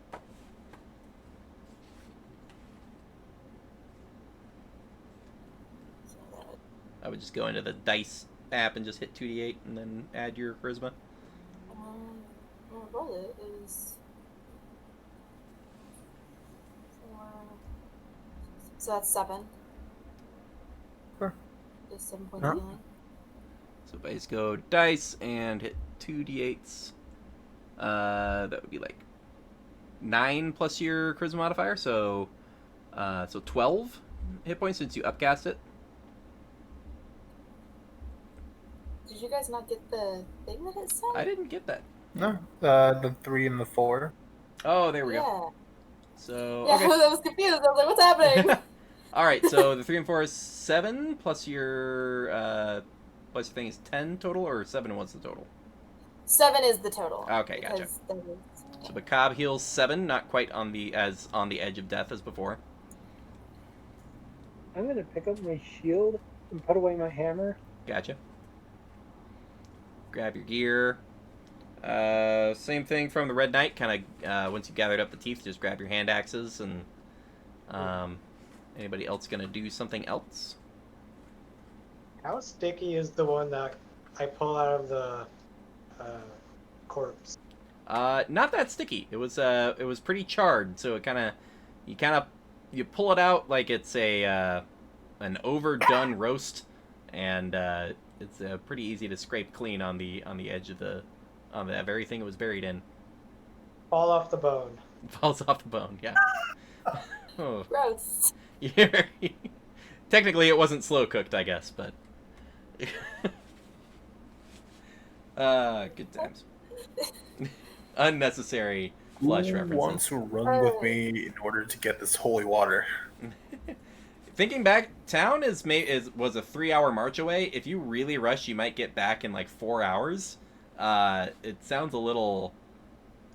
I would just go into the dice app and just hit 2d8 and then add your charisma. Roll it is 4. So that's 7. Sure. Just 7 points Huh? of healing. So if I just go dice and hit 2d8s, that would be like 9 plus your charisma modifier, so 12 hit points since you upcast it. Did you guys not get the thing that it said? I didn't get that. No, the 3 and the 4. Oh, there we Yeah. go. So Yeah, okay. I was confused. I was like, what's happening? All right, so the 3 and 4 is 7 plus your thing is 10 total, or 7 and what's the total? 7 is the total. Okay, gotcha. because that is- So the Cobb heals 7, not quite on the edge of death as before. I'm gonna pick up my shield and put away my hammer. Gotcha. Grab your gear. Same thing from the Red Knight. Kind of once you gathered up the teeth, just grab your hand axes. And anybody else gonna do something else? How sticky is the one that I pull out of the corpse? Not that sticky. It was pretty charred, so you pull it out like it's an overdone roast, and it's pretty easy to scrape clean on the edge of the on that very thing it was buried in. Fall off the bone. Falls off the bone. Yeah. Oh. Gross. Yeah. Technically, it wasn't slow cooked, I guess, but. Good times. Unnecessary flush Who references. wants to run with me in order to get this holy water? Thinking back, town was a 3-hour march away. If you really rush, you might get back in like 4 hours. It sounds a little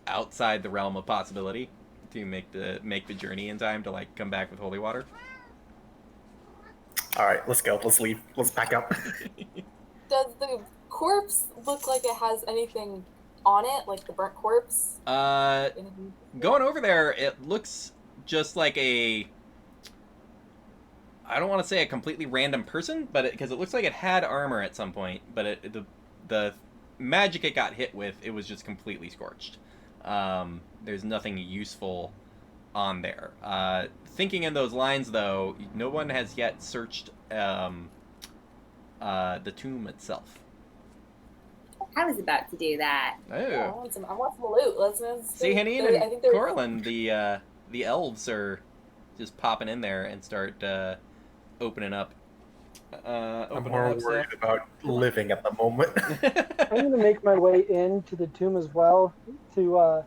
outside the realm of possibility to make the journey in time to like come back with holy water. All right, let's go. Let's leave. Let's pack up. Does the corpse look like it has anything on it, like the burnt corpse? Going over there, it looks just like I don't want to say a completely random person, but because it looks like it had armor at some point, but the magic it got hit with, it was just completely scorched. There's nothing useful on there. Thinking in those lines, though, no one has yet searched the tomb itself. I was about to do that. Oh. Yeah, I want some loot. Let's See, Henine I and think there's- Corlin, the elves are just popping in there and start opening up. I'm more worried about living at the moment. I'm going to make my way into the tomb as well to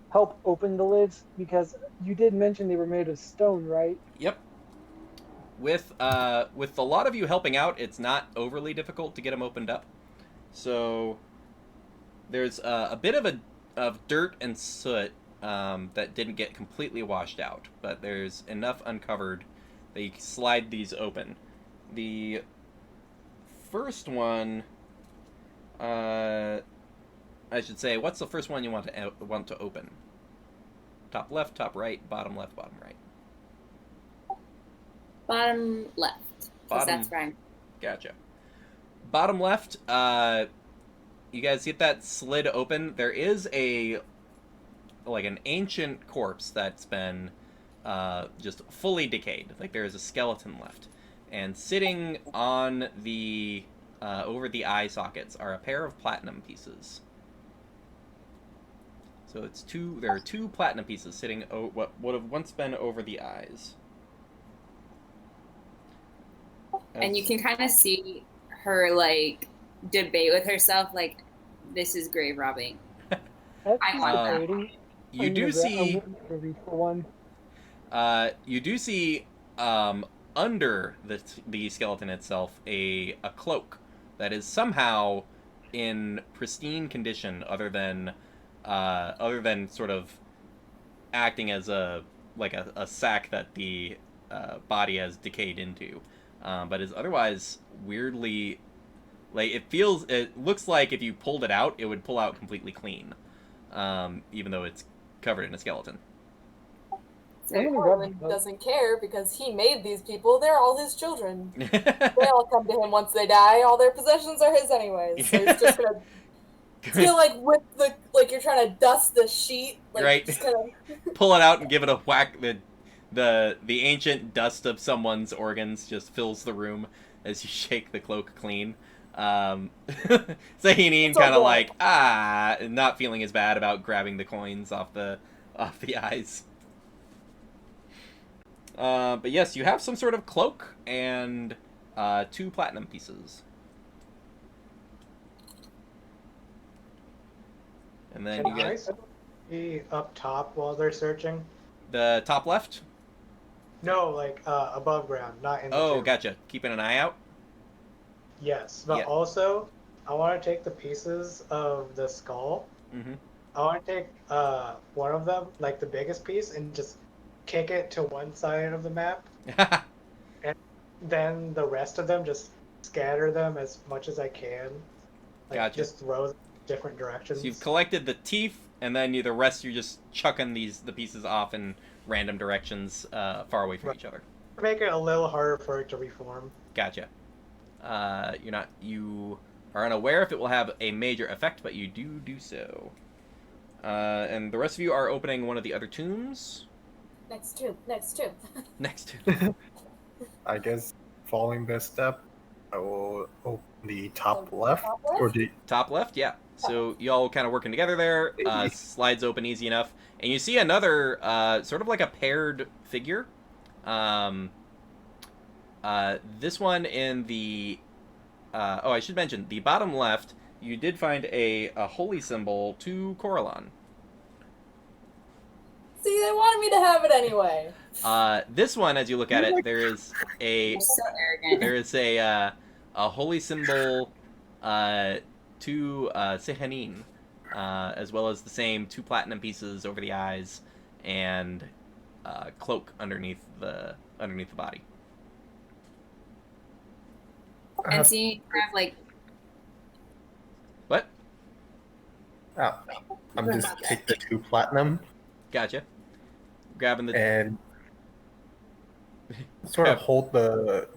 help open the lids, because you did mention they were made of stone, right? Yep. With a lot of you helping out, it's not overly difficult to get them opened up. So there's a bit of dirt and soot that didn't get completely washed out, but there's enough uncovered that you can slide these open. The first one, I should say, what's the first one you want to open? Top left, top right, bottom left, bottom right. Bottom left. 'Cause Bottom. that's where I'm. Gotcha. Bottom left, you guys get that slid open. There is an ancient corpse that's been just fully decayed. Like there is a skeleton left. And sitting on the over the eye sockets are a pair of platinum pieces. So there are 2 platinum pieces sitting what would have once been over the eyes. And you can kind of see her like debate with herself, like, this is grave robbing. That's I want that. frustrating. You do see one. you do see under the skeleton itself a cloak that is somehow in pristine condition, other than sort of acting as a sack that the body has decayed into, but is otherwise weirdly, like, it looks like if you pulled it out, it would pull out completely clean, even though it's covered in a skeleton. And Corlin doesn't care because he made these people. They're all his children. They all come to him once they die. All their possessions are his anyways. So he's just gonna feel like you're trying to dust the sheet. Like, right. Just kinda... Pull it out and give it a whack. The ancient dust of someone's organs just fills the room as you shake the cloak clean. Sahinine kind of like not feeling as bad about grabbing the coins off the eyes. But yes, you have some sort of cloak and 2 platinum pieces. And then Can you I get be up top while they're searching? the top left. No, like above ground, not in the Oh, tomb. gotcha. Keeping an eye out. Yes, but Yeah. also I want to take the pieces of the skull. Mm-hmm. I want to take one of them, like the biggest piece, and just kick it to one side of the map. Then the rest of them, just scatter them as much as I can. Like, Gotcha. Just throw them different directions. So you've collected the teeth, and then the rest you're just chucking the pieces off in random directions, far away from Right. each other. Make it a little harder for it to reform. Gotcha. You are unaware if it will have a major effect, but you do so. And the rest of you are opening one of the other tombs. Next tomb. Next tomb. I guess following this step, I will open the top The left, top left? or the Top left, yeah. So y'all kind of working together there. Slides open easy enough, and you see another sort of like a paired figure. This one in the I should mention the bottom left. You did find a holy symbol to Coralon. See, they wanted me to have it anyway. This one, as you look at it, there is a You're so arrogant. a holy symbol to Sehanin, as well as the same 2 platinum pieces over the eyes and cloak underneath the body. And so you have like What? Oh, I'm just take the 2 platinum Gotcha. Grabbing the and sort of hold the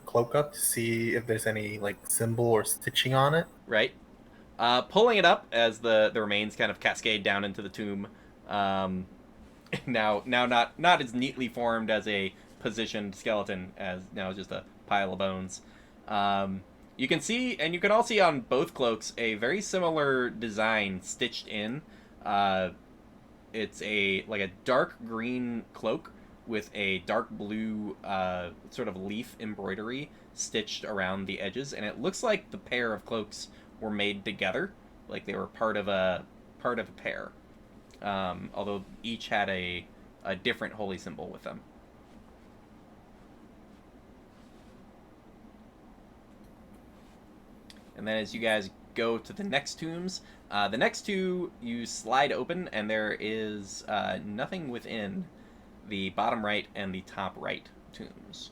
cloak up to see if there's any like symbol or stitching on it. right. Pulling it up as the remains kind of cascade down into the tomb. Now not as neatly formed as a positioned skeleton as now just a pile of bones. You can see, and you can all see on both cloaks, a very similar design stitched in. It's like a dark green cloak with a dark blue sort of leaf embroidery stitched around the edges, and it looks like the pair of cloaks were made together, like they were part of a pair. Although each had a different holy symbol with them. And then as you guys go to the next tombs, the next 2 you slide open, and there is nothing within the bottom right and the top right tombs.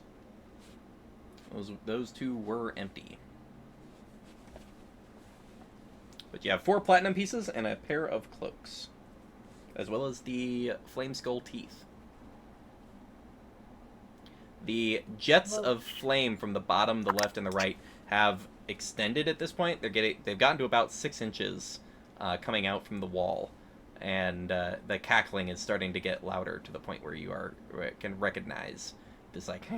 Those 2 were empty. But you have 4 platinum pieces and a pair of cloaks, as well as the flame skull teeth. The jets of flame from the bottom, the left, and the right have extended at this point. They've gotten to about 6 inches coming out from the wall, and the cackling is starting to get louder to the point where you can recognize this like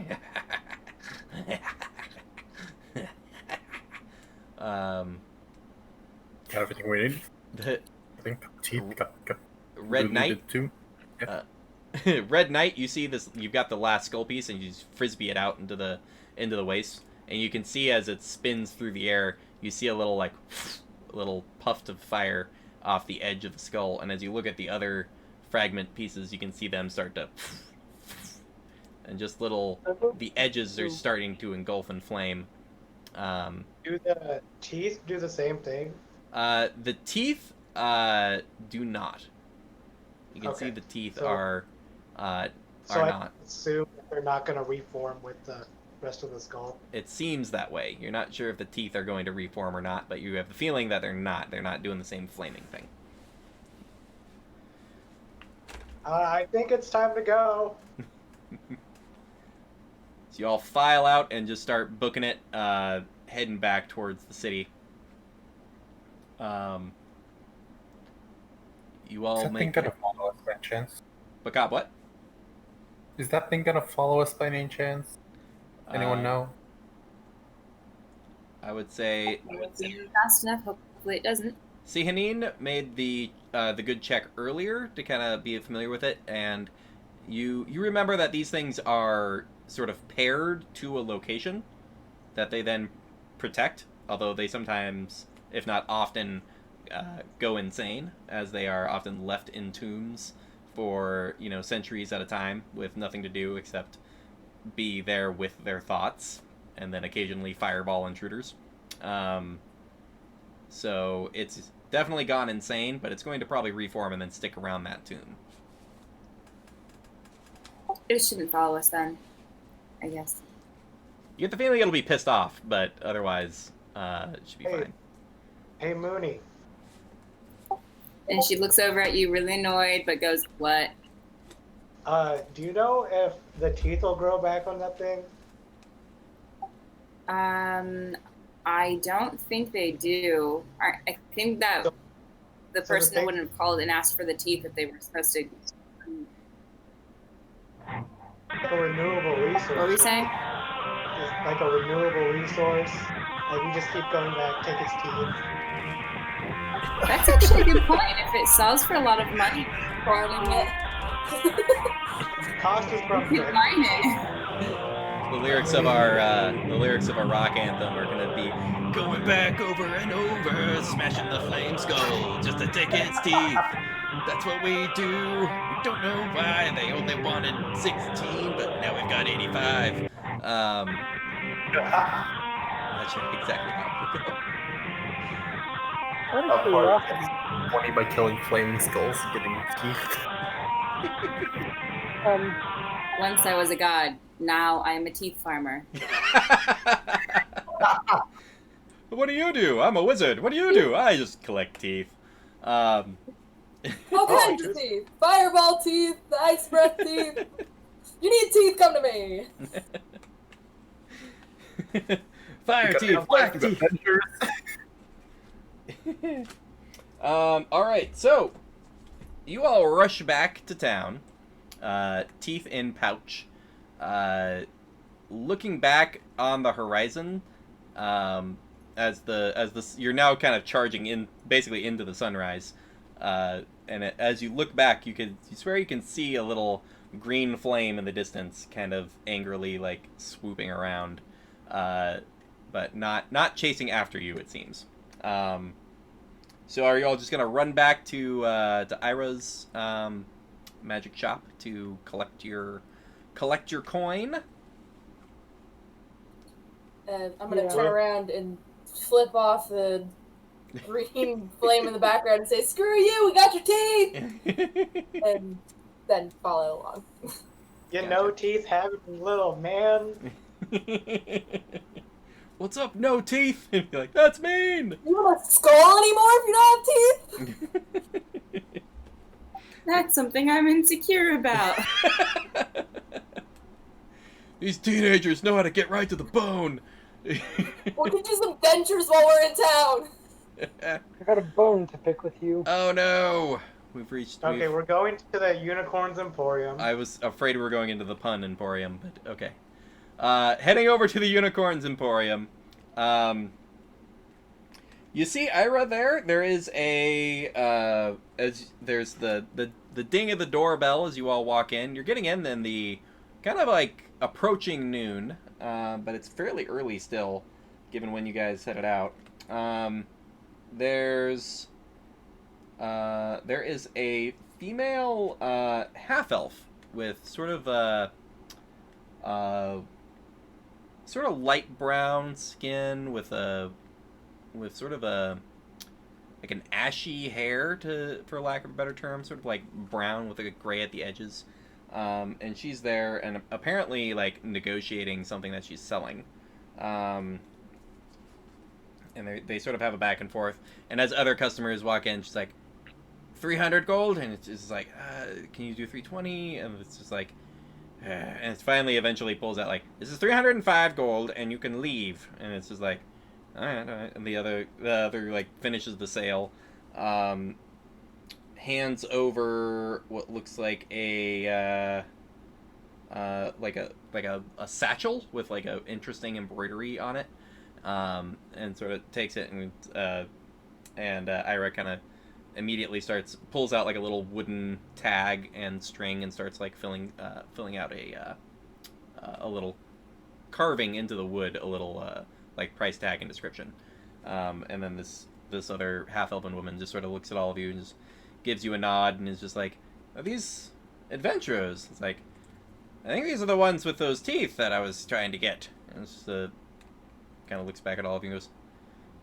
Got everything we need. the I think teeth got Red Knight. too. Red Knight, you see this, you've got the last skull piece, and you just frisbee it out into the waste, and you can see as it spins through the air, you see a little like little puff of fire off the edge of the skull, and as you look at the other fragment pieces, you can see them start to and just the edges are starting to engulf in flame. Do the teeth do the same thing? The teeth do not. You can see the teeth are I not. assume that they're not going to reform with the rest of the skull. It seems that way. You're not sure if the teeth are going to reform or not, but you have the feeling that they're not. They're not doing the same flaming thing. I think it's time to go. So you all file out and just start booking it, heading back towards the city. You all Is that thing gonna follow us by chance? Book out what? Is that thing gonna follow us by any chance? Anyone know? I would say fast enough. Hopefully it doesn't. Sehanin made the good check earlier to kind of be familiar with it, and you remember that these things are sort of paired to a location that they then protect, although they sometimes, if not often, go insane, as they are often left in tombs for centuries at a time with nothing to do except be there with their thoughts, and then occasionally fireball intruders. So it's definitely gone insane, but it's going to probably reform and then stick around that tomb. It shouldn't follow us then, I guess. You get the feeling it'll be pissed off, but otherwise, it should be fine. Hey, Mooney. And she looks over at you really annoyed, but goes, "What?" Do you know if the teeth will grow back on that thing? I don't think they do. I think that the person that wouldn't have called and asked for the teeth if they were supposed to. A renewable resource. What were we saying? It's like a renewable resource. Like we just keep going back, take its teeth. That's actually a good point. If it sells for a lot of money, Farming it. Cost is from you could mine it. The lyrics of our rock anthem are gonna be going back over and over, smashing the flame skull just to take its teeth. That's what we do. We don't know why they only wanted 16, but now we've got 85. That's exactly how it will go. Out of How far curiosity, 20 by killing flaming skulls, getting teeth. Once I was a god, now I'm a teeth farmer. What do? I'm a wizard. What do? I just collect teeth. All kinds of teeth. Fireball teeth, ice breath teeth. You need teeth, come to me. Fire teeth, black teeth. Alright, so you all rush back to town, teeth in pouch. Looking back on the horizon, as you're now kind of charging in basically into the sunrise, as you look back, you swear you can see a little green flame in the distance, kind of angrily like swooping around, but not chasing after you, it seems. So are you all just gonna run back to Ira's magic shop to collect your coin? And I'm gonna turn around and flip off the green flame in the background and say, "Screw you! We got your teeth!" and then follow along. You know, teeth having little man. What's up, no teeth? And you're like, that's mean! You want a skull anymore if you don't have teeth? That's something I'm insecure about. These teenagers know how to get right to the bone. We'll get you some dentures while we're in town. I got a bone to pick with you. Oh no! Okay, we're going to the Unicorns Emporium. I was afraid we were going into the pun emporium, but okay. Heading over to the Unicorns Emporium. You see Ira there? There is there's the ding of the doorbell as you all walk in. You're getting in then the kind of like approaching noon, but it's fairly early still, given when you guys headed out. There is a female half-elf with sort of light brown skin with sort of like an ashy hair, for lack of a better term, sort of like brown with a gray at the edges. And she's there and apparently like negotiating something that she's selling. And they sort of have a back and forth. And as other customers walk in, she's like, 300 gold? And it's just like, can you do 320? And it's just like, and it finally eventually pulls out like, this is 305 gold and you can leave. And it's just like, all right. And the other like finishes the sale, hands over what looks like a satchel with like a interesting embroidery on it, and sort of takes it and Ira kind of immediately pulls out like a little wooden tag and string and starts like filling out a little carving into the wood, a little like price tag and description, and then this other half-elven woman just sort of looks at all of you and just gives you a nod and is just like, are these adventurers? It's like, I think these are the ones with those teeth that I was trying to get. And it's just kind of looks back at all of you and goes,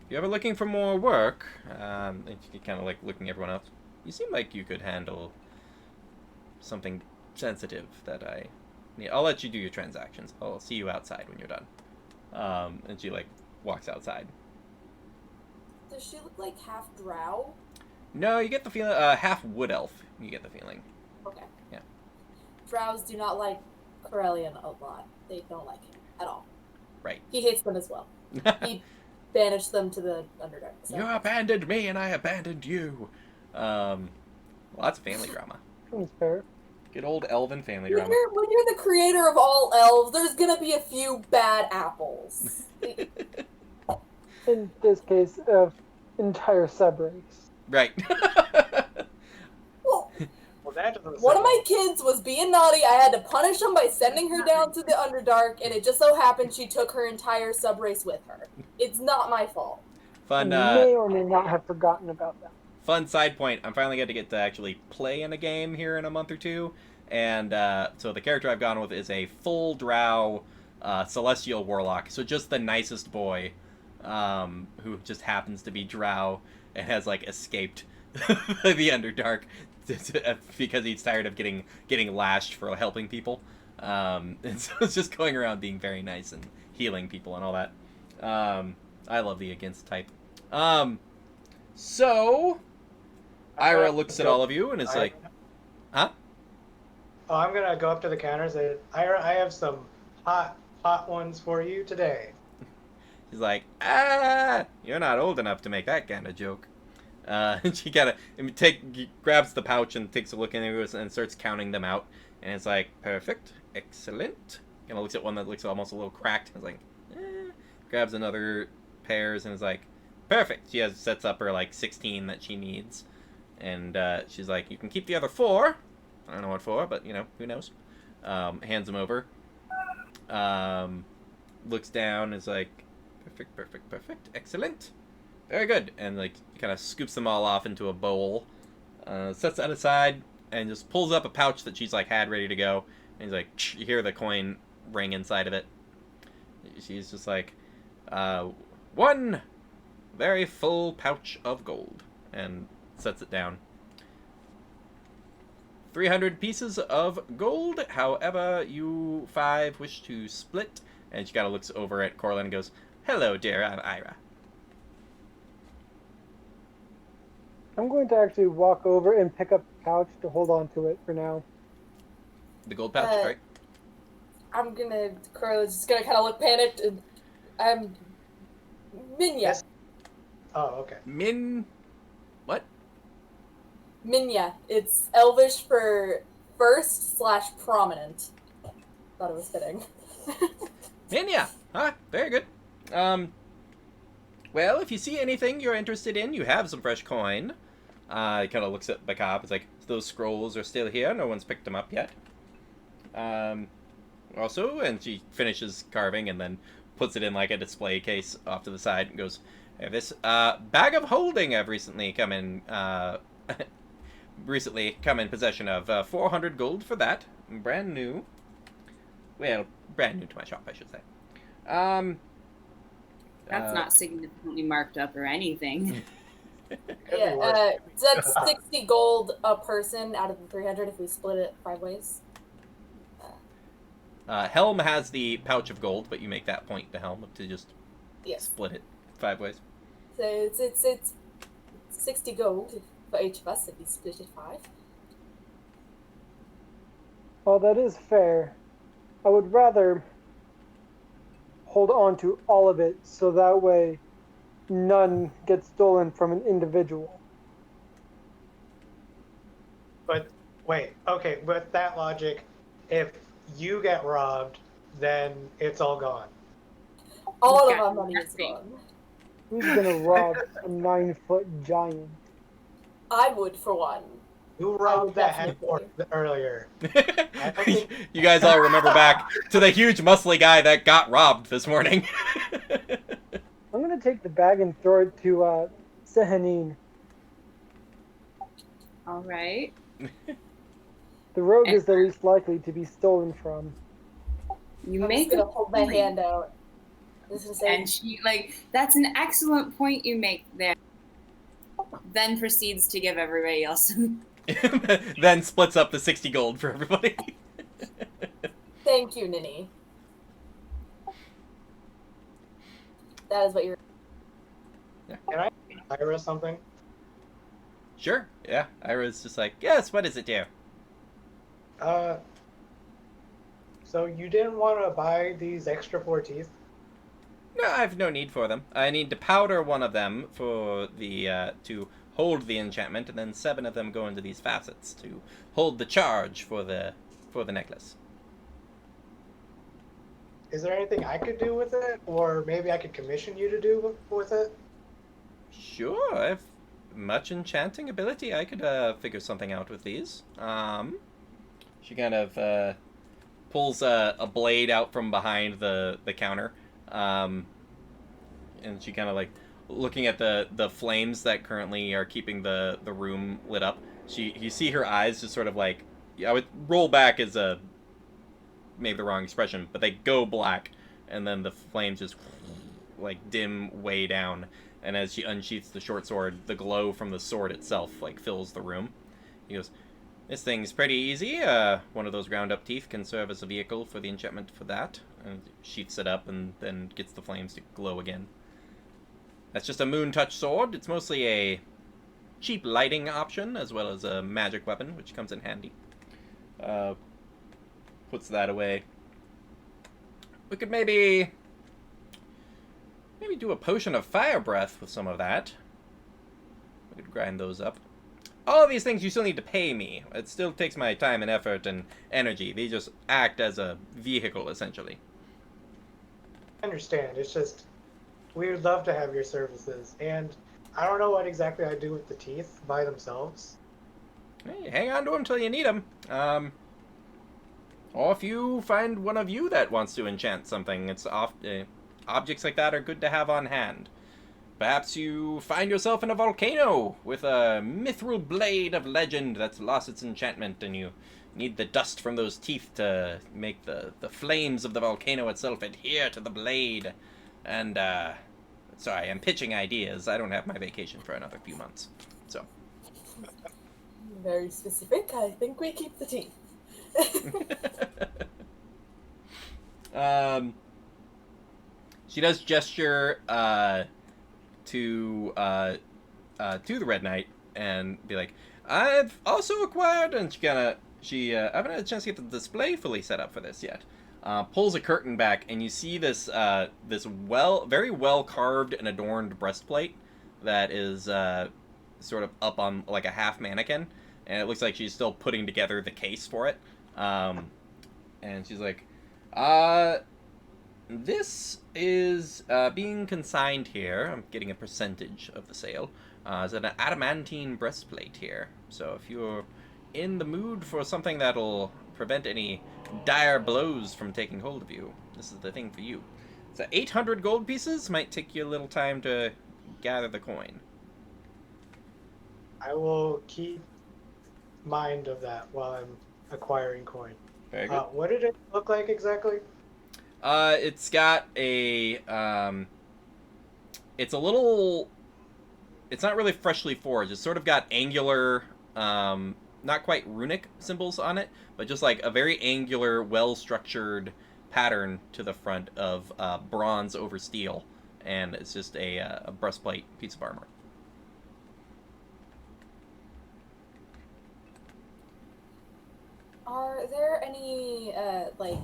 if you're ever looking for more work, and she kind of like looking at everyone else, you seem like you could handle something sensitive that I need. I'll let you do your transactions. I'll see you outside when you're done. And she like walks outside. Does she look like half drow? No, you get the feeling, half wood elf, you get the feeling. Okay. Yeah. Drows do not like Corellian a lot. They don't like him at all. Right. He hates them as well. He banished them to the Underdark. So. You abandoned me and I abandoned you. Lots of family drama. Seems fair. Good old elven family When drama. you're the creator of all elves, there's gonna be a few bad apples. In this case, entire subrace. Right. Well, Well, that doesn't one of sound- my kids was being naughty. I had to punish him by sending her down to the Underdark, and it just so happened she took her entire subrace with her. It's not my fault. Fun, may or may not have forgotten about that. fun side point. I'm finally going to get to actually play in a game here in a month or two. And so the character I've gone with is a full drow celestial warlock. So just the nicest boy who just happens to be drow and has like escaped the Underdark because he's tired of getting lashed for helping people. And so it's just going around being very nice and healing people and all that. I love the against type. So Ira looks at all of you and is like, huh? Oh, I'm gonna go up to the counter and say, Ira, I have some hot ones for you today. He's like, you're not old enough to make that kind of joke. And she grabs the pouch and takes a look into it and starts counting them out. And it's like, perfect, excellent. Kind of looks at one that looks almost a little cracked. And is like, grabs another pairs and is like, perfect. She sets up her like 16 that she needs. And she's like, you can keep the other 4. I don't know what for, but you know, who knows. Hands them over. Looks down, is like, perfect, excellent. Very good. And like kind of scoops them all off into a bowl. Sets that aside and just pulls up a pouch that she's like had ready to go. And he's like, you hear the coin ring inside of it. She's just like, one very full pouch of gold. And sets it down. 300 pieces of gold, however you 5 wish to split. And she kind of looks over at Corlin and goes, hello, dear, I'm Ira. I'm going to actually walk over and pick up the pouch to hold on to it for now. The gold pouch, right? Corl's just gonna kind of look panicked, and Minya. Yes. Oh, okay. What? Minya. It's Elvish for first/prominent. Thought it was fitting. Minya! Huh? Very good. Well, if you see anything you're interested in, you have some fresh coin. He kind of looks at Bakab. It's like, those scrolls are still here. No one's picked them up yet. Also, and she finishes carving and then puts it in like a display case off to the side and goes, this bag of holding I've recently come in possession of. 400 gold for that. Brand new. Well, brand new to my shop, I should say. That's not significantly marked up or anything. Yeah, that's 60 gold a person out of the 300 if we split it 5 ways. Helm has the pouch of gold, but you make that point to Helm to just split it 5 ways. So it's 60 gold for each of us if we split it 5. Well, that is fair. I would rather hold on to all of it so that way none gets stolen from an individual. But wait, okay, with that logic, if you get robbed, then it's all gone. All of our money is gone. Who's gonna rob a 9-foot giant? I would, for one. Who robbed that Definitely. headboard earlier? You guys all remember back to the huge muscly guy that got robbed this morning. I'm gonna take the bag and throw it to Sehanine. All right. The rogue is the least likely to be stolen from. You I'm make just a gonna hold my point. hand out. This is And she, that's an excellent point you make there. Then proceeds to give everybody else. Then splits up the 60 gold for everybody. Thank you, Ninny. That is what you're. Can I Ira something? Sure, yeah. Ira's just like, yes, what is it, dear? So you didn't want to buy these extra 4 teeth? No, I have no need for them. I need to powder one of them for the, to hold the enchantment, and then 7 of them go into these facets to hold the charge for the necklace. Is there anything I could do with it? Or maybe I could commission you to do with it? Sure, much enchanting ability. I could figure something out with these. She kind of pulls a blade out from behind the counter, and she kind of like looking at the flames that currently are keeping the room lit up. You see her eyes just sort of like, I would roll back as a maybe the wrong expression, but they go black, and then the flames just like dim way down. And as she unsheaths the short sword, the glow from the sword itself like fills the room. He goes, "This thing's pretty easy. One of those ground-up teeth can serve as a vehicle for the enchantment for that." And sheaths it up and then gets the flames to glow again. That's just a moon touch sword. It's mostly a cheap lighting option as well as a magic weapon, which comes in handy. Puts that away. We could maybe do a potion of fire breath with some of that. We could grind those up. All of these things you still need to pay me. It still takes my time and effort and energy. They just act as a vehicle, essentially. I understand. It's just, we would love to have your services. And I don't know what exactly I do with the teeth by themselves. Hey, hang on to them till you need them. Or if you find one of you that wants to enchant something, it's objects like that are good to have on hand. Perhaps you find yourself in a volcano with a mithril blade of legend that's lost its enchantment, and you need the dust from those teeth to make the flames of the volcano itself adhere to the blade. And, sorry, I'm pitching ideas. I don't have my vacation for another few months, so. Very specific. I think we keep the teeth. She does gesture to the Red Knight and be like, "I've also acquired," and I haven't had a chance to get the display fully set up for this yet. Pulls a curtain back, and you see this very well carved and adorned breastplate that is sort of up on like a half mannequin, and it looks like she's still putting together the case for it. And she's like, "This is being consigned here. I'm getting a percentage of the sale. It's an adamantine breastplate here. So if you're in the mood for something that'll prevent any dire blows from taking hold of you, this is the thing for you. So 800 gold pieces. Might take you a little time to gather the coin." I will keep mind of that while I'm acquiring coin. Very good. What did it look like exactly? It's got a, it's not really freshly forged. It's sort of got angular, not quite runic symbols on it, but just like a very angular, well-structured pattern to the front of bronze over steel. And it's just a breastplate piece of armor. Are there any, like,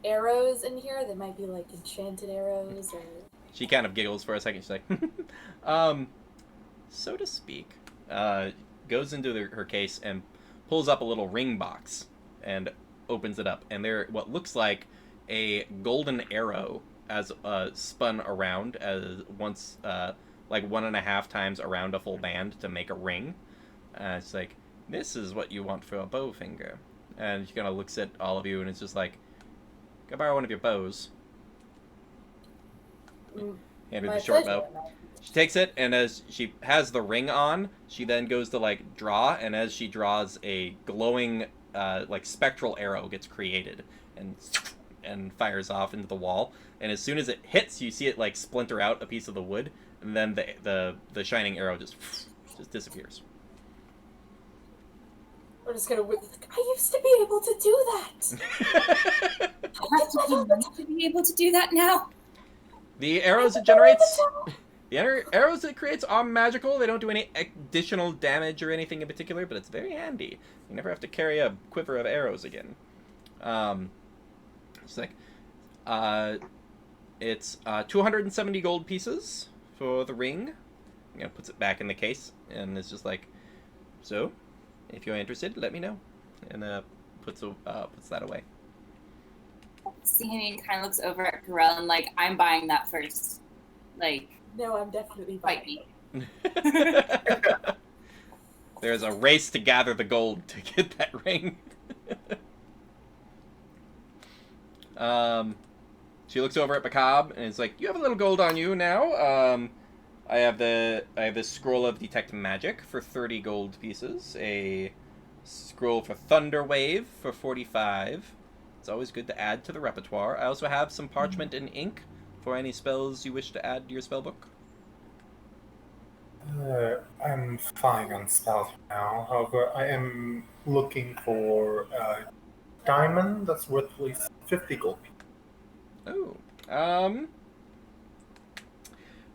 arrows in here that might be, like, enchanted arrows, or... She kind of giggles for a second. She's like, so to speak. Goes into her case and pulls up a little ring box and opens it up. And there, what looks like a golden arrow as spun around as once, like 1.5 times around a full band to make a ring. It's like, "This is what you want for a bow finger." And she kind of looks at all of you, and it's just like, "Go borrow one of your bows." Hand her the short bow. She takes it, and as she has the ring on, she then goes to like draw, and as she draws, a glowing, like spectral arrow gets created, and fires off into the wall. And as soon as it hits, you see it like splinter out a piece of the wood, and then the shining arrow just disappears. We're just gonna I used to be able to do that! I don't want to be able to do that now. The arrows it generates, arrows it creates are magical. They don't do any additional damage or anything in particular, but it's very handy. You never have to carry a quiver of arrows again. It's like, it's 270 gold pieces for the ring. Puts it back in the case, and it's just like, "So, if you're interested, let me know." And puts that away. Sandy kind of looks over at Corell and like, "I'm buying that first. Like, No, I'm definitely fight buying me." There's a race to gather the gold to get that ring. She looks over at Macabre and is like, "You have a little gold on you now. I have this scroll of detect magic for 30 gold pieces. A scroll for Thunder Wave for 45. It's always good to add to the repertoire. I also have some parchment and ink for any spells you wish to add to your spellbook." I'm fine on spells now. However, I am looking for a diamond that's worth at least 50 gold. Oh.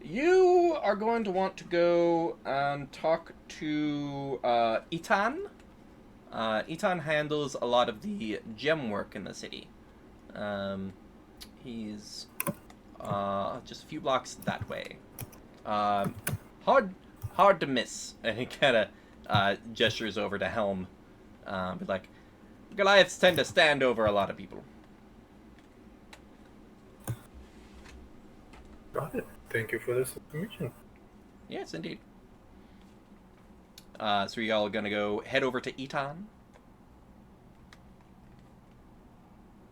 You are going to want to go and talk to Itan. Itan handles a lot of the gem work in the city. He's just a few blocks that way. Hard to miss. And he kind of gestures over to Helm. But like, Goliaths tend to stand over a lot of people. Got it. Thank you for this information. Yes, indeed. So y'all gonna go head over to Eton?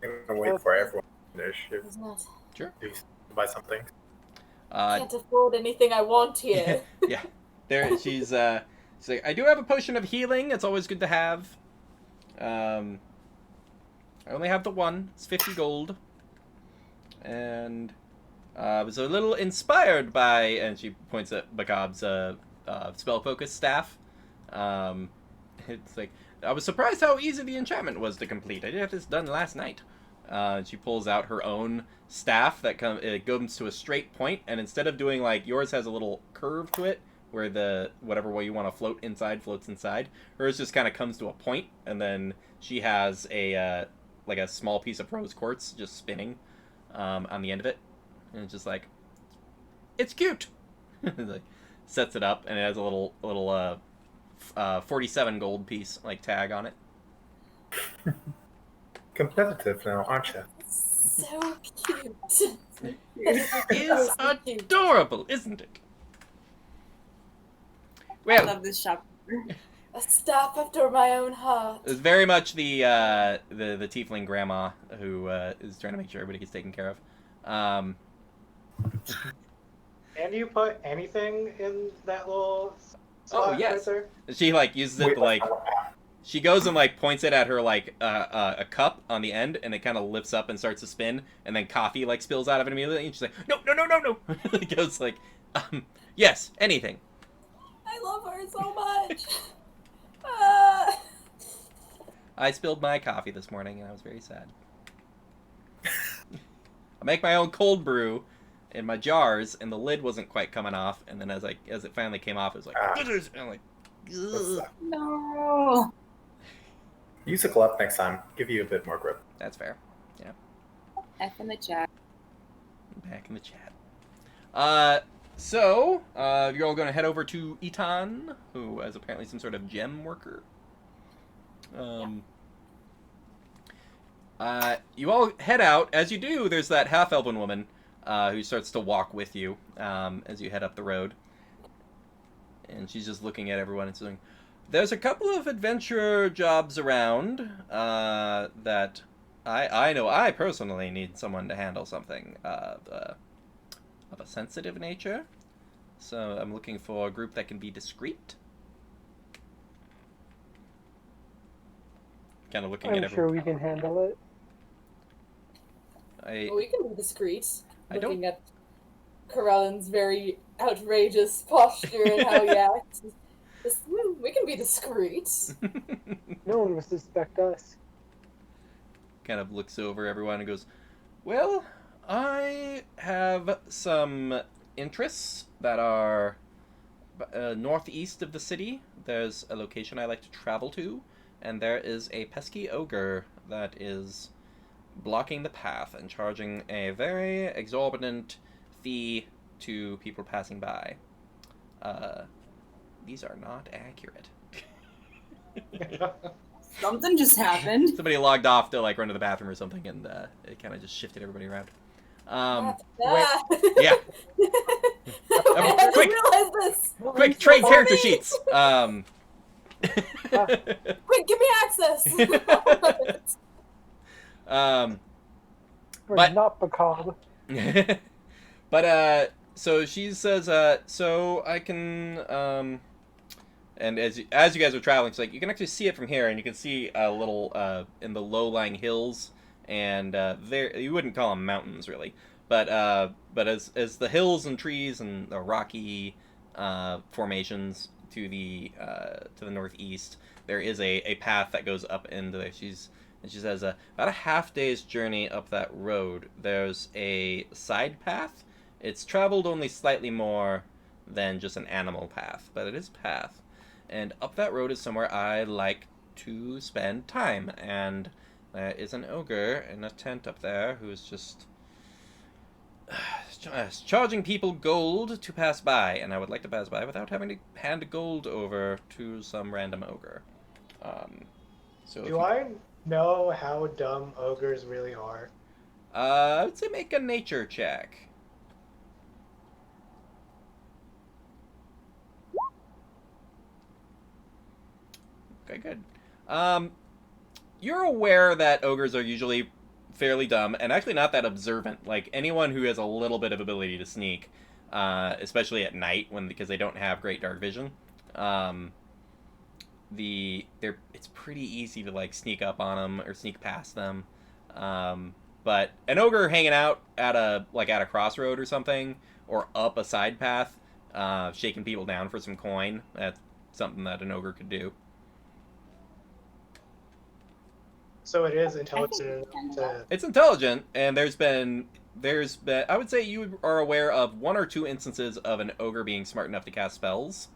I'm gonna wait for everyone to initiative. Isn't it? Sure. Please buy something. Can't afford anything I want here. Yeah. There, she's like, "I do have a potion of healing. It's always good to have. I only have the one. It's 50 gold. And I was a little inspired by," and she points at Macabre's spell focus staff. It's like, "I was surprised how easy the enchantment was to complete. I did have this done last night." She pulls out her own staff that it comes to a straight point, and instead of doing like yours has a little curve to it, where the whatever way you want to float inside floats inside. Hers just kind of comes to a point, and then she has a like a small piece of rose quartz just spinning on the end of it, and it's just like, "It's cute." Like, sets it up, and it has a little 47 gold piece like tag on it. Competitive now, aren't you? So cute. It is So cute. adorable, isn't it? I Well, love this shop. A staff after my own heart. it's very much the tiefling grandma who is trying to make sure everybody gets taken care of. Can you put anything in that little spot yes. right there? She like uses it to, like, she goes and like points it at her like a cup on the end, and it kind of lifts up and starts to spin, and then coffee like spills out of it immediately, and she's like, "No." It goes like, "Yes, anything." I love her so much. I spilled my coffee this morning, and I was very sad. I make my own cold brew in my jars, and the lid wasn't quite coming off, and then as it finally came off, it was like, and I'm like, ugh. No. Use a glove next time. Give you a bit more grip. That's fair. Yeah. F in the chat. Back in the chat. So, you're all going to head over to Eton, who is apparently some sort of gem worker. You all head out. As you do, there's that half-elven woman who starts to walk with you as you head up the road. And she's just looking at everyone and saying, "There's a couple of adventure jobs around that I know I personally need someone to handle something of a sensitive nature. So I'm looking for a group that can be discreet." Kind of looking at I'm everyone. sure we can handle it. Well, we can be discreet. I don't- Looking at Corellin's very outrageous posture and how he acts. We can be discreet. No one will suspect us. Kind of looks over everyone and goes, "Well, I have some interests that are northeast of the city. There's a location I like to travel to, and there is a pesky ogre that is blocking the path and charging a very exorbitant fee to people passing by. These are not accurate." Something just happened. Somebody logged off to like run to the bathroom or something, and it kind of just shifted everybody around. Yeah. I hadn't Quick. realized this. Quick, trade character sheets. Quick, give me access. We're But- not macabre. But so she says, so I can and as you guys are traveling, she's like, you can actually see it from here, and you can see a little in the low-lying hills, and there you wouldn't call them mountains really, but as the hills and trees and the rocky formations to the northeast, there is a path that goes up into there. She says, about a half day's journey up that road, there's a side path. It's traveled only slightly more than just an animal path, but it is a path. And up that road is somewhere I like to spend time. And there is an ogre in a tent up there who's just charging people gold to pass by. And I would like to pass by without having to hand gold over to some random ogre. Do I know how dumb ogres really are? I would say make a nature check. Okay, good. You're aware that ogres are usually fairly dumb, and actually not that observant. Like, anyone who has a little bit of ability to sneak, especially at night, because they don't have great dark vision, it's pretty easy to, like, sneak up on them or sneak past them. But an ogre hanging out at a crossroad or something, or up a side path, shaking people down for some coin, that's something that an ogre could do. So it is intelligent to... It's intelligent, and there's been I would say you are aware of one or two instances of an ogre being smart enough to cast spells,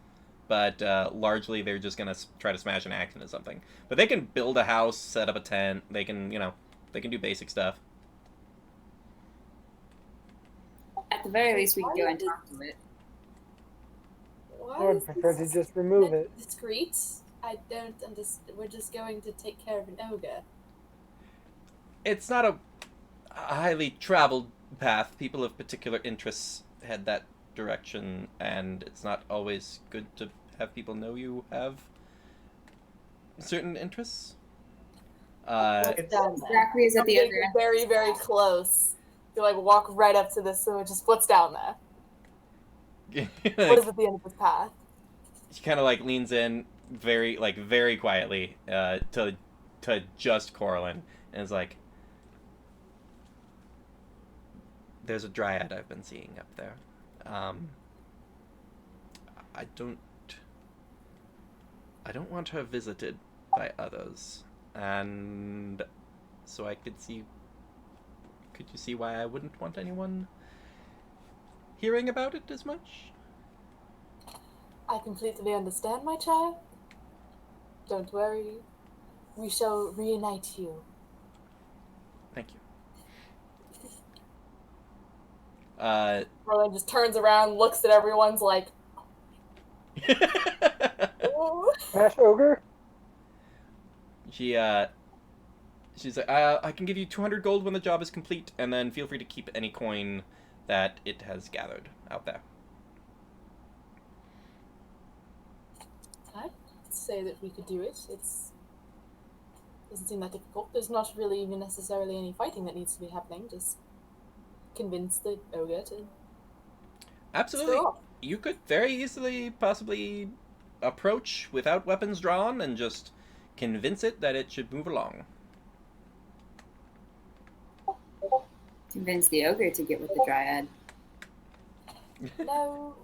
but largely they're just gonna try to smash an axe into something. But they can build a house, set up a tent. They can do basic stuff. At the very least, we can go and talk to it. Why I would is prefer to this just remove it. discreet? I don't understand. We're just going to take care of an ogre. It's not a highly traveled path. People of particular interests head that direction, and it's not always good to have people know you have certain interests. What's down there? Exactly as at the I'm other end. very, very close. To like walk right up to this, so just what's down there? What is at the end of this path? She kind of like leans in very quietly to just Corlin, and is like, there's a dryad I've been seeing up there. I don't want her visited by others, and so could you see why I wouldn't want anyone hearing about it as much? I completely understand, my child. Don't worry. We shall reunite you. Thank you. Merlin just turns around, looks at everyone's like, "Ooh." Smash ogre? She's like, I can give you 200 gold when the job is complete, and then feel free to keep any coin that it has gathered out there. I'd say that we could do it. Doesn't seem that difficult. There's not really even necessarily any fighting that needs to be happening. Just convince the ogre to Absolutely. screw off. You could very easily possibly approach without weapons drawn and just convince it that it should move along. Convince the ogre to get with the dryad. No.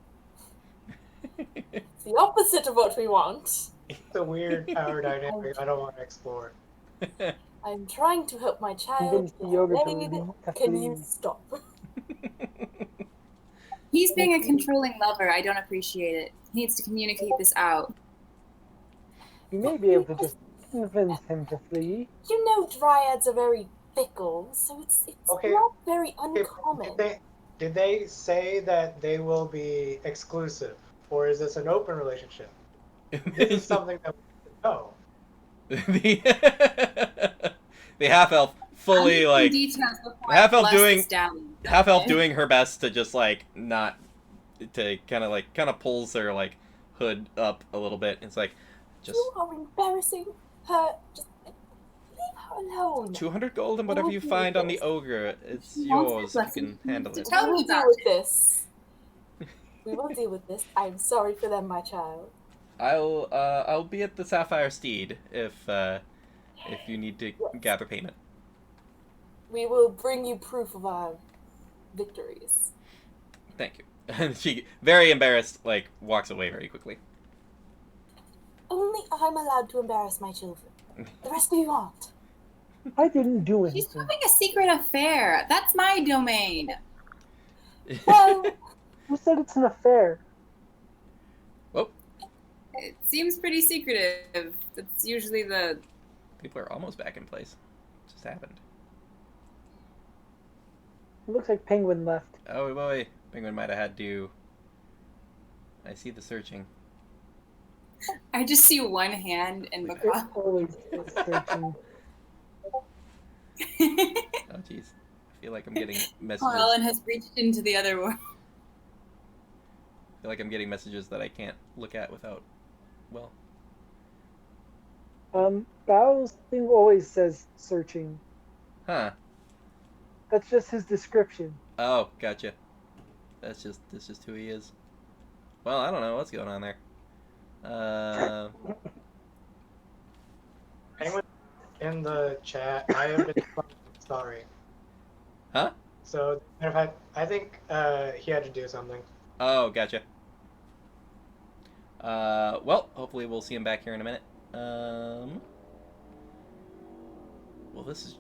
It's the opposite of what we want. It's a weird power dynamic I don't want to explore. I'm trying to help my child. Convince the ogre to Blade, leave. can you stop? He's being a controlling lover. I don't appreciate it. He needs to communicate this out. You may be able to just convince him to flee. You know dryads are very fickle, so it's Okay. not very Okay, uncommon. Did they say that they will be exclusive, or is this an open relationship? This is something that we should know. the half elf fully I'm like in details before half I elf flush doing this down. half elf Okay? doing her best to just like not to kind of pulls her like hood up a little bit. It's like, just You are embarrassing her. Just leave her alone. 200 gold and whatever We'll you deal find with on the this. ogre. It's She wants yours that if you can blessing. handle it. Tell We will me deal about with it. this. We will deal with this. I am sorry for them, my child. I'll be at the Sapphire Steed if you need to gather payment. We will bring you proof of our victories. Thank you. And she, very embarrassed, like, walks away very quickly. Only I'm allowed to embarrass my children. The rest of you aren't. I didn't do She's anything. having a secret affair. That's my domain. Well, Who said it's an affair? It seems pretty secretive. That's usually the... People are almost back in place. It just happened. It looks like Penguin left. Oh boy, Penguin might have had to. I see the searching. I just see one hand and It Macaw. always is searching. Oh jeez, I feel like I'm getting messages. Ellen has reached into the other one. I feel like I'm getting messages that I can't look at without. Well, Bao's thing always says searching. huh? That's just his description. Oh, gotcha. That's just who he is. Well, I don't know what's going on there. Penguin in the chat. I have been sorry. Huh? So, matter of fact, I think he had to do something. Oh, gotcha. Well, hopefully we'll see him back here in a minute. Well, this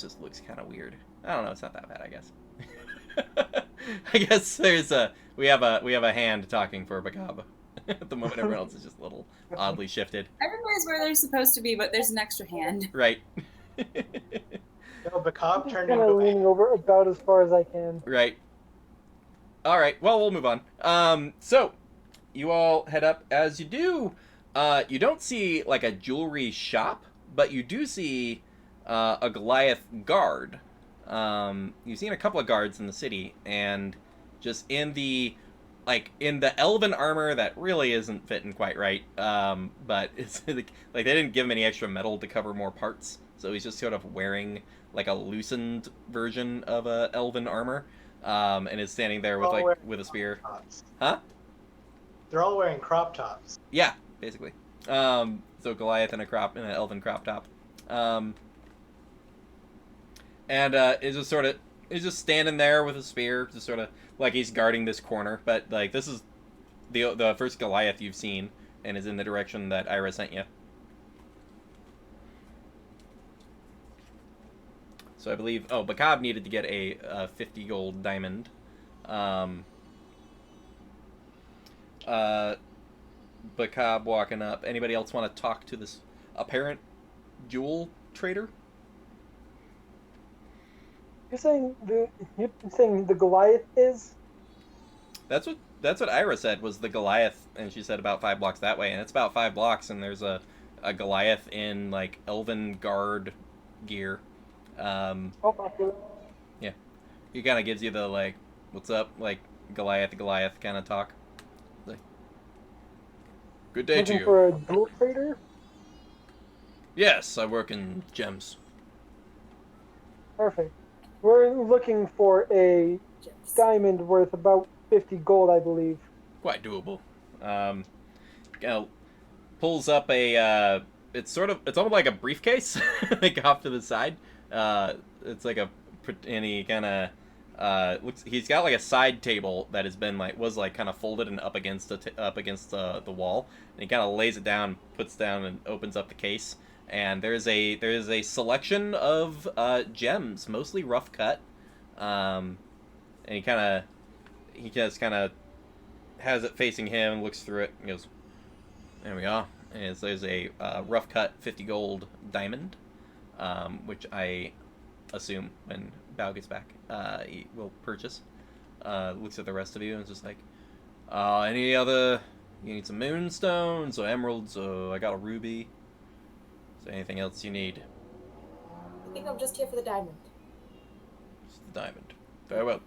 just looks kind of weird. I don't know. It's not that bad, I guess. I guess we have a hand talking for Bagab. At the moment, everyone else is just a little oddly shifted. Everybody's where they're supposed to be, but there's an extra hand. Right. No, Bacab I'm turned kind into of a leaning over about as far as I can. Right. All right. Well, we'll move on. So you all head up. As you do, you don't see like a jewelry shop, but you do see a Goliath guard. You've seen a couple of guards in the city, and just in the elven armor that really isn't fitting quite right. But it's like they didn't give him any extra metal to cover more parts, so he's just sort of wearing like a loosened version of a elven armor, and is standing there with a spear. tops. Huh? They're all wearing crop tops. Yeah, basically. So Goliath in an elven crop top. And is just standing there with a spear, just sort of like he's guarding this corner. But like this is the first Goliath you've seen, and is in the direction that Ira sent you. So I believe Bacab needed to get a 50 gold diamond. Bacab walking up. Anybody else want to talk to this apparent jewel trader? You're saying the Goliath is? That's what Ira said was the Goliath, and she said about 5 blocks that way, and it's about 5 blocks, and there's a Goliath in like elven guard gear. Yeah, he kind of gives you the like, what's up, like Goliath kind of talk. Like, good day to Looking you. for a jewel trader? Yes, I work in gems. Perfect. We're looking for a diamond worth about 50 gold, I believe. Quite doable. Pulls up a it's almost like a briefcase, like off to the side. It's like and he kind of he's got like a side table that has been was kind of folded and up against the wall, and he kind of lays it down, puts down, and opens up the case. And there's a selection of gems, mostly rough cut, and he just kind of has it facing him, looks through it, and goes, "There we go." And there's a rough cut 50 gold diamond, which I assume when Bao gets back, he will purchase. Looks at the rest of you and is just like, any other? You need some moonstones or emeralds? Or I got a ruby. Is there anything else you need? I think I'm just here for the diamond. It's the diamond. Very well.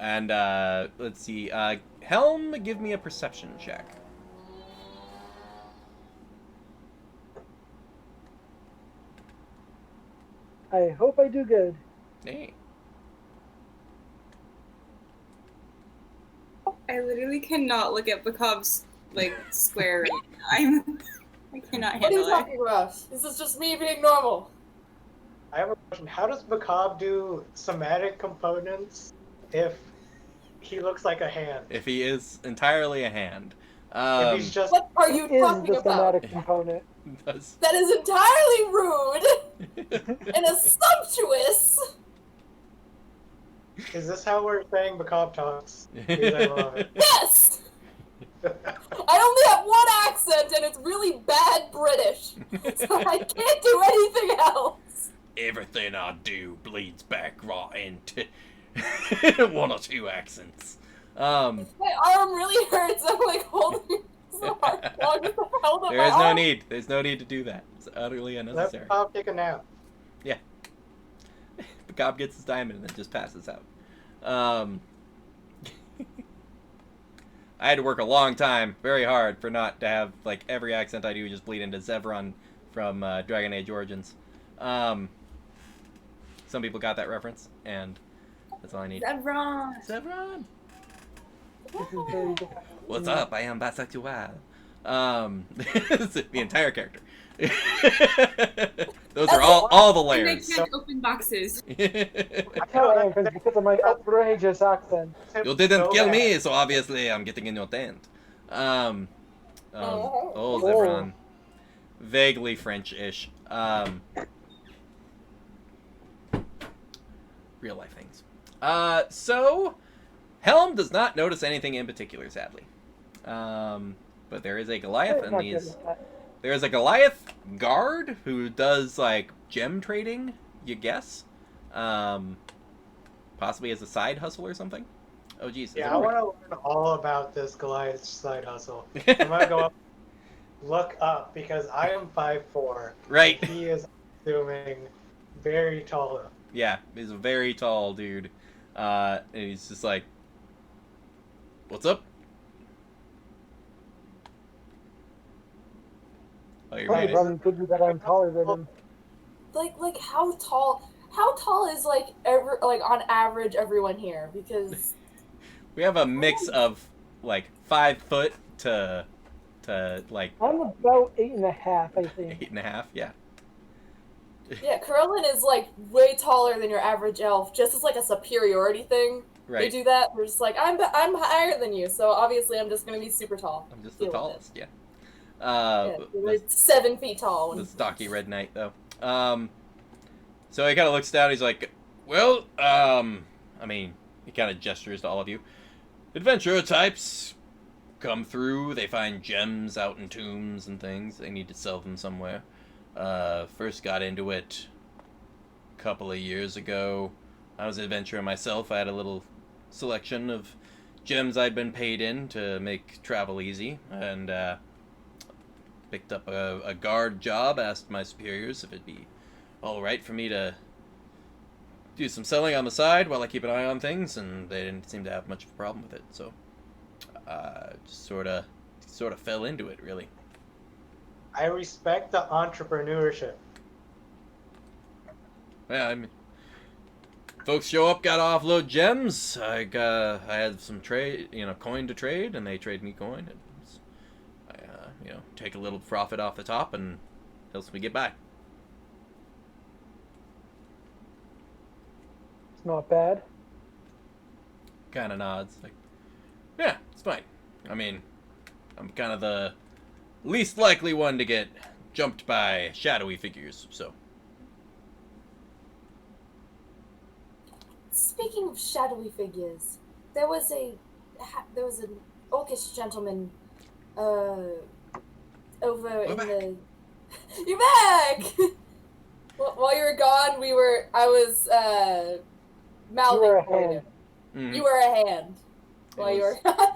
And let's see. Helm, give me a perception check. I hope I do good. Hey. I literally cannot look at Bakob's like square. I cannot What are you handle it. talking about? This is just me being normal. I have a question. How does Macabre do somatic components if he looks like a hand? If he is entirely a hand. If he's just What are you What is talking the about? somatic component? does... That is entirely rude and assumptuous. is this how we're saying Macabre talks? Because I love it. Yes! I only have one accent and it's really bad British. So I can't do anything else. Everything I do bleeds back right into one or two accents. My arm really hurts. I'm like holding so hard. Long as I held up There my is no arm. need. There's no need to do that. It's utterly Let unnecessary. Macabre take a nap. Macabre gets his diamond and then just passes out. I had to work a long time, very hard, for not to have like every accent I do just bleed into Zevron from Dragon Age Origins. Some people got that reference, and that's all I need. Zevron. Zevron! This is very difficult. What's up? I am bisexual. The entire character. Those are all the And I layers. can't open boxes. I tell I am because of my outrageous accent. You didn't So kill bad. me, so obviously I'm getting in your tent. Oh. Zevron. Vaguely French-ish. Real life things. So, Helm does not notice anything in particular, sadly. But there is a Goliath and Not good these... at that. There is a Goliath guard who does, like, gem trading, you guess. Possibly as a side hustle or something. Oh, geez. Yeah, I want to learn all about this Goliath side hustle. I'm gonna go up, look up because I am 5'4". Right. He is assuming very tall. Yeah, he's a very tall dude. And he's just like, what's up? Oh, you're Probably muted. probably could be that I'm taller than him. Like how tall? How tall is like on average everyone here? Because We have a mix of, like, 5 foot to like, I'm about 8.5, I think. 8.5, yeah. yeah, Curlin is like way taller than your average elf, just as like a superiority thing. They Right. do that. They're just like I'm higher than you, so obviously I'm just gonna be super tall. I'm just the Deal with tallest, yeah. Yeah, But they're 7 feet tall. the stocky red knight, though. So he kind of looks down. He's like, "Well, I mean," he kind of gestures to all of you. Adventurer types come through. They find gems out in tombs and things. They need to sell them somewhere. First got into it a couple of years ago. I was an adventurer myself. I had a little selection of gems I'd been paid in to make travel easy, and picked up a guard job, asked my superiors if it'd be alright for me to do some selling on the side while I keep an eye on things, and they didn't seem to have much of a problem with it, so just sort of fell into it, really. I respect the entrepreneurship. Yeah, I mean, folks show up, gotta offload gems. I had some coin to trade, and they trade me coin, and I take a little profit off the top, and helps me get by. It's not bad. Kind of nods, like, yeah, it's fine. I mean, I'm kind of the least likely one to get jumped by shadowy figures, so. Speaking of shadowy figures, there was an orcish gentleman, over in back. the. You're back. While you were gone, I was mouthing You were a for hand. you. Mhm. You were a hand. While It you were was gone.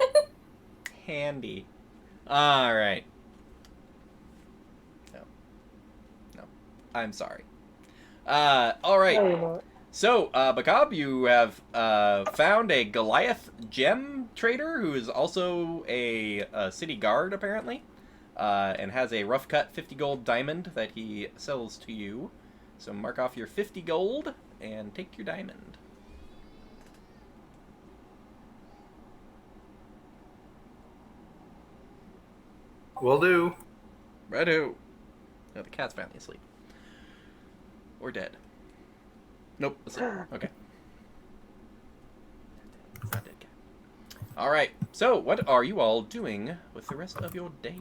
handy. All right. No, I'm sorry. All right. No, you're not. So, Bakab, you have found a Goliath gem trader who is also a city guard, apparently, and has a rough cut 50 gold diamond that he sells to you. So mark off your 50 gold and take your diamond. Will do. Righto. No, the cat's finally asleep. Or dead. Nope, asleep. Okay. Not dead cat. Alright, so what are you all doing with the rest of your day?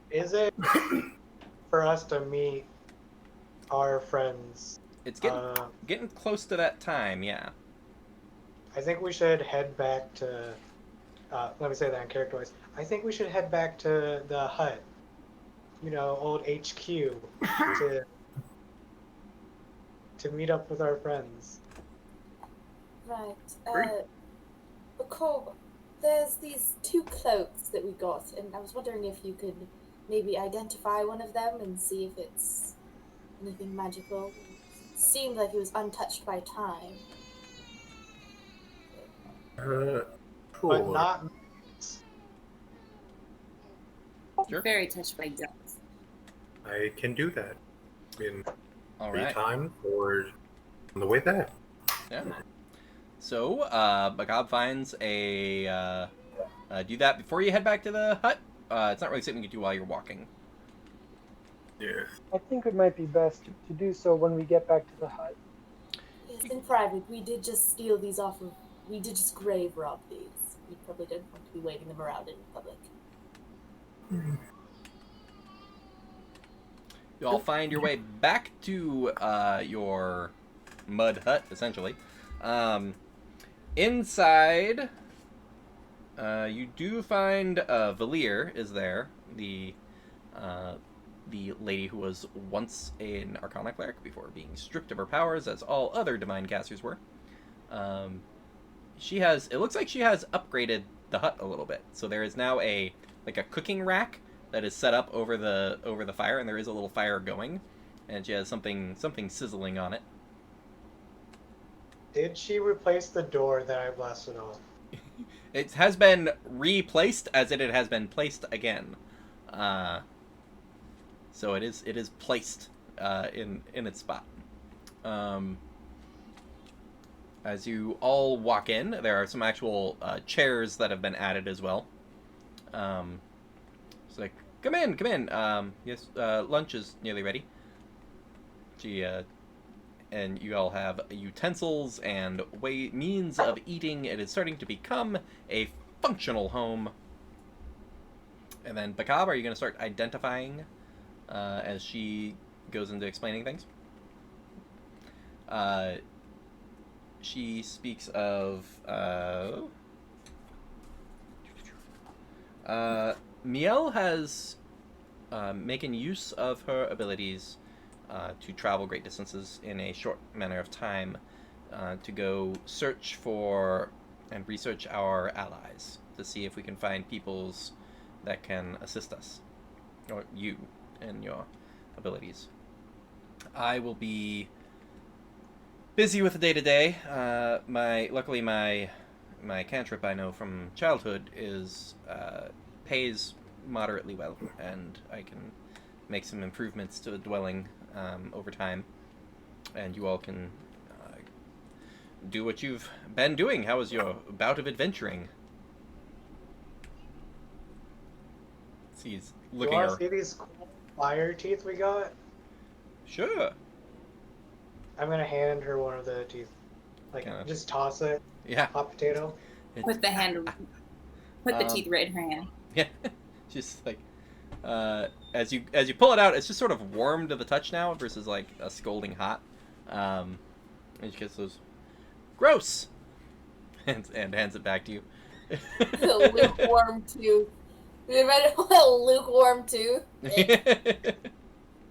Is it for us to meet our friends? It's getting close to that time, yeah. I think we should head back to. Let me say that in character voice. I think we should head back to the hut. You know, old HQ to meet up with our friends. Right. Bacob, there's these 2 cloaks that we got, and I was wondering if you could maybe identify one of them and see if it's anything magical. It seemed like it was untouched by time. But Sure. not. Sure. Very touched by death. I can do that in All free right. time or on the way there. Yeah. So, Bakab finds a. Do that before you head back to the hut. It's not really something you can do while you're walking. Yeah. I think it might be best to do so when we get back to the hut. Yes, in private, we did just steal these off of. We did just grave rob these. We probably didn't want to be waving them around in public. You all find your way back to your mud hut, essentially. Inside, you do find Valir is there, the lady who was once an Arcana cleric before being stripped of her powers, as all other divine casters were. It looks like she has upgraded the hut a little bit. So there is now a cooking rack that is set up over the fire, and there is a little fire going, and she has something sizzling on it. Did she replace the door that I blasted off? It has been replaced as it has been placed again. So it is placed in its spot. As you all walk in, there are some actual chairs that have been added as well. It's like, come in. Yes, lunch is nearly ready. And you all have utensils and means of eating. It is starting to become a functional home. And then, Bakab, are you going to start identifying as she goes into explaining things? She speaks of Miel has making use of her abilities to travel great distances in a short manner of time to go search for and research our allies to see if we can find peoples that can assist us, or you and your abilities. I will be busy with the day-to-day. Luckily my cantrip I know from childhood pays moderately well, and I can make some improvements to the dwelling over time, and you all can do what you've been doing. How was your bout of adventuring? He's looking You at want to see these cool fire teeth we got? Sure. I'm gonna hand her one of the teeth. Just toss it. Yeah. Hot potato. Put the teeth right in her hand. Yeah. Just like as you pull it out, it's just sort of warm to the touch now versus like a scalding hot. And she gets those gross and hands it back to you. The lukewarm tooth. You ready for a lukewarm tooth?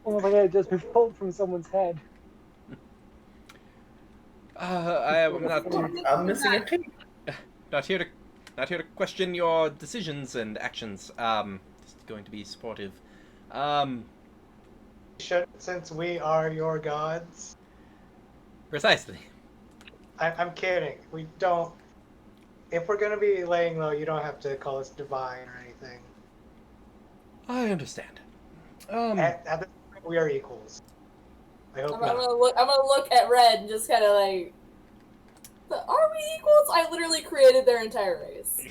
Oh my god, it just been pulled from someone's head. I am not. I'm missing a teeth. Not here to question your decisions and actions. Just going to be supportive. since we are your gods. Precisely. I'm kidding. We don't. If we're gonna be laying low, you don't have to call us divine or anything. I understand. At this point, we are equals. I hope I'm not. gonna look at Red and just kind of like, are we equals? I literally created their entire race.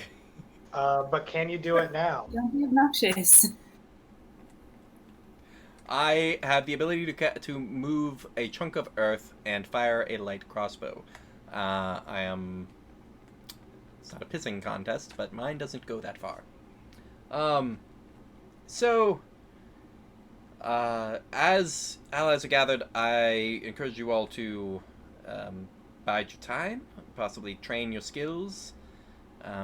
But can you do it now? Don't be obnoxious. I have the ability to move a chunk of earth and fire a light crossbow. I am... It's not a pissing contest, but mine doesn't go that far. So... as allies are gathered, I encourage you all to bide your time, possibly train your skills,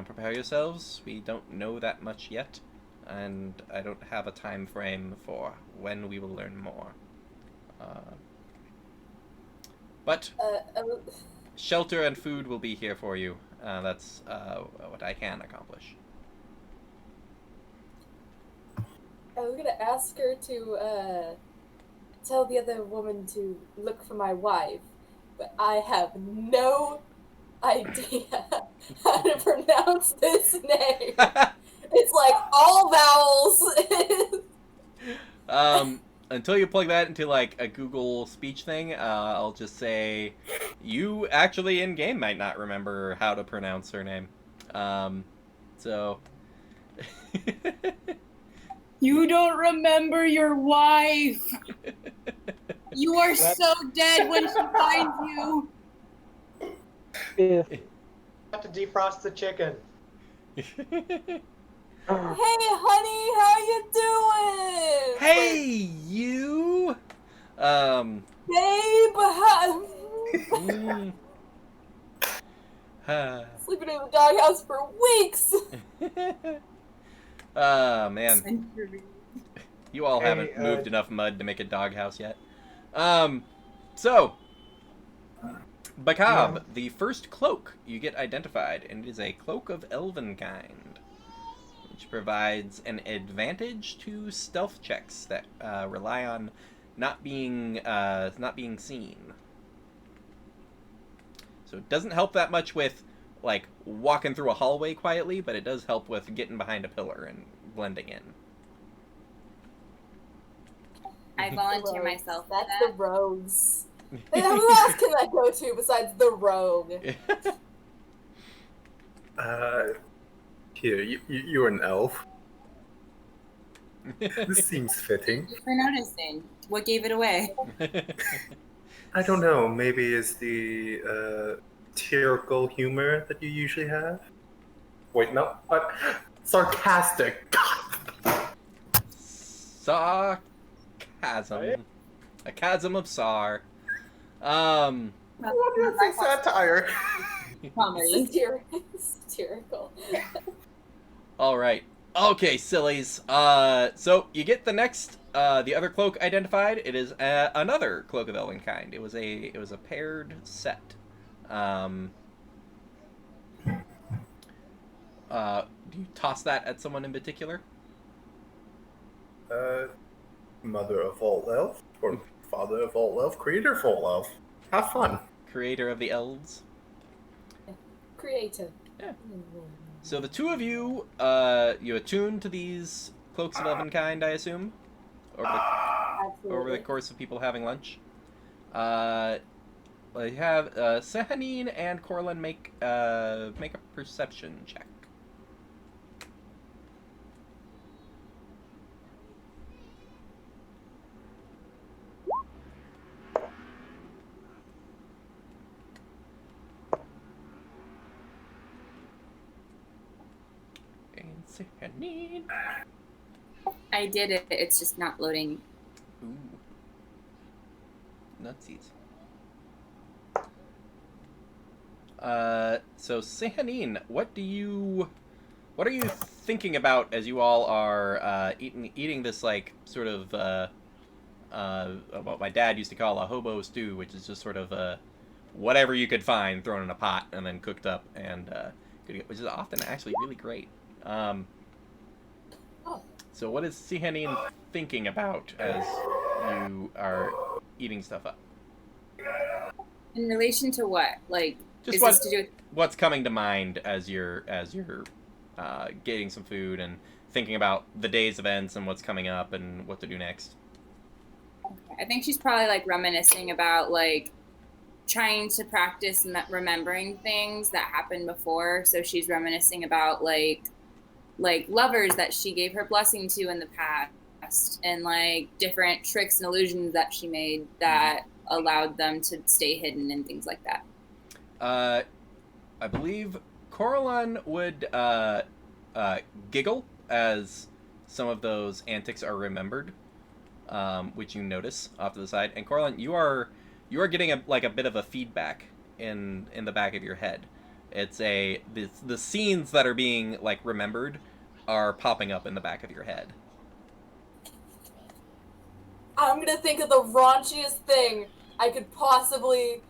prepare yourselves. We don't know that much yet, and I don't have a time frame for when we will learn more. But shelter and food will be here for you. That's what I can accomplish. I was gonna ask her to tell the other woman to look for my wife, but I have no idea how to pronounce this name. It's like all vowels. Until you plug that into like a Google speech thing, I'll just say you actually in game might not remember how to pronounce her name. So You don't remember your wife. You are so dead when she finds you. If Have to defrost the chicken. Hey, honey, how you doing? Hey, you. Babe, sleeping in the doghouse for weeks. Man, you all haven't moved enough mud to make a doghouse yet. So, Bakab, the first cloak you get identified, and it is a cloak of elvenkind, which provides an advantage to stealth checks that rely on not being seen. So it doesn't help that much with like walking through a hallway quietly, but it does help with getting behind a pillar and blending in. I volunteer myself for That's that. the rogues. Who else can I go to besides the rogue? Here, you're an elf. This seems fitting. Thank you for noticing. What gave it away? I don't know, maybe it's the satirical humor that you usually have? Wait, no, what? Sarcastic! Sarcasm. A chasm of Sar. What did I say? Satire! Comedy. Satirical. Alright. Okay, sillies. So you get the next, the other cloak identified. It is another cloak of elvenkind. It was a paired set. Do you toss that at someone in particular? Mother of all elf, or father of all elf, creator of all elf. Have fun. Creator of the elves. Creative. Yeah. So the two of you, you attune to these cloaks of elvenkind, I assume, over the course of people having lunch. You have Sehanine and Corlin make a perception check. And Sehanine. I did it. It's just not loading. Ooh. Nutsies. So Sehanine, what are you thinking about as you all are eating this like sort of what my dad used to call a hobo stew, which is just sort of whatever you could find thrown in a pot and then cooked up, and which is often actually really great. So what is Sehanine thinking about as you are eating stuff up. In relation to what? Like, Just is this to do with... what's coming to mind as you're getting some food and thinking about the day's events and what's coming up and what to do next. I think she's probably like reminiscing about like trying to practice remembering things that happened before. So she's reminiscing about like lovers that she gave her blessing to in the past, and like different tricks and illusions that she made that allowed them to stay hidden and things like that. I believe Coraline would giggle as some of those antics are remembered, which you notice off to the side. And Coraline, you are getting a bit of a feedback in the back of your head. It's the scenes that are being like remembered are popping up in the back of your head. I'm gonna think of the raunchiest thing I could possibly,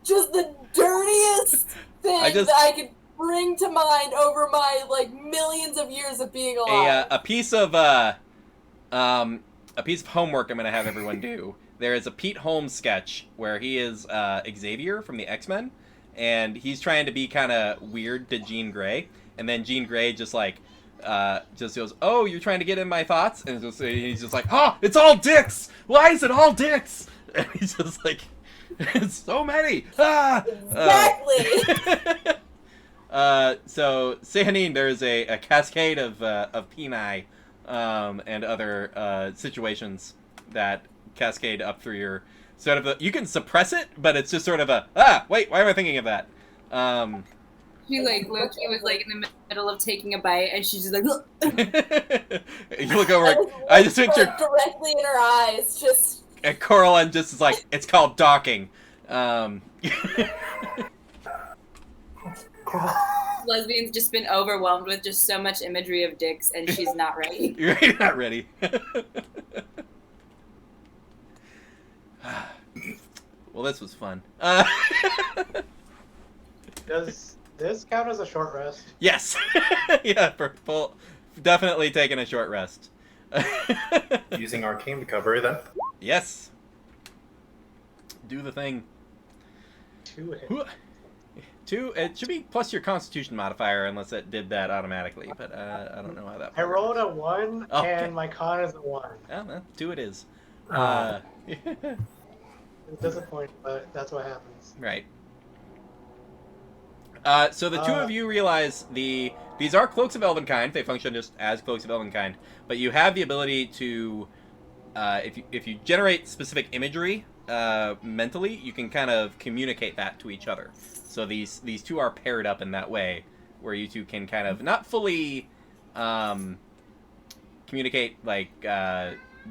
just the dirtiest thing that I could bring to mind over my millions of years of being alive. A piece of homework I'm gonna have everyone do. There is a Pete Holmes sketch where he is Xavier from the X-Men, and he's trying to be kind of weird to Jean Grey, and then Jean Grey just goes, "Oh, you're trying to get in my thoughts," and he's just like, "Oh, it's all dicks. Why is it all dicks?" And he's just like, "It's so many." Exactly. So Sanine, there's a cascade of peni and other situations that cascade up through your sort of you can suppress it, but it's just sort of wait, why am I thinking of that? She Loki was in the middle of taking a bite, and she's just like, you look over. I just picture directly in her eyes, just. And Coraline just is like, it's called docking. Lesbian's just been overwhelmed with just so much imagery of dicks, and she's not ready. You're not ready. Well, this was fun. Does this count as a short rest? Yes. Yeah, definitely taking a short rest. Using arcane recovery then? Yes. Do the thing. 2 hits. 2. It should be plus your Constitution modifier unless it did that automatically, but I don't know how that. I rolled a 1 okay. And my con is a 1. Oh, well, 2 it is. It's disappointing, but that's what happens. Right. So the two of you realize these are Cloaks of Elvenkind. They function just as Cloaks of Elvenkind, but you have the ability to, if you generate specific imagery mentally, you can kind of communicate that to each other. So these two are paired up in that way, where you two can kind of not fully communicate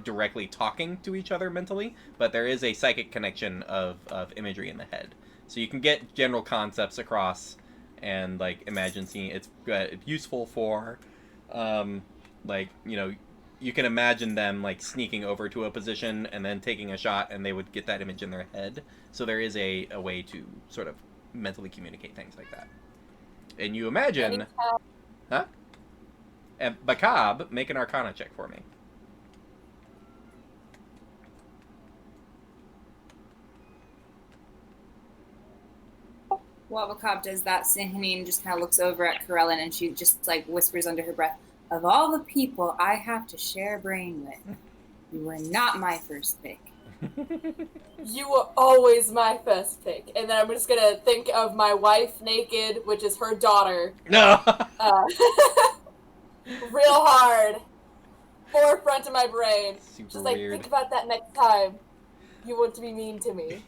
directly talking to each other mentally, but there is a psychic connection of imagery in the head. So you can get general concepts across and imagine seeing it's useful for you can imagine them sneaking over to a position and then taking a shot, and they would get that image in their head. So there is a way to sort of mentally communicate things like that. And you imagine huh? And Bakab, make an Arcana check for me. While Wakab does that, Sanine just kind of looks over at Corellin, and she just whispers under her breath, "Of all the people I have to share a brain with, you were not my first pick." You were always my first pick. And then I'm just gonna think of my wife naked, which is her daughter. No. Real hard. Forefront of my brain. Super just weird. Think about that next time you want to be mean to me.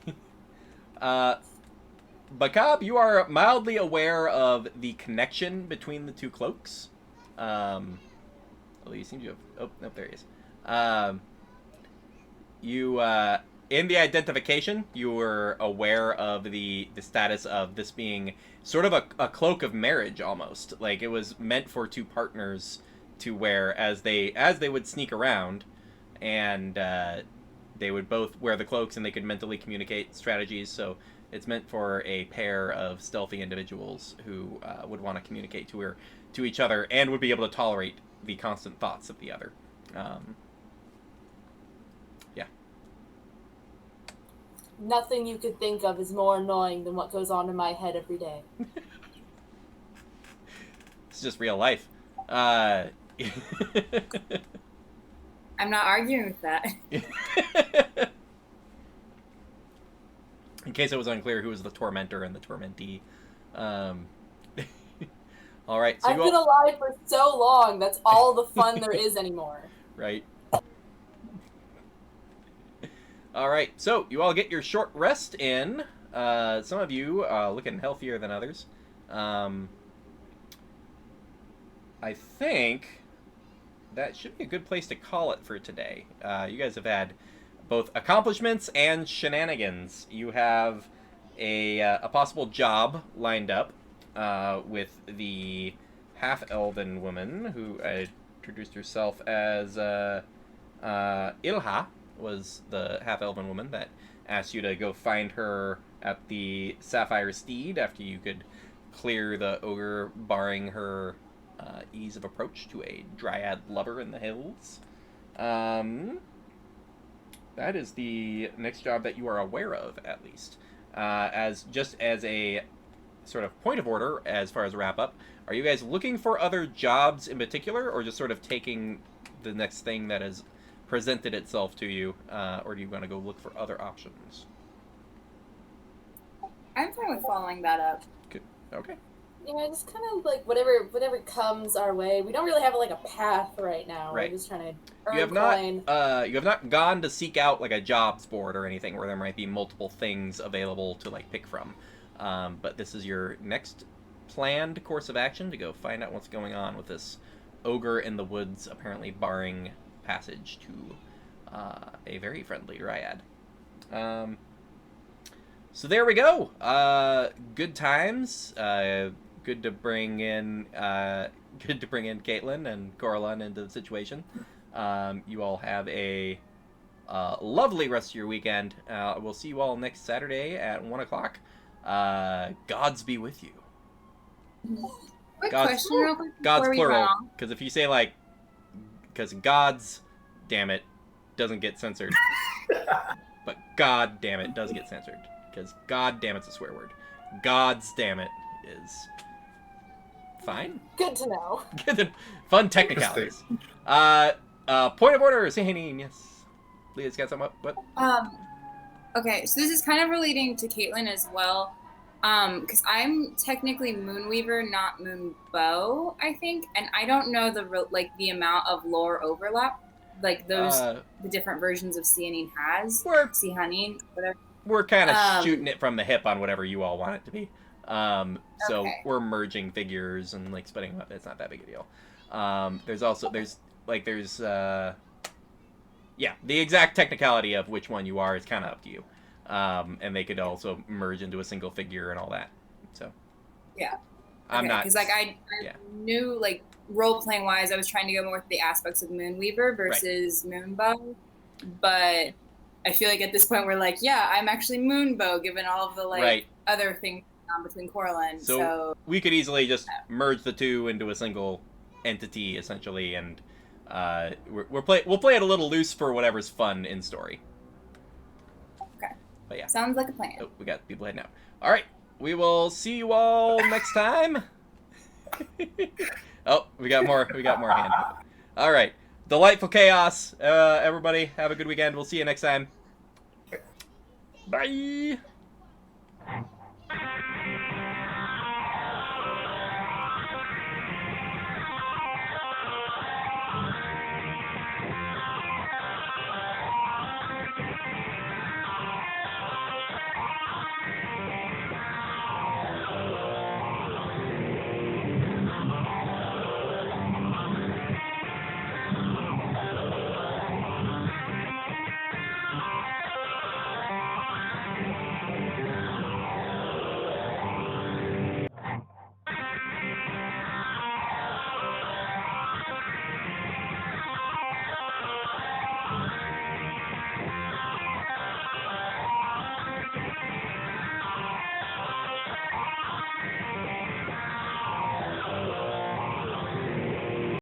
Bakab, you are mildly aware of the connection between the two cloaks. Although you seem to have... Oh, nope, there he is. You, in the identification, you were aware of the status of this being sort of a cloak of marriage, almost. It was meant for two partners to wear as they would sneak around, and they would both wear the cloaks and they could mentally communicate strategies, so... It's meant for a pair of stealthy individuals who would want to communicate to each other and would be able to tolerate the constant thoughts of the other. Yeah. Nothing you could think of is more annoying than what goes on in my head every day. It's just real life. I'm not arguing with that. In case it was unclear who was the tormentor and the tormentee. All right. So I've been alive for so long. That's all the fun there is anymore. Right. All right. So you all get your short rest in. Some of you looking healthier than others. I think that should be a good place to call it for today. You guys have had both accomplishments and shenanigans. You have a possible job lined up with the half-elven woman who introduced herself as Ilha, was the half-elven woman that asked you to go find her at the Sapphire Steed after you could clear the ogre barring her ease of approach to a dryad lover in the hills. That is the next job that you are aware of, at least. As a sort of point of order, as far as a wrap up, are you guys looking for other jobs in particular, or just sort of taking the next thing that has presented itself to you, or do you want to go look for other options? I'm fine with following that up. Good. Okay. Yeah, just kind of like whatever comes our way. We don't really have like a path right now. Right. We're just trying to earn You have coin. not. You have not gone to seek out like a jobs board or anything where there might be multiple things available to like pick from. But this is your next planned course of action to go find out what's going on with this ogre in the woods, apparently barring passage to a very friendly dryad. So there we go. Good times. Good to bring in Caitlin and Coraline into the situation. You all have a lovely rest of your weekend. We'll see you all next Saturday at 1:00. Gods be with you. Quick God's- question real quick God's before we plural. wrong. Because if you say because gods, damn it, doesn't get censored. But god damn it does get censored. Because god damn it's a swear word. Gods damn it is fine. Good to know. Fun technicalities. Point of order, Sahanine, yes. Leah's got something up. What? Okay, so this is kind of relating to Caitlin as well. Because I'm technically Moonweaver, not Moonbow, I think, and I don't know the amount of lore overlap, like those the different versions of Sianine has. Sihanine, whatever. We're kind of shooting it from the hip on whatever you all want it to be. So Okay. we're merging figures and like splitting them up. It's not that big a deal. The exact technicality of which one you are is kind of up to you. And they could also merge into a single figure and all that. So Yeah. I'm not because I knew like role playing wise, I was trying to go more with the aspects of Moonweaver versus Moonbow, but I feel like at this point we're like, yeah, I'm actually Moonbow, given all of the other things between Coraline. So we could easily just merge the two into a single entity, essentially, and we'll play it a little loose for whatever's fun in story. Okay. But yeah. Sounds like a plan. Oh, we got people heading out. All right, we will see you all next time. Oh, we got more hand. All right. Delightful chaos. Everybody, have a good weekend. We'll see you next time. Bye.